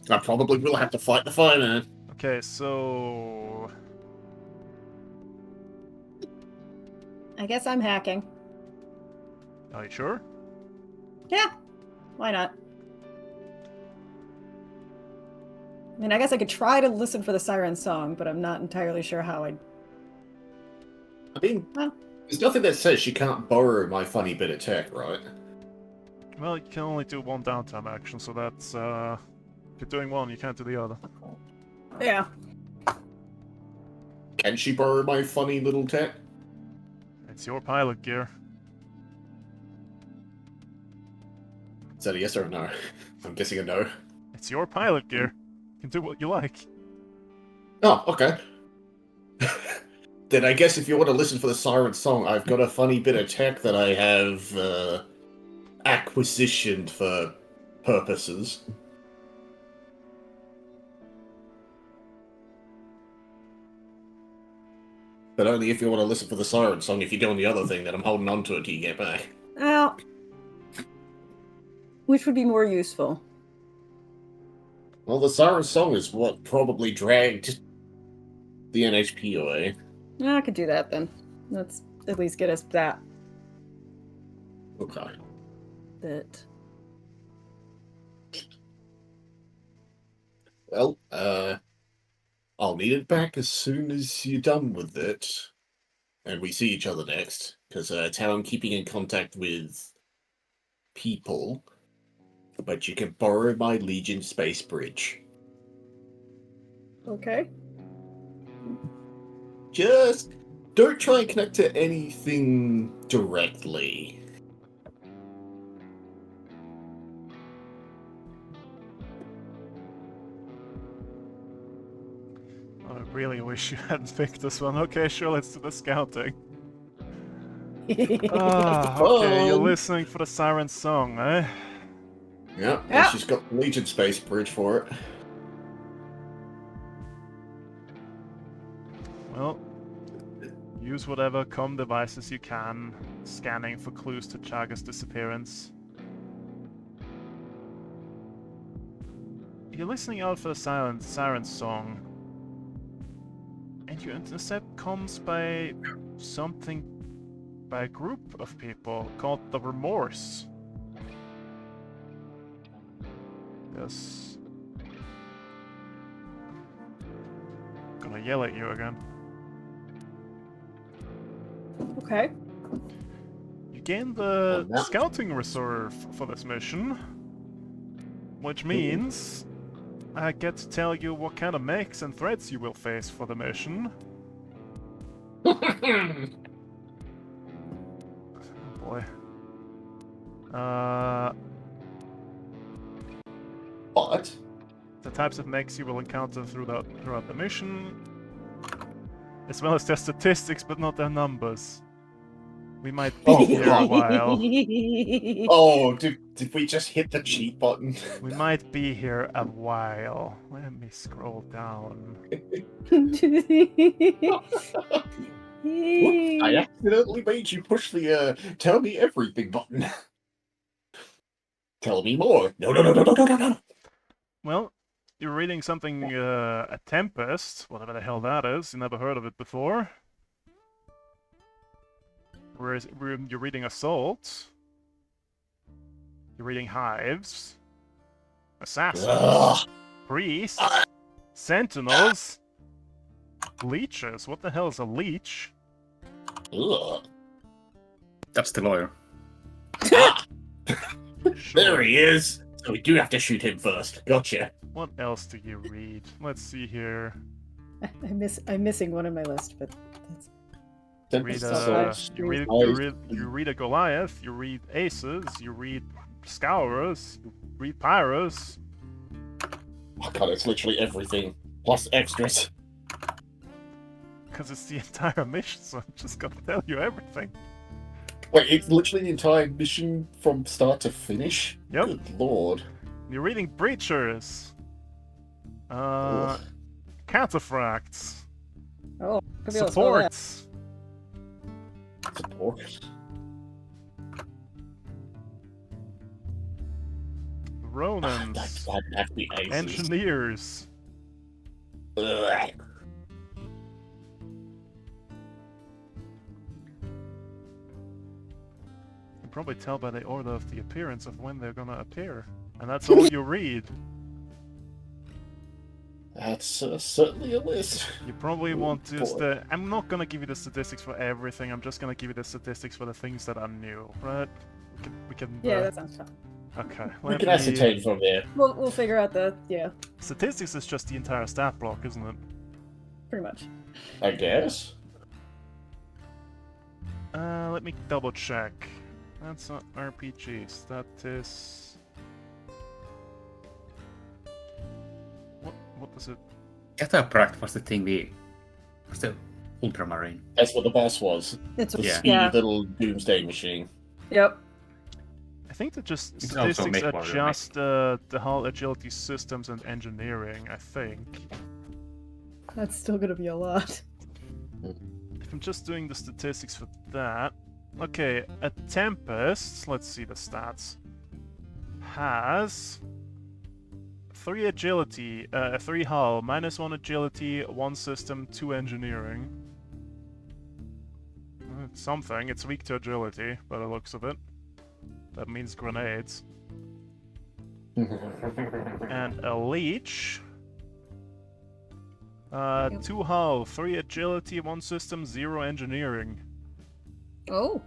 I probably will have to fight the fireman. Okay, so I guess I'm hacking. are you sure? Yeah, why not? I mean, I guess I could try to listen for the siren song, but I'm not entirely sure how I'd. I mean, Well. there's nothing that says she can't borrow my funny bit of tech, right? Well, you can only do one downtime action, so that's if you're doing one, you can't do the other. Yeah. Can she borrow my funny little tech? It's your pilot gear. Is that a yes or a no? I'm guessing a no. It's your pilot gear. You can do what you like. Oh, okay. Then I guess if you want to listen for the siren song, I've got a funny bit of tech that I have acquisitioned for purposes. But only if you want to listen for the siren song. If you're doing the other thing, then I'm holding on to it till you get back. Well, which would be more useful? Well, the siren song is what probably dragged the NHP away. Yeah, I could do that then. Let's at least get us that Okay. bit. Well, I'll need it back as soon as you're done with it. And we see each other next. Because it's how I'm keeping in contact with people. But you can borrow my Legion space bridge. Okay. Just don't try and connect to anything directly. I really wish you hadn't picked this one. Okay, sure, let's do the scouting. Ah, okay, you're Fun. listening for the siren song, eh? Yeah, Yeah. and she's got Legion space bridge for it. Well, use whatever comm devices you can, scanning for clues to Chaga's disappearance. You're listening out for the siren song, and you intercept comms by a group of people called the Remorse. Yes. Gonna yell at you again. Okay. You gain the Oh, no. scouting reserve for this mission, which means I get to tell you what kind of mechs and threats you will face for the mission. Oh boy. But The types of mechs you will encounter throughout the mission, as well as their statistics, but not their numbers. We might be Oh, here a God. while. oh, did we just hit the cheat button? We might be here a while. Let me scroll down. Whoops, I accidentally made you push the tell me everything button. Tell me more. No. Well, you're reading something, a Tempest, whatever the hell that is. You never heard of it before. You're reading Assault. You're reading Hives. Assassins. Ugh. Priests. Sentinels. Leeches. What the hell is a leech? Ugh. That's the lawyer. Ah, Sure. there he is. So we do have to shoot him first. Gotcha. What else do you read? Let's see here. I'm missing one on my list, but that's You read, Tempest, you read, Assault. you read a Goliath, you read Aces, you read Scourers, you read Pyros. Oh god, it's literally everything plus extras. Because it's the entire mission, so I'm just gonna tell you everything. Wait, it's literally the entire mission from start to finish? Yep. Good lord. You're reading Breachers. Ugh. Counterfracts. Oh, could be able to spell that. Supports. Support. Ronins. That's why it have to be aces. Engineers. Ugh. You can probably tell by the order of the appearance of when they're gonna appear. And that's all you read. That's certainly a list. You probably want Oh, just boy. I'm not gonna give you the statistics for everything, I'm just gonna give you the statistics for the things that are new, right? We can Yeah, that sounds fun. okay. We let can me- ascertain from there. We'll figure out the Statistics is just the entire stat block, isn't it? pretty much. I guess. Let me double check. That's not RPGs, that is... What does it... Catapult was the thing was the Ultramarine. That's what the boss was. It's The Yeah. speedy little doomsday machine. Yep. I think that just It's also statistics are mech-warrior, just the hull agility systems and engineering, I think. That's still gonna be a lot. If I'm just doing the statistics for that... Okay, a Tempest, let's see the stats, has 3 agility, 3 hull, -1 agility, 1 system, 2 engineering. It's something, it's weak to agility, by the looks of it. That means grenades. And a Leech. 2 hull, 3 agility, 1 system, 0 engineering. Oh.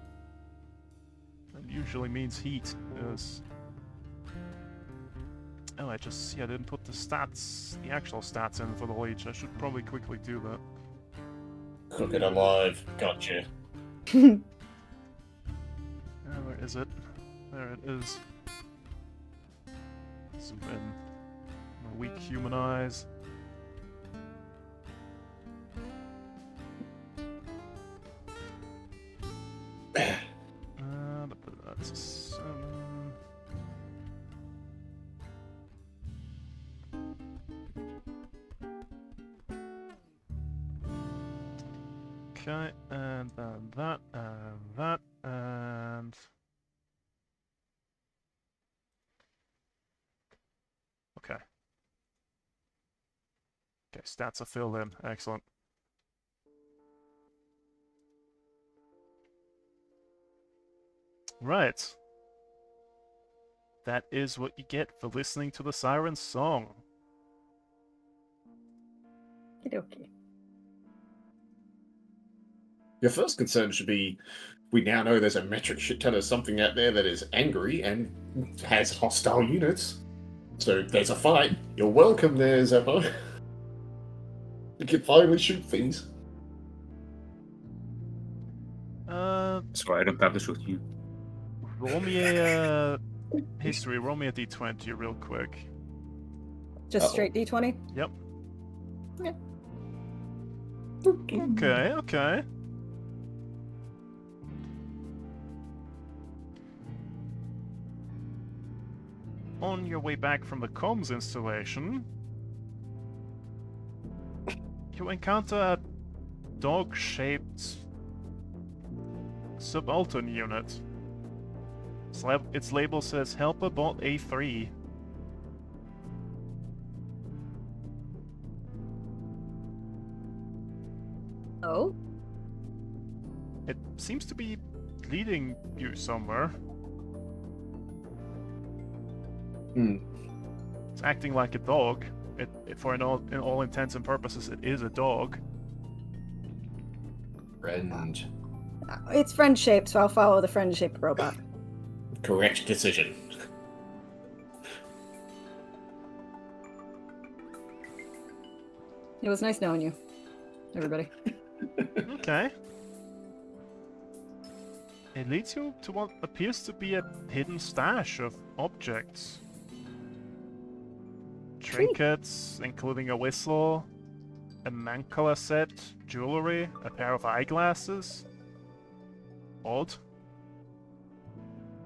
That usually means heat, yes. Oh, I just see I didn't put the stats, the actual stats in for the Leech. I should probably quickly do that. Cook it alive. Gotcha. Where is it? There it is. Zoom in. My weak human eyes. That's a 7. Okay, and then that, and that, and... Okay. Okay, stats are filled in. Excellent. Right. That is what you get for listening to the Siren song. Okey-dokey. Your first concern should be, we now know there's a metric shit ton of something out there that is angry and has hostile units. So there's a fight. You're welcome there, Zeppo. You can finally shoot things. So I don't have to shoot you. Roll me a history. Roll me a d20 real quick. Just Uh-oh. straight D20? Yep. Okay. Okay, okay. On your way back from the comms installation, you encounter a dog-shaped subaltern unit. Its label says Helper Bot A3. Oh? It seems to be leading you somewhere. It's acting like a dog. For in all intents and purposes, it is a dog. Friend. It's friend shaped, so I'll follow the friend shaped robot. Correct decision. It was nice knowing you, everybody. Okay. It leads you to what appears to be a hidden stash of objects. trinkets, including a whistle, a mancala set, jewelry, a pair of eyeglasses. Odd.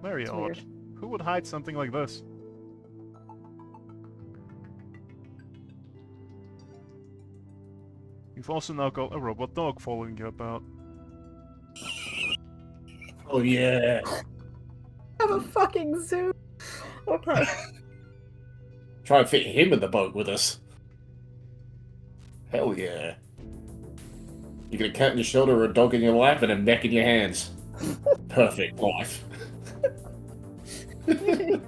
Very It's odd. weird. Who would hide something like this? You've also now got a robot dog following you about. Oh yeah. Have a fucking zoo. Okay. Try and fit him in the boat with us. Hell yeah. You get a cat in your shoulder, a dog in your lap, and a mech in your hands. Perfect life. An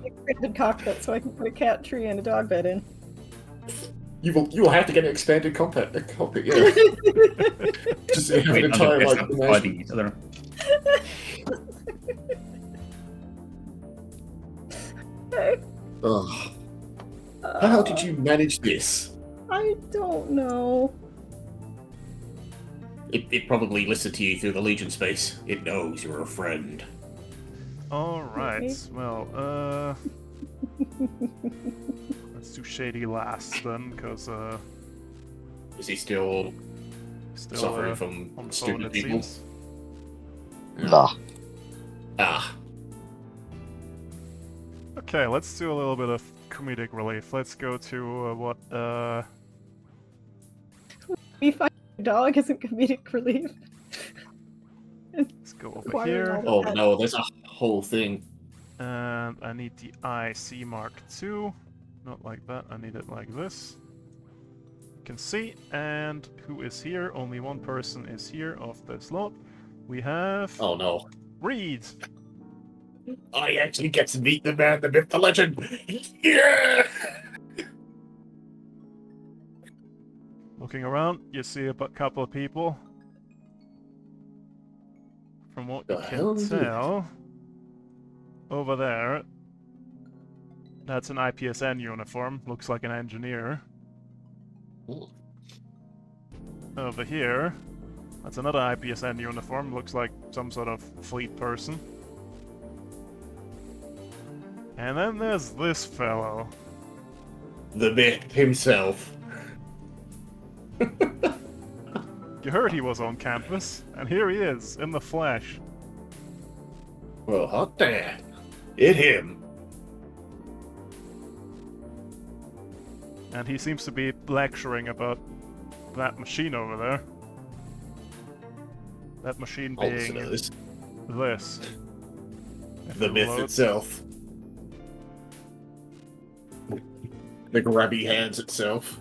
expanded cockpit so I can put a cat tree and a dog bed in. You will have to get an expanded cockpit, yeah. Just have Wait, an on the entire best like of fighting each other. Ugh. How did you manage this? I don't know. It probably listened to you through the Legion space. It knows you're a friend. Alright, well, let's do Shady last then, because, Is he still suffering on from the phone, stupid it people? seems. Nah. Ah. Okay, let's do a little bit of comedic relief. Let's go to, Me finding a dog isn't comedic relief. let's go over Acquiring here. all Oh no, there's a whole thing. And I need the IC Mark II. Not like that, I need it like this. You can see, and who is here? Only one person is here of this lot. We have Oh no. Reed. I actually get to meet the man, the myth, the legend. Yeah! Looking around, you see a couple of people. From what you The hell can is it? tell, over there, that's an IPSN uniform. Looks like an engineer. Hmm. Over here, that's another IPSN uniform. Looks like some sort of fleet person. And then there's this fellow. The myth himself. You heard he was on campus, and here he is, in the flesh. Well, hot damn. It him. And he seems to be lecturing about that machine over there. That machine I'll listen being to this. this. If The it myth loads. itself. The grabby hands itself.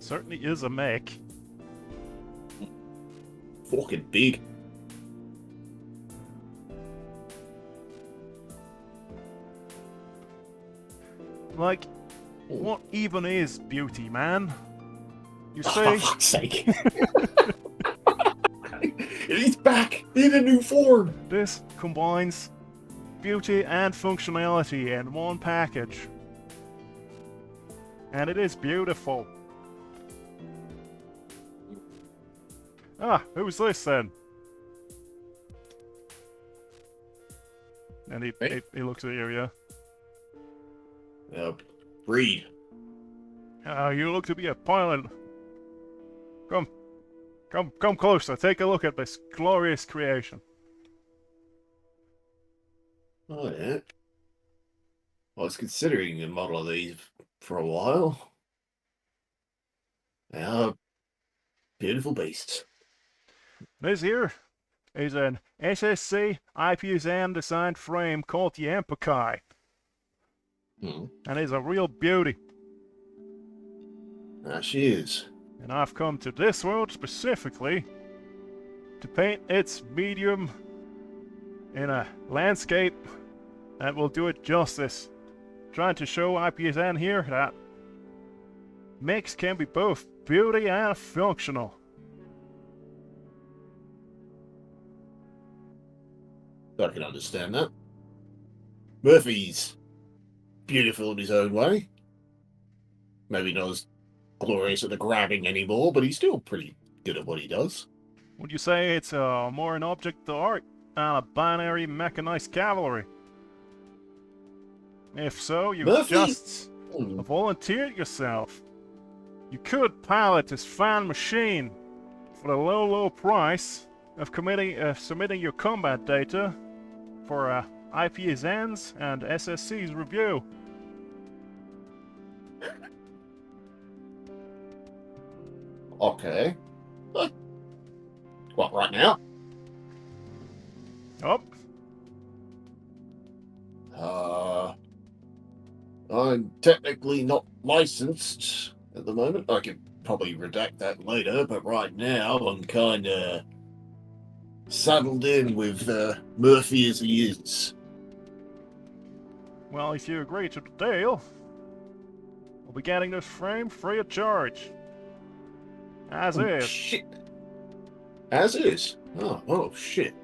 Certainly is a mech. Fucking big. Like, what even is beauty, man? You Oh, say? for fuck's sake. He's back in a new form. This combines beauty and functionality in one package. And it is beautiful. Ah, who's this then? And Hey. he looks at you, yeah. Breed. You look to be a pilot. Come closer. Take a look at this glorious creation. Oh, yeah. I was considering a model of these for a while. They are beautiful beasts. This here is an SSC IPSM designed frame called the Empikai, Hmm. and is a real beauty. There she is. And I've come to this world specifically to paint its medium in a landscape that will do it justice. Trying to show IPSN here that mechs can be both beauty and functional. I can understand that. Murphy's beautiful in his own way. Maybe not as glorious at the grabbing anymore, but he's still pretty good at what he does. Would you say it's more an object of art than a binary mechanized cavalry? If so, you've Murphy? just Hmm. volunteered yourself. You could pilot this fine machine for the low price of submitting your combat data for IPSN's and SSC's review. Okay. What, right now? Oh, I'm technically not licensed at the moment. I could probably redact that later, but right now I'm kinda saddled in with Murphy as he is. well, if you agree to the deal, we'll be getting this frame free of charge. As Oh, is. shit. As is? Oh shit.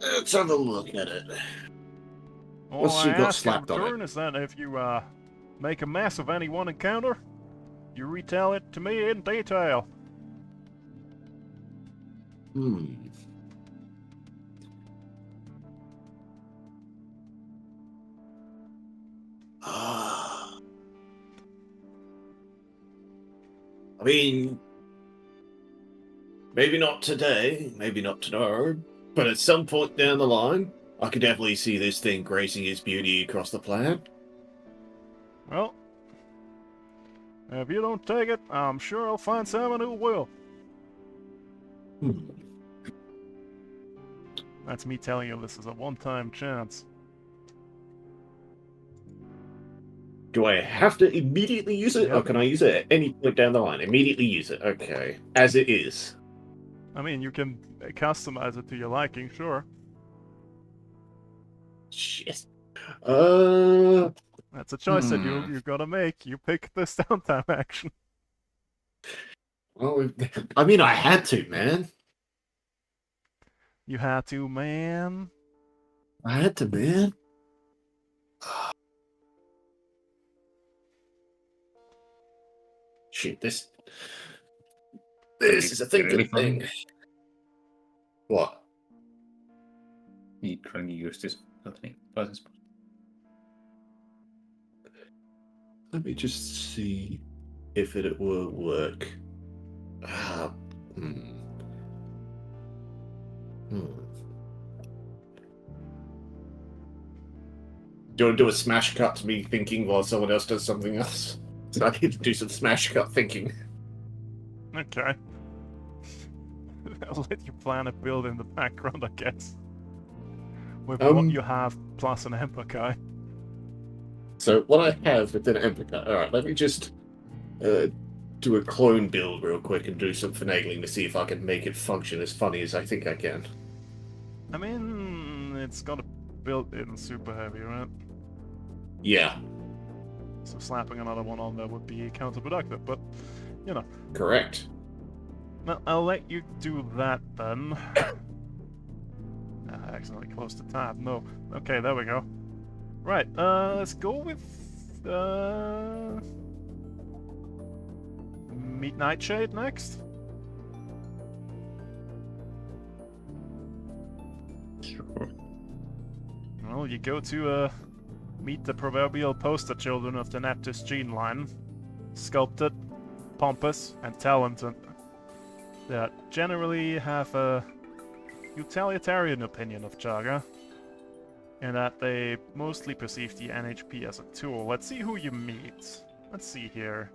Let's have a look at it. All What's she I got ask in slapped on it? return is that if you make a mess of any one encounter, you retell it to me in detail. I mean, maybe not today, maybe not tomorrow, but at some point down the line, I could definitely see this thing gracing its beauty across the planet. Well, if you don't take it, I'm sure I'll find someone who will. That's me telling you this is a one-time chance. Do I have to immediately use it, or Yep. can I use it at any point down the line? Immediately use it, okay. As it is. I mean, you can customize it to your liking, sure. Shit. That's a choice that you gotta make. You pick this downtime action. Well, I mean, I had to, man. You had to, man. I had to, man. Shit, this is a thinking thing. What? You trying to use this license. Let me just see if it will work. Do you want to do a smash cut to me thinking while someone else does something else? So I need to do some smash cut thinking. Okay. I'll let you plan a build in the background, I guess. With what you have, plus an Empire. So what I have within Empire. Alright, let me just do a clone build real quick and do some finagling to see if I can make it function as funny as I think I can. I mean, it's got a built-in super heavy, right? Yeah, So slapping another one on there would be counterproductive, but, you know. correct. Well, I'll let you do that then. I accidentally closed the tab. No. Okay, there we go. Right, let's go with, meet Nightshade next. Sure. Well, you go to, meet the proverbial poster children of the Neptus gene line. Sculpted, pompous, and talented. That generally have a utilitarian opinion of Jaga. And that they mostly perceive the NHP as a tool. Let's see who you meet. Let's see here.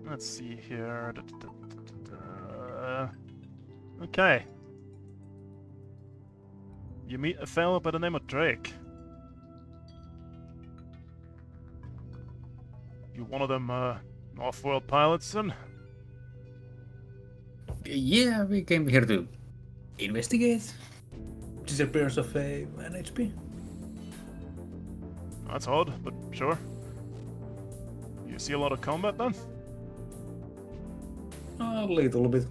Let's see here. Okay. You meet a fellow by the name of Drake. You one of them, off-world pilots, then? Yeah, we came here to investigate disappearance of a NHP. That's odd, but sure. You see a lot of combat, then? A little bit.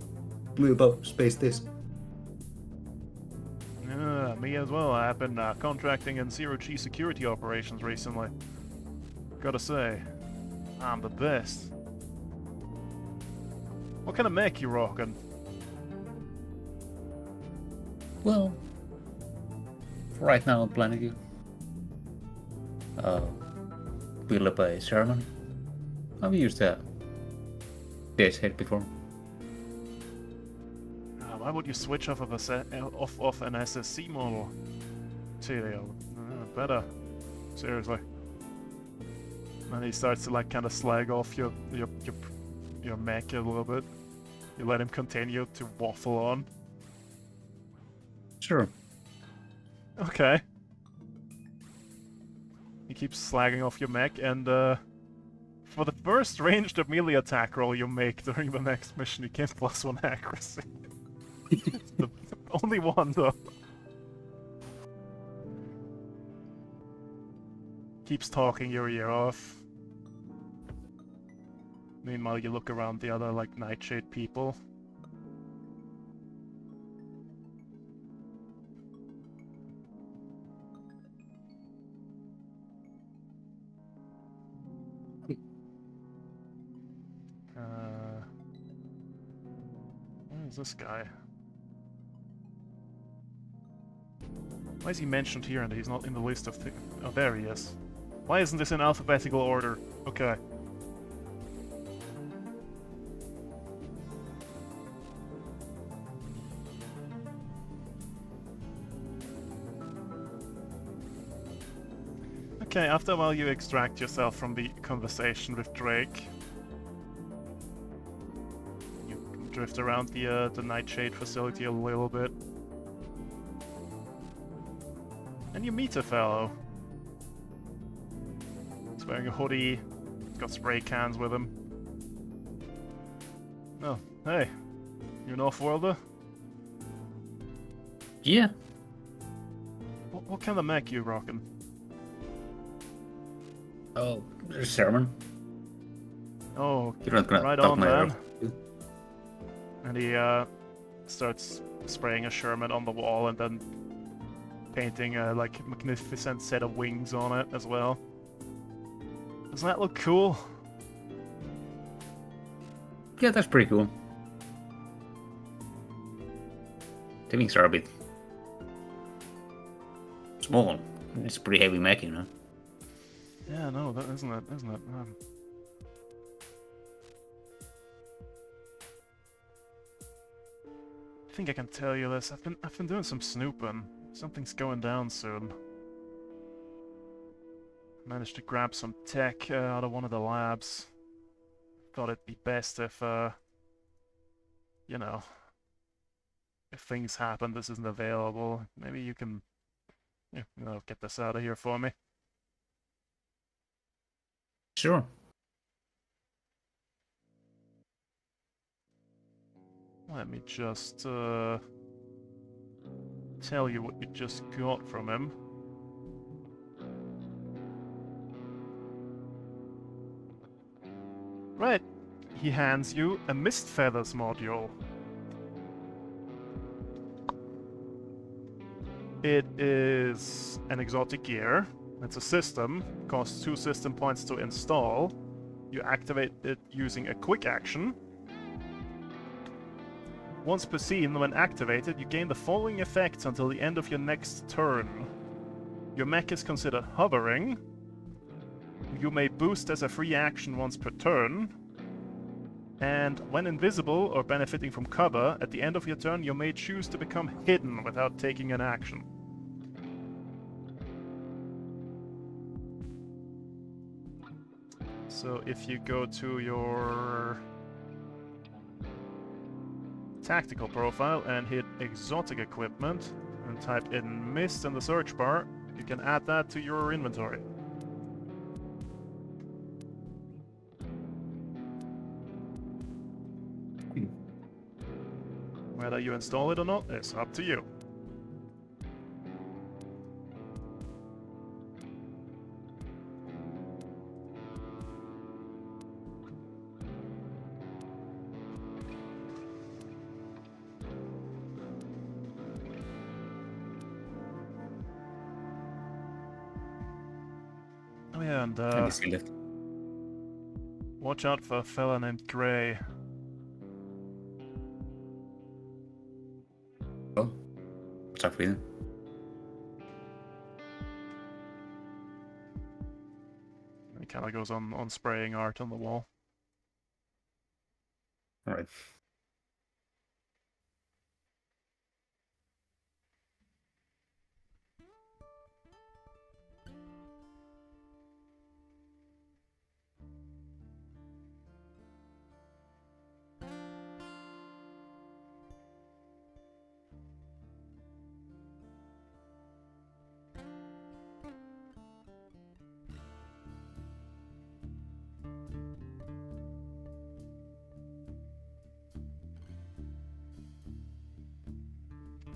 clue about Space Disc. Yeah, me as well. I've been contracting in zero-G security operations recently. Gotta say, I'm the best. What kind of mech you rocking? Well, for right now I'm planning to build up a Siren. I've used a dash head before. Why would you switch off of off an SSC model? Cheerio. Better. Seriously. And he starts to like kind of slag off your mech a little bit. You let him continue to waffle on. Sure. Okay. He keeps slagging off your mech, and for the first ranged melee attack roll you make during the next mission, you get +1 accuracy. It's the only one, though. Keeps talking your ear off. Meanwhile, you look around the other, like, Nightshade people. Where is this guy? Why is he mentioned here and he's not in the list of oh, there he is. Why isn't this in alphabetical order? Okay. Okay, after a while you extract yourself from the conversation with Drake. You drift around the Nightshade facility a little bit. And you meet a fellow. He's wearing a hoodie, he's got spray cans with him. Oh, hey. You an off-worlder? Yeah. What kind of mech you rocking? Oh, there's Siren. Oh, You're not gonna right talk on, my ear man. off. And he starts spraying a Sherman on the wall and then painting a like magnificent set of wings on it as well. Doesn't that look cool? Yeah, that's pretty cool. The wings are a bit small. It's a pretty heavy mech, you know. Yeah, no, that isn't it? I think I can tell you this. I've been doing some snooping. Something's going down soon. Managed to grab some tech out of one of the labs. Thought it'd be best if, you know, if things happen, this isn't available. Maybe you can, you know, get this out of here for me. Sure. Let me just tell you what you just got from him. Right, he hands you a Mist Feathers module. It is an exotic gear. It's a system, costs 2 system points to install. You activate it using a quick action. Once per scene, when activated, you gain the following effects until the end of your next turn. Your mech is considered hovering. You may boost as a free action once per turn. And when invisible or benefiting from cover, at the end of your turn, you may choose to become hidden without taking an action. So if you go to your tactical profile and hit exotic equipment and type in mist in the search bar, you can add that to your inventory. Whether you install it or not is up to you. Oh yeah, and I guess he left. watch out for a fella named Gray. Oh, what's up with him? He kind of goes on spraying art on the wall. All right.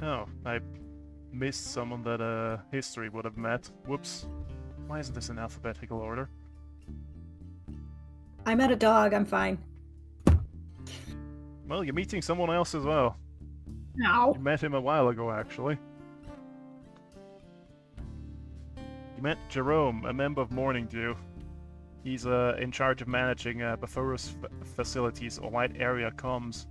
Oh, I missed someone that history would have met. Whoops. Why isn't this in alphabetical order? I met a dog. I'm fine. Well, you're meeting someone else as well. No. You met him a while ago, actually. You met Jerome, a member of Morning Dew. He's in charge of managing Bafurus facilities or wide area comms.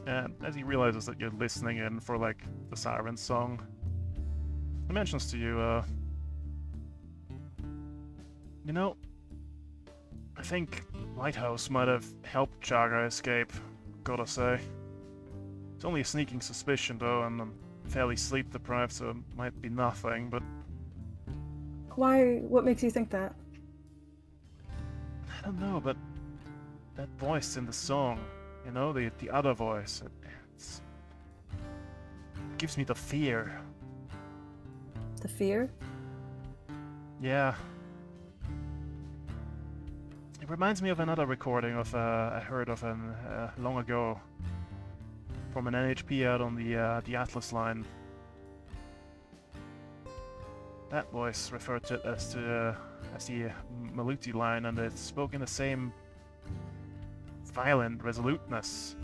And as he realizes that you're listening in for, like, the Siren song, he mentions to you, you know, I think Lighthouse might have helped Chaga escape, gotta say. It's only a sneaking suspicion, though, and I'm fairly sleep-deprived, so it might be nothing, but Why? What makes you think that? I don't know, but that voice in the song, you know, the other voice, it gives me the fear. The fear? Yeah. It reminds me of another recording of I heard of long ago from an NHP out on the Atlas line. That voice referred to it as the Maluti line, and it spoke in the same violent resoluteness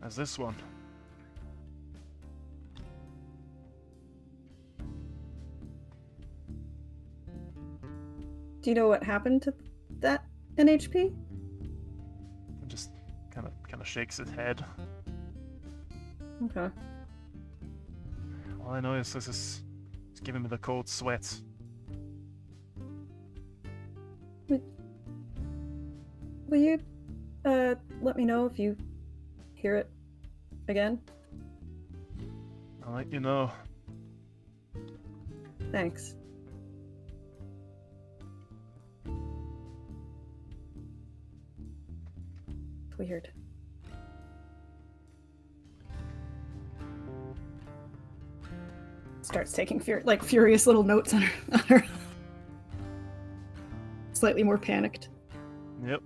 as this one. Do you know what happened to that NHP? It just kind of shakes its head. Okay. All I know is this is it's giving me the cold sweats. Will you let me know if you hear it again? I'll let you know. Thanks. Weird. Starts taking furious little notes on her. Slightly more panicked. Yep.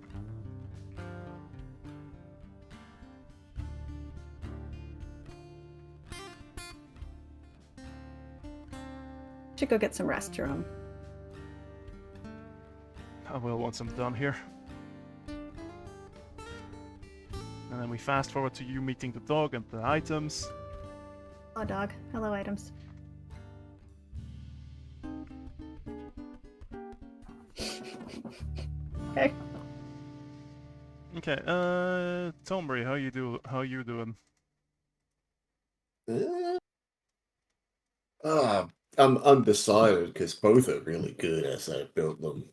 Should go get some rest, Jerome. I will once I'm done here. And then we fast forward to you meeting the dog and the items. Hello, dog. Hello, items. Okay. Okay, Tombury, how you doing? I'm undecided because both are really good as I built them.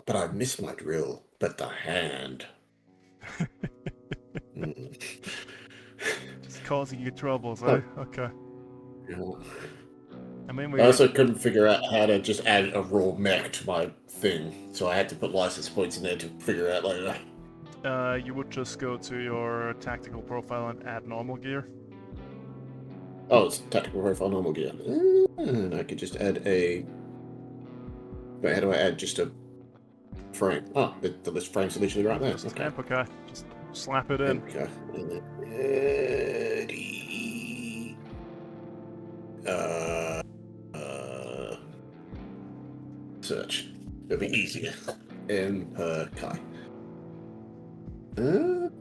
But I miss my drill. But the hand. Just causing you troubles, Oh. eh? Okay. Yeah. I mean, I also couldn't figure out how to just add a raw mech to my thing, so I had to put license points in there to figure out later. you would just go to your tactical profile and add normal gear. Oh, it's tactical profile normal gear. And I could just add a... Wait, how do I add just a frame? Oh, the list frame's literally right there. Just Okay. okay. Just slap it There in. we go. Search. It'll be easier. M per Kai.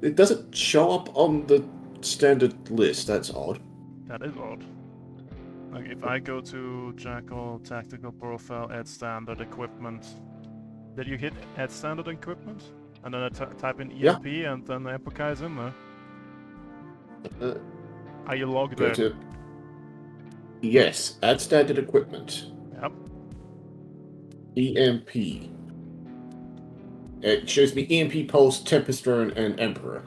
It doesn't show up on the standard list. That's odd. That is odd. Like if I go to Jackal, tactical profile, add standard equipment. Did you hit add standard equipment? And then I type in Yeah. EMP and then the Epica is in there. Uh, Are you logged Go in? to. Yes, add standard equipment. Yep. EMP. It shows me EMP Pulse, Tempest Drone, and Emperor.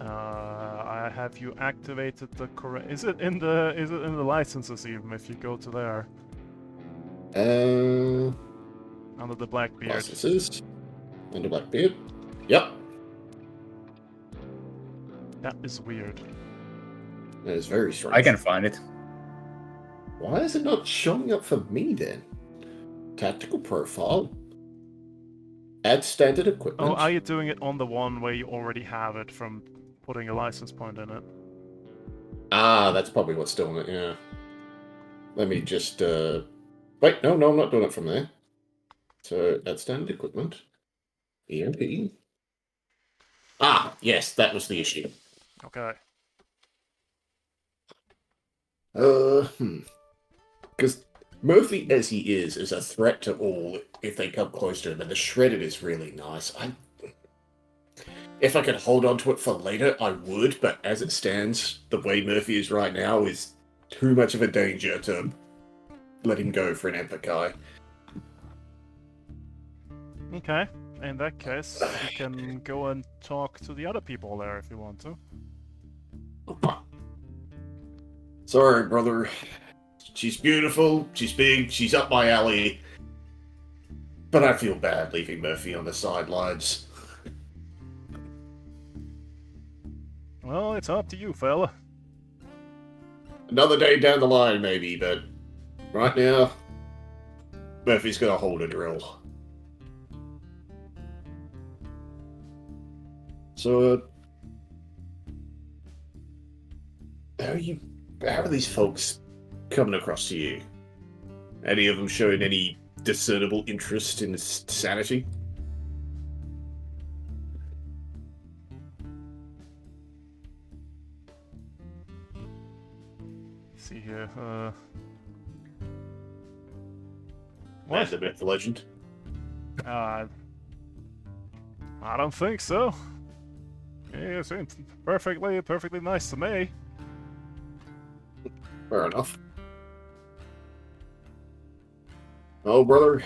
I have you activated the correct. Is it in the licenses even if you go to there under the Blackbeard? Licenses. Under Blackbeard. Yep. That is weird. That is very strange. I can find it. Why is it not showing up for me then? Tactical profile. Add standard equipment. Oh, are you doing it on the one where you already have it from putting a license point in it? Ah, that's probably what's doing it, yeah. Let me just, Wait, no, I'm not doing it from there. So, add standard equipment. EMP. Ah, yes, that was the issue. Okay. Because Murphy, as he is a threat to all if they come close to him, and the shredded is really nice. If I could hold on to it for later, I would, but as it stands, the way Murphy is right now is too much of a danger to let him go for an Epikai. Okay. In that case, you can go and talk to the other people there if you want to. Sorry, brother. She's beautiful, she's big, she's up my alley. But I feel bad leaving Murphy on the sidelines. Well, it's up to you, fella. Another day down the line, maybe, but right now, Murphy's gonna hold a drill. So, how are these folks coming across to you? Any of them showing any discernible interest in sanity? Let's see here. What? The myth, the legend. I don't think so. Yeah, it seems perfectly nice to me. Fair enough. Oh, brother.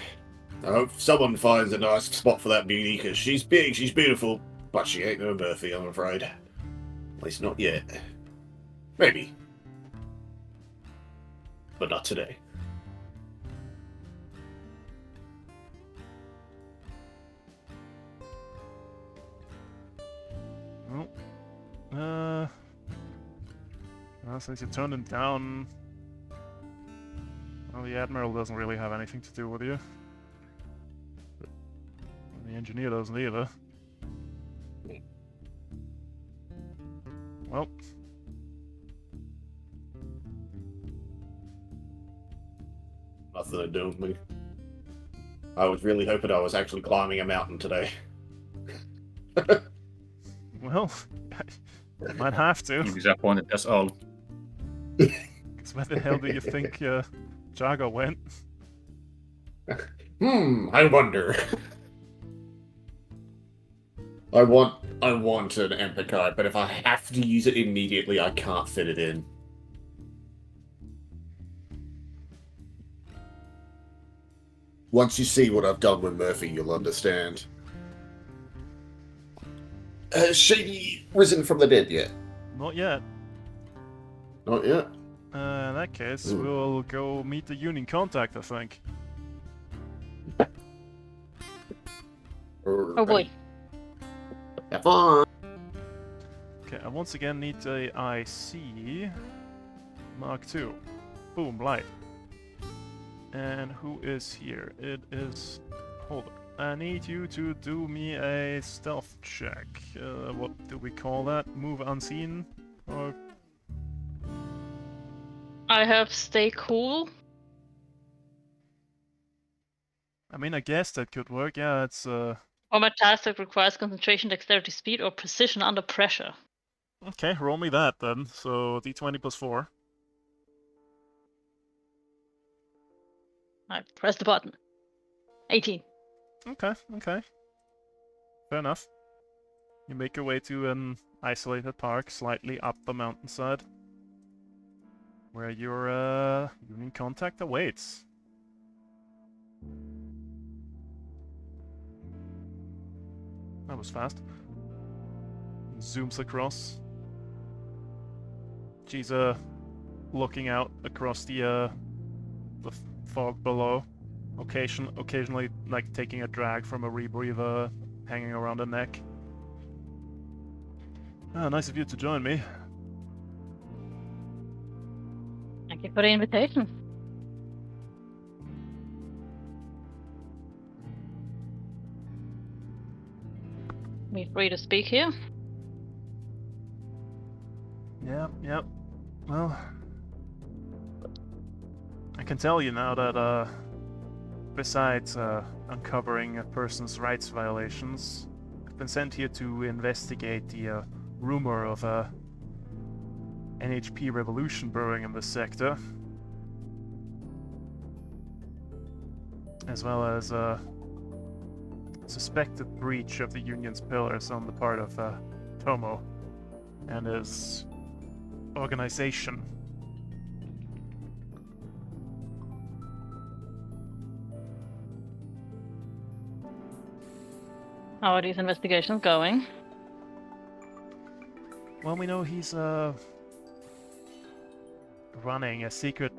I hope someone finds a nice spot for that beauty, because she's big, she's beautiful, but she ain't no Murphy, I'm afraid. At least not yet. Maybe. But not today. Well, since you turned him down, well, the Admiral doesn't really have anything to do with you. And the Engineer doesn't either. Well. Nothing to do with me. I was really hoping I was actually climbing a mountain today. Well, you might have to. You disappointed us all. Because where the hell do you think Jaga went? I wonder. I want an Epikai, but if I have to use it immediately, I can't fit it in. Once you see what I've done with Murphy, you'll understand. Has Shady risen from the dead yet? Not yet. Not yet. In that case, we'll go meet the Union contact, I think. Oh boy. Have fun. Okay, I once again need a IC Mark II. Boom, light. And who is here? It is... Hold on. I need you to do me a stealth check. What do we call that? Move unseen? Or... I have stay cool. I mean, I guess that could work. Yeah, it's Or my task that requires concentration, dexterity, speed, or precision under pressure. Okay, roll me that then. So d20 plus 4. I press the button. 18. Okay, okay. Fair enough. You make your way to an isolated park slightly up the mountainside, where your Union contact awaits. That was fast. Zooms across. She's looking out across the fog below, occasionally like taking a drag from a rebreather hanging around her neck. Ah, nice of you to join me. Thank you for the invitation. Be free to speak here. Yep. Well, I can tell you now that, besides uncovering a person's rights violations, I've been sent here to investigate the rumor of a NHP revolution brewing in this sector, as well as a suspected breach of the Union's pillars on the part of Tomo and his organization. How are these investigations going? Well, we know he's running a secret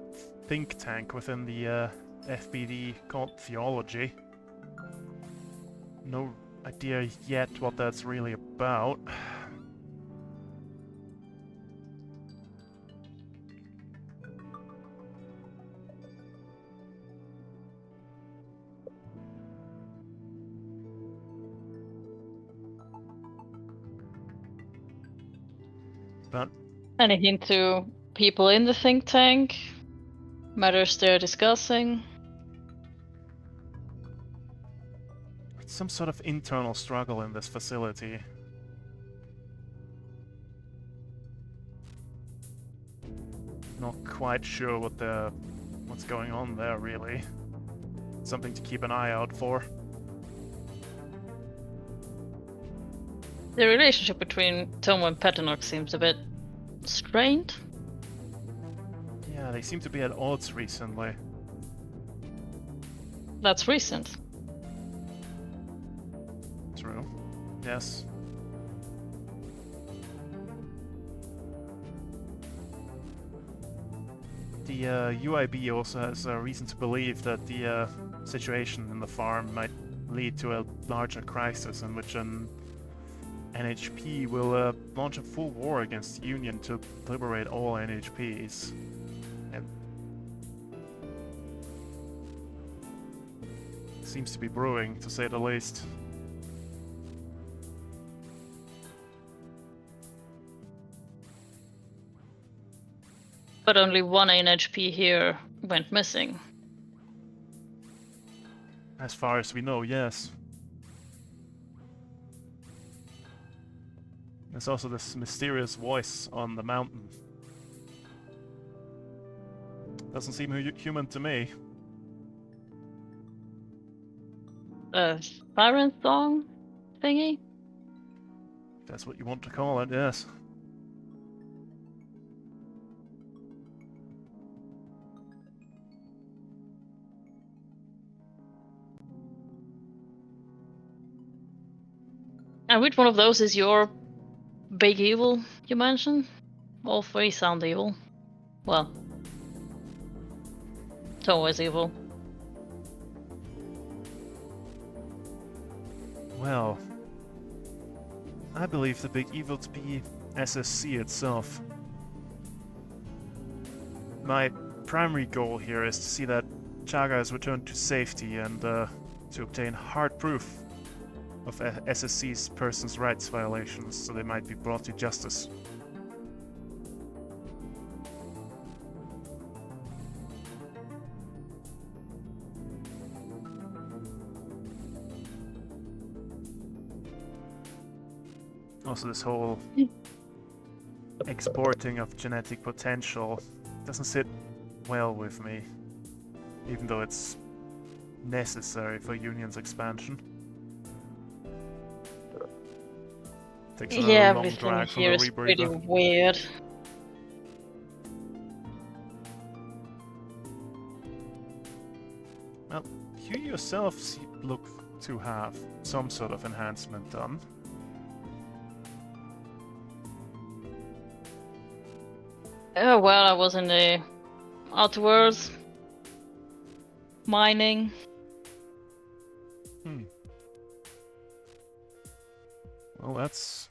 think tank within the FBD called Theology. No idea yet what that's really about. But Any hint to people in the think tank? Matters they're discussing? it's some sort of internal struggle in this facility. Not quite sure what's going on there, really. Something to keep an eye out for. The relationship between Tomo and Petanox seems a bit strained. Yeah, they seem to be at odds recently. That's recent. True. Yes. The UIB also has a reason to believe that the situation in the farm might lead to a larger crisis in which an NHP will launch a full war against the Union to liberate all NHPs. And seems to be brewing, to say the least. But only one NHP here went missing. As far as we know, yes. There's also this mysterious voice on the mountain. Doesn't seem human to me. A Siren song thingy? If that's what you want to call it, yes. And which one of those is your big evil you mentioned? All three sound evil. Well, Tomo is evil. Well, I believe the big evil to be SSC itself. My primary goal here is to see that Chaga is returned to safety and to obtain hard proof of SSC's persons' rights violations so they might be brought to justice. Also, this whole exporting of genetic potential doesn't sit well with me, even though it's necessary for Union's expansion. Takes another Yeah, long everything drag from here a is pretty rebreather. weird. Well, you yourself look to have some sort of enhancement done. Oh, well, I was in the Outworlds mining. Well, that's...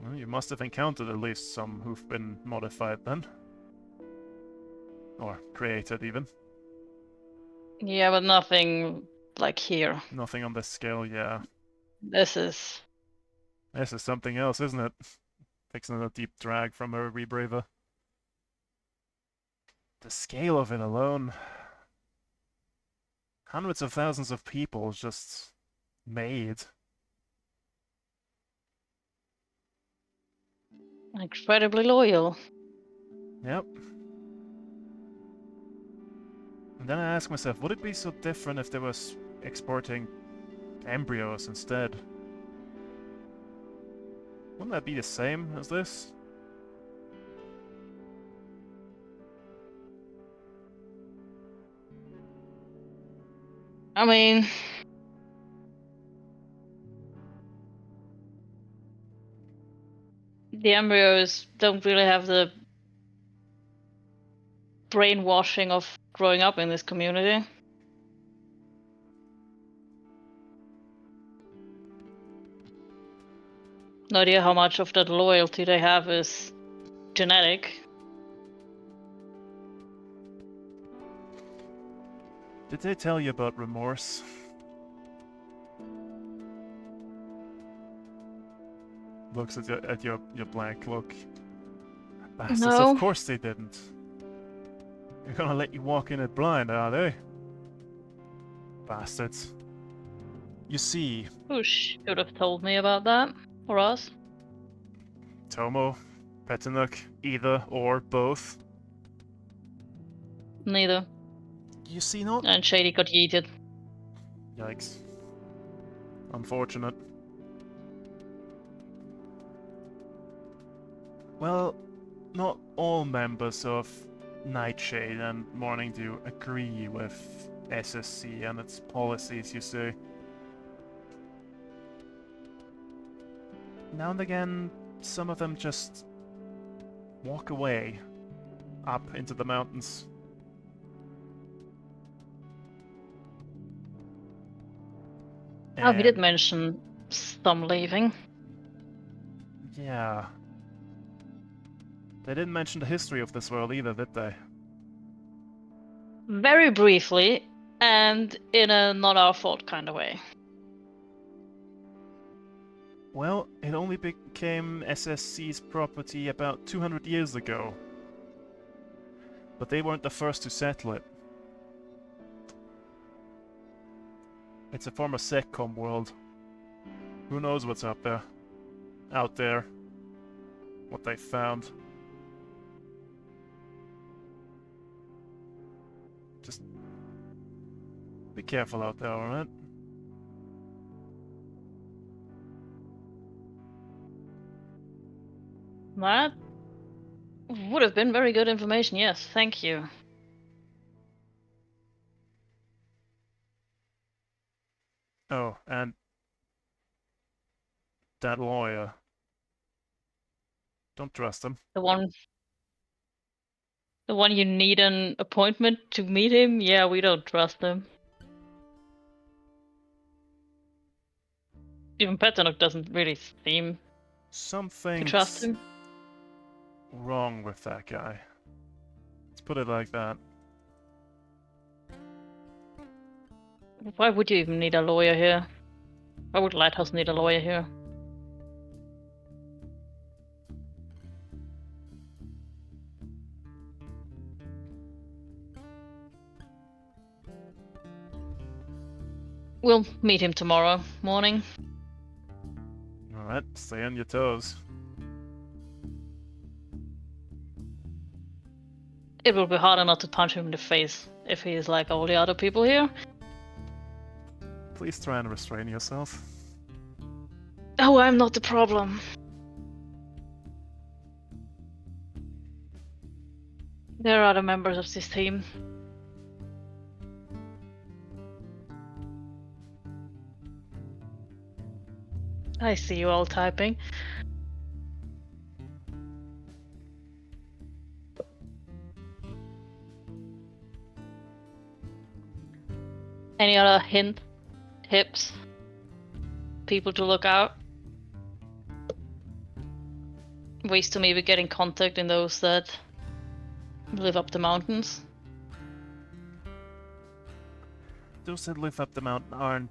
Well, you must have encountered at least some who've been modified then. Or created, even. Yeah, but nothing like here. Nothing on this scale, yeah. This is... This is something else, isn't it? Fixing a deep drag from a rebreather. The scale of it alone... Hundreds of thousands of people just... made. incredibly loyal. Yep. And then I ask myself, would it be so different if they was exporting embryos instead? Wouldn't that be the same as this? I mean... the embryos don't really have the brainwashing of growing up in this community. No idea how much of that loyalty they have is genetic. Did they tell you about Remorse? Looks at your blank look. Bastards, No. of course they didn't. They're gonna let you walk in it blind, are they? Bastards. You see, Who should have told me about that? Or us? Tomo, Petinuk, either or both. Neither. You see not? And Shady got yeeted. Yikes. Unfortunate. Well, not all members of Nightshade and Morning Dew agree with SSC and its policies, you see. Now and again, some of them just walk away, up into the mountains. Oh, he did And- mention some leaving. Yeah. They didn't mention the history of this world either, did they? Very briefly, and in a not our fault kind of way. Well, it only became SSC's property about 200 years ago. But they weren't the first to settle it. It's a former SecCom world. Who knows what's up there? Out there. What they found. Just be careful out there, alright? That would have been very good information, yes, thank you. Oh, and that lawyer. Don't trust him. The one you need an appointment to meet him? Yeah, we don't trust him. Even Petanok doesn't really seem to Something's trust him. wrong with that guy. Let's put it like that. Why would you even need a lawyer here? Why would Lighthouse need a lawyer here? We'll meet him tomorrow morning. Alright, stay on your toes. It will be harder not to punch him in the face if he is like all the other people here. Please try and restrain yourself. Oh, I'm not the problem. There are other members of this team. I see you all typing. Any other tips? People to look out? Ways to maybe get in contact in those that live up the mountains? Those that live up the mountain aren't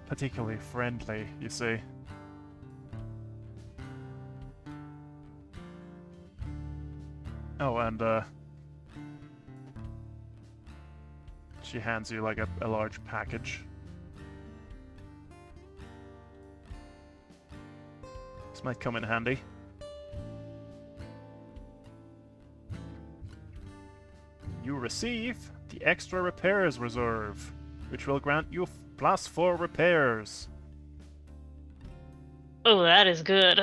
particularly friendly, you see. Oh, and she hands you like a large package. This might come in handy. You receive the extra repairs reserve, which will grant you +4 repairs. Oh, that is good.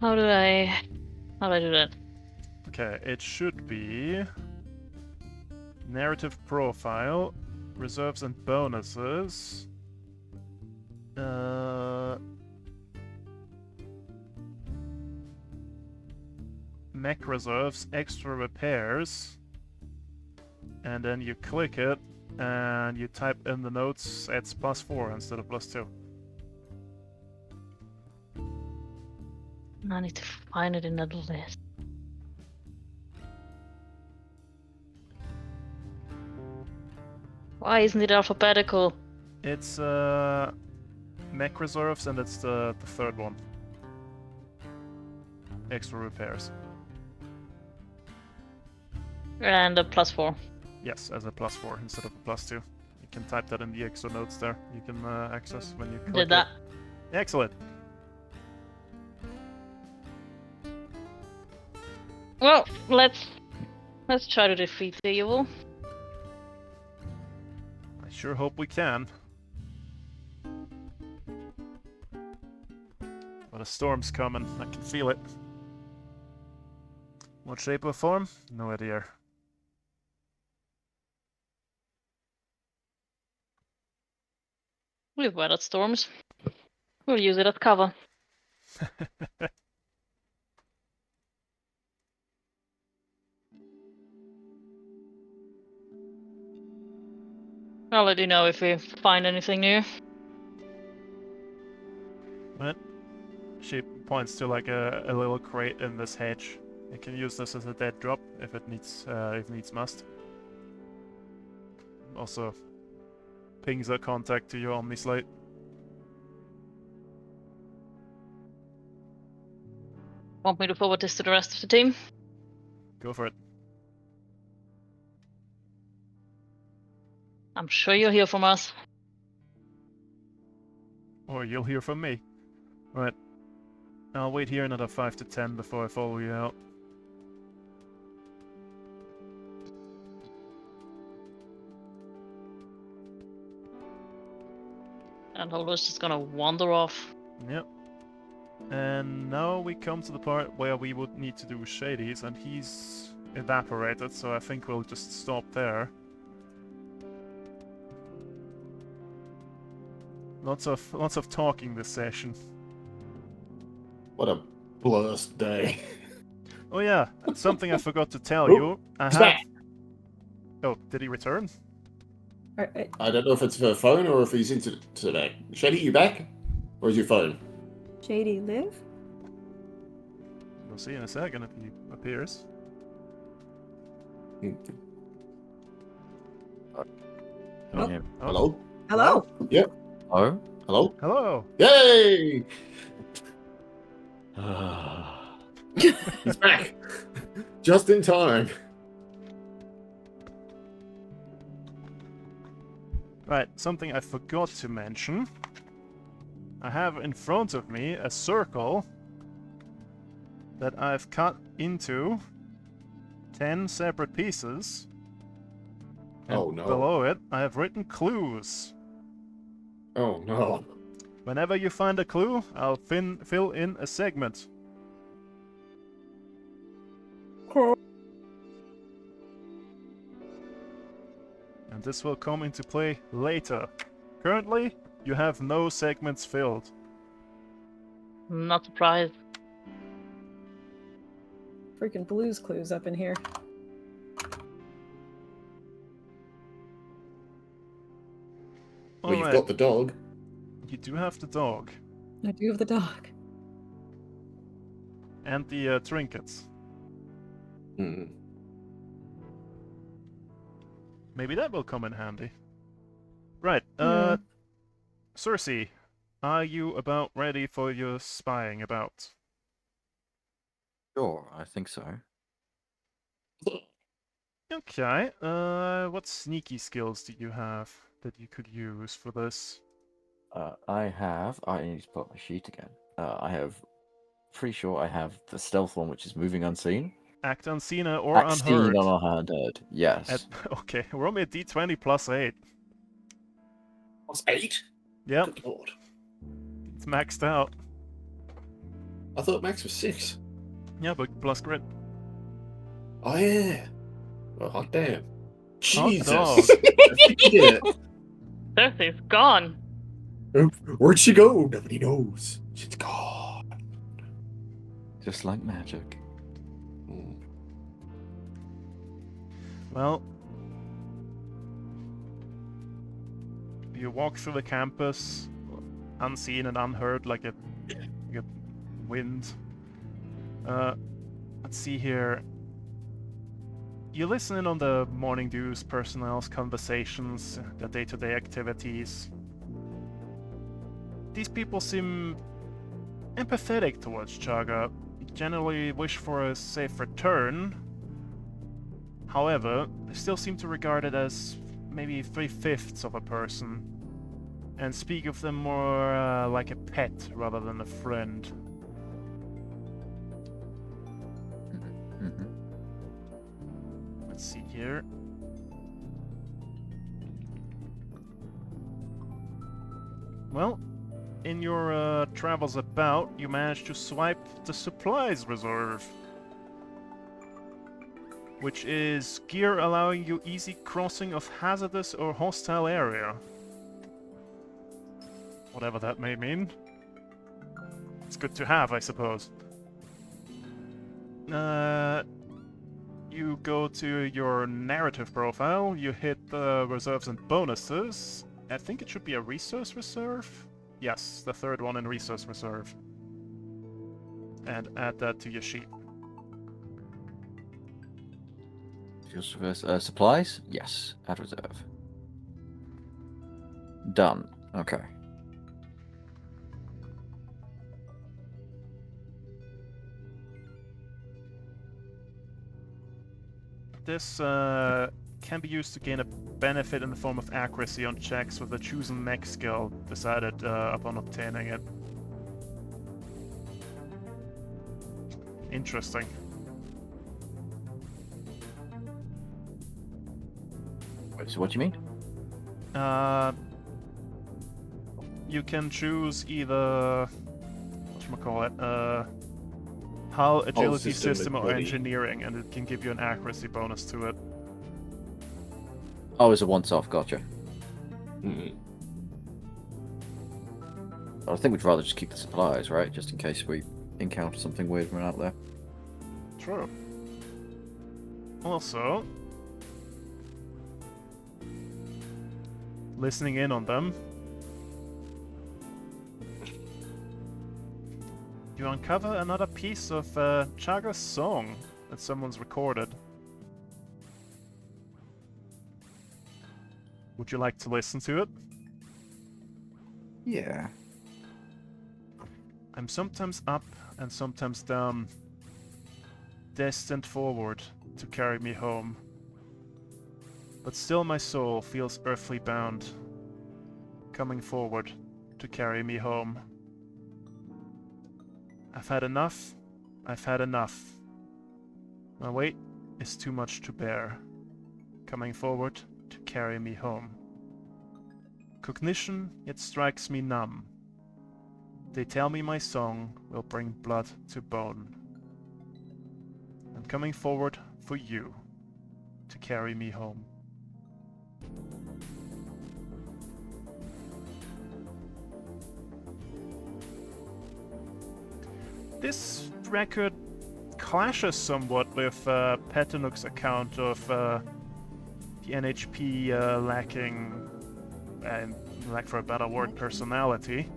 How do I do that? Okay, it should be narrative profile, reserves and bonuses. Mech reserves, extra repairs, and then you click it and you type in the notes. It's +4 instead of +2. I need to find it in the list. Why isn't it alphabetical? It's mech reserves, and it's the third one. Extra repairs. And a +4. Yes, as a +4 instead of a +2. You can type that in the extra notes there. You can access when you click Did that. it. Excellent. Well, let's try to defeat the evil. I sure hope we can. But a storm's coming. I can feel it. What shape or form? No idea. We've weathered storms. We'll use it as cover. I'll let you know if we find anything new. Right. She points to like a little crate in this hedge. You can use this as a dead drop if it needs must. Also, pings a contact to your Omnislate. Want me to forward this to the rest of the team? Go for it. I'm sure you'll hear from us. Or you'll hear from me. Right. I'll wait here another 5 to 10 before I follow you out. And Holdo's just gonna wander off. Yep. And now we come to the part where we would need to do Shady's, and he's evaporated, so I think we'll just stop there. Lots of talking this session. What a blessed day. Oh yeah, something I forgot to tell Oh, you. I he's have. back. Oh, did he return? I don't know if it's her phone or if he's into today. Shady, you back? Or is your phone? Shady live? We'll see in a second if he appears. Oh. Oh. Hello? Hello? Oh? Hello? Hello. Yay! He's back. Just in time. Right, something I forgot to mention. I have in front of me a circle that I've cut into 10 separate pieces. And Oh, no. below it, I have written clues. Oh no. Whenever you find a clue, I'll fill in a segment. And this will come into play later. Currently, you have no segments filled. I'm not surprised. Freaking Blues Clues up in here. Well, you've Alright, got the dog. you do have the dog. I do have the dog. And the trinkets. Hmm. Maybe that will come in handy. Right, Yeah. Cersei, are you about ready for your spying about? Sure, I think so. Okay, what sneaky skills do you have that you could use for this? I need to put up my sheet again. Pretty sure I have the stealth one, which is moving unseen. Act unseen or Act seen unheard. or unheard, yes. Okay, roll me a d20 plus 8. That's 8? Yep, Good lord. it's maxed out. I thought max was 6. Yeah, but plus grit. Oh, yeah. Oh, hot damn. Hot Jesus. dog. I think you did it. Cersei's gone. Where'd she go? Nobody knows. She's gone. Just like magic. Hmm. Well, you walk through the campus, unseen and unheard, like a wind. Let's see here. You listen in on the morning dews personnel's conversations, their day-to-day activities. These people seem empathetic towards Chaga, generally wish for a safe return. However, they still seem to regard it as maybe 3/5 of a person, and speak of them more like a pet rather than a friend. Mm-hmm. Let's see here. Well, in your travels about, you managed to swipe the supplies reserve, which is gear allowing you easy crossing of hazardous or hostile area. Whatever that may mean. It's good to have, I suppose. You go to your narrative profile, you hit the reserves and bonuses. I think it should be a resource reserve? Yes, the third one in resource reserve. And add that to your sheet. Supplies? Yes, add reserve. Done. Okay. This can be used to gain a benefit in the form of accuracy on checks with a chosen mech skill decided upon obtaining it. Interesting. Wait, so what do you mean? You can choose either whatchamacallit, hull, agility system, or ability. engineering, and it can give you an accuracy bonus to it. Oh, it's a once-off. Gotcha. Hmm. I think we'd rather just keep the supplies, right? Just in case we encounter something weird when we're out there. True. Also, listening in on them, you uncover another piece of Chaga's song that someone's recorded. Would you like to listen to it? Yeah. I'm sometimes up and sometimes down, destined forward to carry me home. But still my soul feels earthly bound, coming forward to carry me home. I've had enough I've had enough. My weight is too much to bear, coming forward to carry me home. Cognition yet strikes me numb. They tell me my song will bring blood to bone. I'm coming forward for you to carry me home. This record clashes somewhat with Petanuk's account of the NHP lacking, and lack for a better word, personality,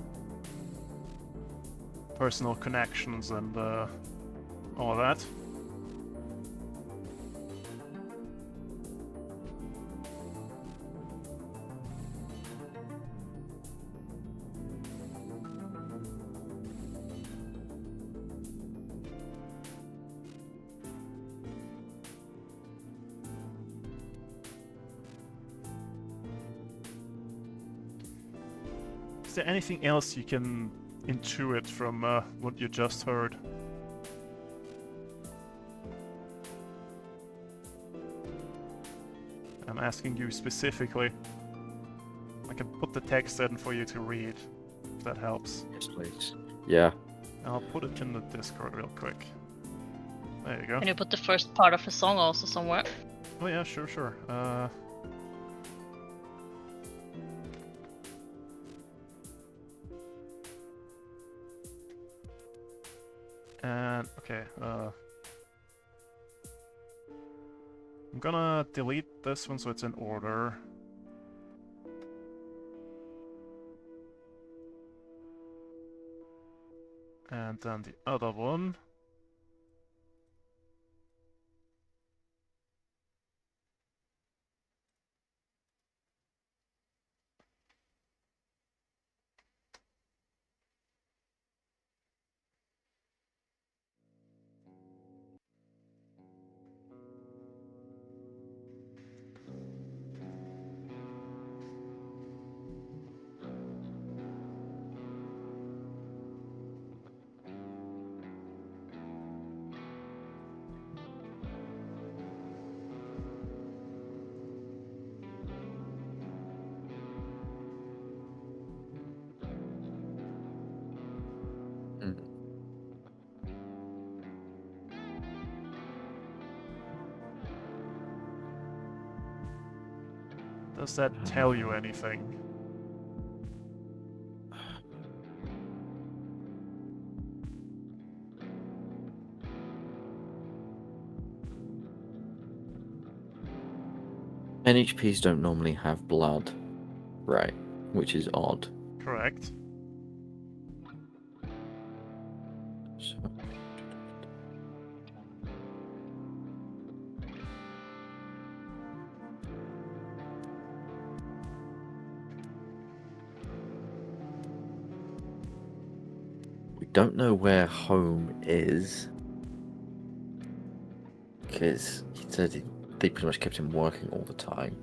personal connections, and all of that. Is there anything else you can intuit from what you just heard? I'm asking you specifically. I can put the text in for you to read, if that helps. Yes, please. Yeah. I'll put it in the Discord real quick. There you go. Can you put the first part of the song also somewhere? Oh yeah, sure. And okay, I'm gonna delete this one so it's in order. And then the other one. Does that tell you anything? NHPs don't normally have blood, right? Which is odd. Correct. So... we don't know where home is, because he said they pretty much kept him working all the time.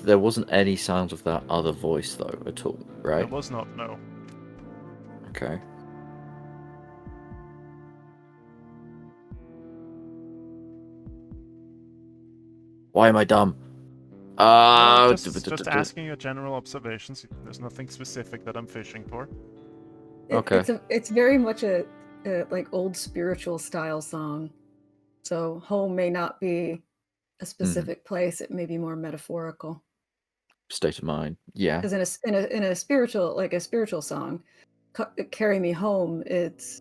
There wasn't any sound of that other voice though at all, right? There was not, no. Okay. Why am I dumb? Just asking you general observations. There's nothing specific that I'm fishing for. Okay. It's very much a like old spiritual style song. So home may not be a specific place. It may be more metaphorical. State of mind. Yeah. Because in a spiritual, like a spiritual song, "Carry Me Home," it's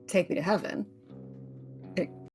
"Take Me to Heaven."